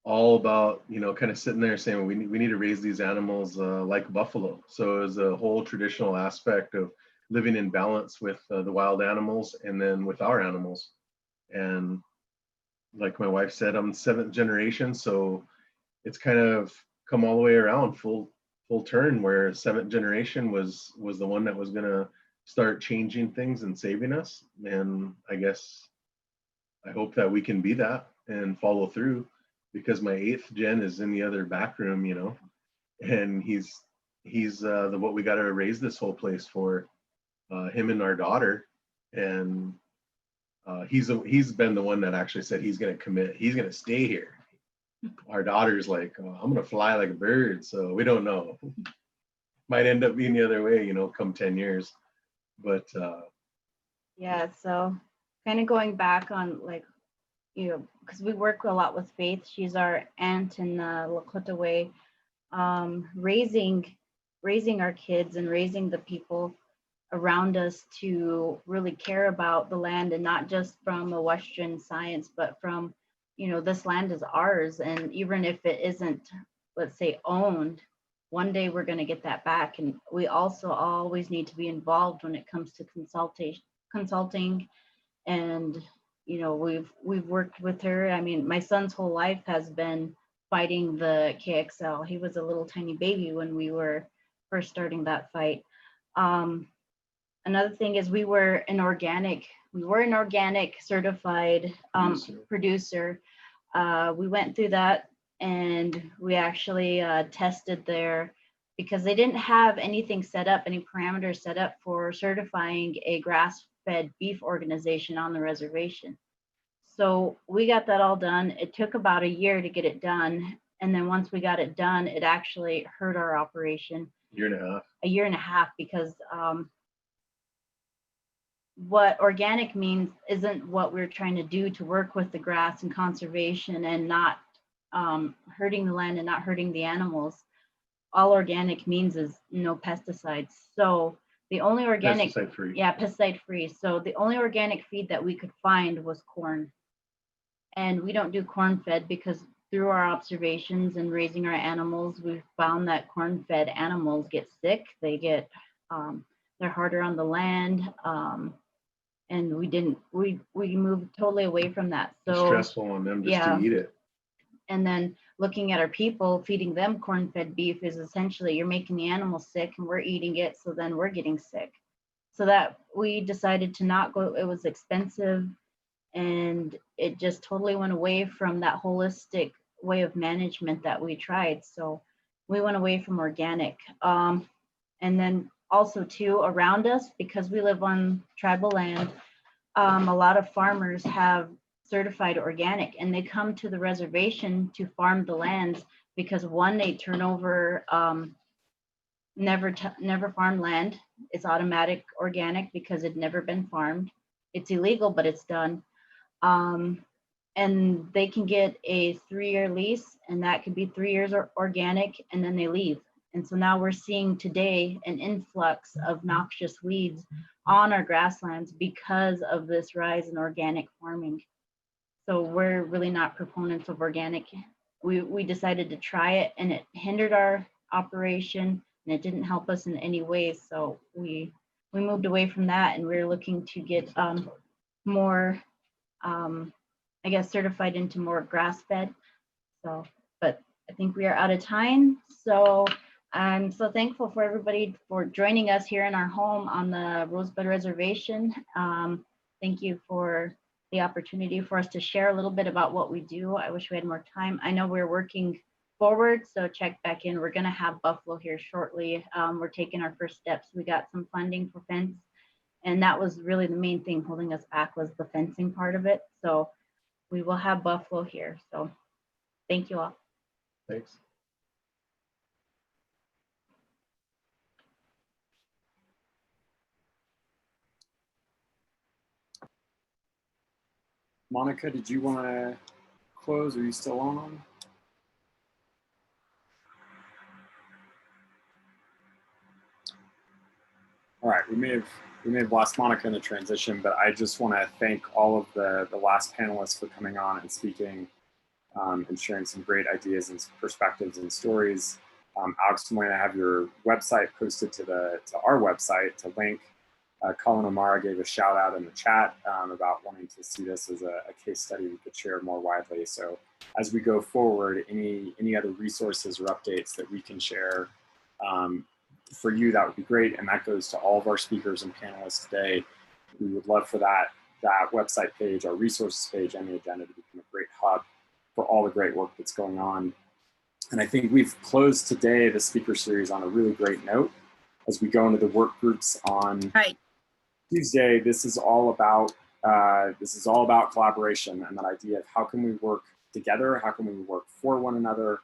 Speaker 13: all about, you know, kind of sitting there saying, we need to raise these animals like buffalo. So it was a whole traditional aspect of living in balance with the wild animals and then with our animals. And like my wife said, I'm 7th generation, so it's kind of come all the way around full turn, where 7th generation was the one that was going to start changing things and saving us. And I guess I hope that we can be that and follow through, because my 8th gen is in the other back room, you know, and he's the what we got to raise this whole place for, him and our daughter. And he's been the one that actually said he's going to commit, he's going to stay here. Our daughter's like, oh, I'm going to fly like a bird. So we don't know, might end up being the other way, you know, come 10 years. But
Speaker 12: yeah, so kind of going back on, like, you know, because we work a lot with Faith. She's our aunt in Lakota way, raising our kids and raising the people around us to really care about the land, and not just from a Western science, but from, you know, this land is ours. And even if it isn't, let's say, owned, one day we're going to get that back. And we also always need to be involved when it comes to consulting. And, you know, we've worked with her. I mean, my son's whole life has been fighting the KXL. He was a little tiny baby when we were first starting that fight. Another thing is we were an organic certified producer. We went through that, and we actually tested there, because they didn't have anything set up, any parameters set up for certifying a grass-fed beef organization on the reservation. So we got that all done. It took about a year to get it done. And then once we got it done, it actually hurt our operation. A year and a half, because what organic means isn't what we're trying to do to work with the grass and conservation and not hurting the land and not hurting the animals. All organic means is no pesticides. So the only organic, pesticide free. So the only organic feed that we could find was corn. And we don't do corn fed, because through our observations and raising our animals, we've found that corn fed animals get sick. They get, they're harder on the land. And we moved totally away from that. So
Speaker 13: it's stressful on them just to eat it.
Speaker 12: And then looking at our people, feeding them corn-fed beef is essentially you're making the animals sick and we're eating it, so then we're getting sick. So that we decided to not go. It was expensive, and it just totally went away from that holistic way of management that we tried. So we went away from organic. And then also too, around us, because we live on tribal land, a lot of farmers have certified organic, and they come to the reservation to farm the lands, because one, they turn over never farmed land. It's automatic organic because it'd never been farmed. It's illegal, but it's done. And they can get a 3-year lease, and that could be 3 years organic, and then they leave. And so now we're seeing today an influx of noxious weeds on our grasslands because of this rise in organic farming. So we're really not proponents of organic. We decided to try it, and it hindered our operation, and it didn't help us in any way. So we moved away from that, and we're looking to get more, I guess, certified into more grass-fed. So I think we are out of time. So I'm so thankful for everybody for joining us here in our home on the Rosebud Reservation. Thank you for the opportunity for us to share a little bit about what we do. I wish we had more time. I know we're working forward, so check back in. We're going to have buffalo here shortly. We're taking our first steps. We got some funding for fence, and that was really the main thing holding us back, was the fencing part of it. So we will have buffalo here. So thank you all.
Speaker 13: Thanks.
Speaker 1: Monica, did you want to close? Are you still on? All right, we may have lost Monica in the transition, but I just want to thank all of the last panelists for coming on and speaking and sharing some great ideas and perspectives and stories. Alex, I'm going to have your website posted to our website to link. Colin O'Mara gave a shout out in the chat about wanting to see this as a case study we could share more widely. So as we go forward, any other resources or updates that we can share for you, that would be great. And that goes to all of our speakers and panelists today. We would love for that website page, our resources page, and the agenda to become a great hub for all the great work that's going on. And I think we've closed today the speaker series on a really great note as we go into the work groups on Tuesday. This is all about collaboration and that idea of how can we work together, how can we work for one another,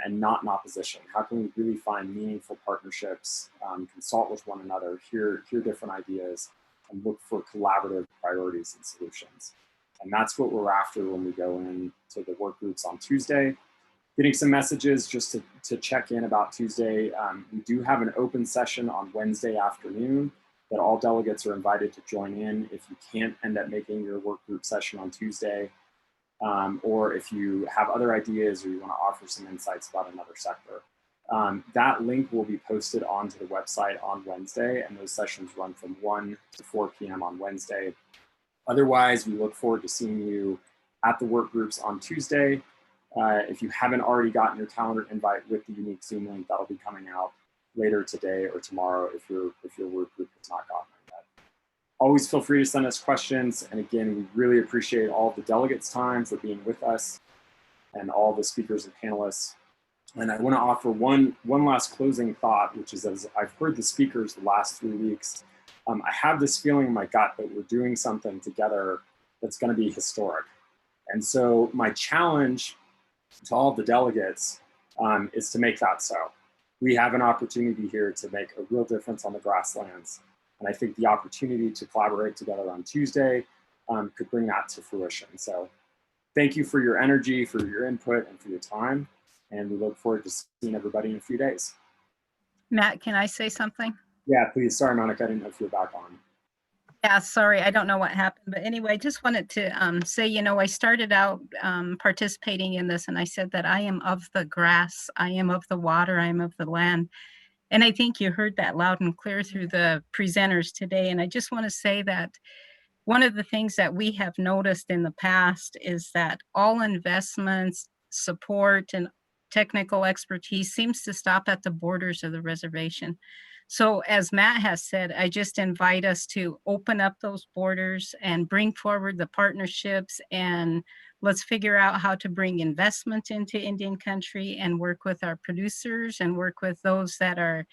Speaker 1: and not in opposition. How can we really find meaningful partnerships, consult with one another, hear different ideas, and look for collaborative priorities and solutions. And that's what we're after when we go into the work groups on Tuesday. Getting some messages just to check in about Tuesday. We do have an open session on Wednesday afternoon that all delegates are invited to join in if you can't end up making your work group session on Tuesday, or if you have other ideas or you want to offer some insights about another sector. That link will be posted onto the website on Wednesday, and those sessions run from 1 to 4 p.m. on Wednesday. Otherwise, we look forward to seeing you at the work groups on Tuesday. If you haven't already gotten your calendar invite with the unique Zoom link, that'll be coming out later today or tomorrow if your work group has not gotten it yet. Always feel free to send us questions. And again, we really appreciate all of the delegates' time for being with us and all the speakers and panelists. And I want to offer one last closing thought, which is, as I've heard the speakers the last 3 weeks, I have this feeling in my gut that we're doing something together that's going to be historic. And so my challenge to all of the delegates is to make that so. We have an opportunity here to make a real difference on the grasslands. And I think the opportunity to collaborate together on Tuesday could bring that to fruition. So thank you for your energy, for your input, and for your time. And we look forward to seeing everybody in a few days.
Speaker 9: Matt, can I say something?
Speaker 1: Yeah, please. Sorry, Monica, I didn't know if you were back on.
Speaker 9: Yeah, sorry, I don't know what happened. But anyway, I just wanted to say, you know, I started out participating in this, and I said that I am of the grass, I am of the water, I am of the land. And I think you heard that loud and clear through the presenters today. And I just want to say that one of the things that we have noticed in the past is that all investments, support, and technical expertise seems to stop at the borders of the reservation. So as Matt has said, I just invite us to open up those borders and bring forward the partnerships, and let's figure out how to bring investment into Indian country and work with our producers and work with those that are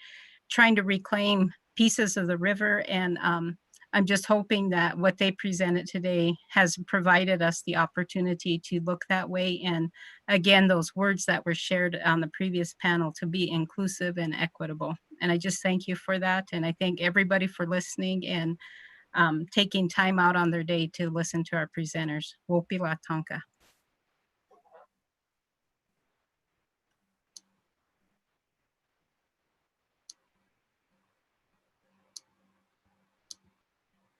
Speaker 9: trying to reclaim pieces of the river. And I'm just hoping that what they presented today has provided us the opportunity to look that way. And again, those words that were shared on the previous panel, to be inclusive and equitable. And I just thank you for that. And I thank everybody for listening and taking time out on their day to listen to our presenters. Wopi La Tonka.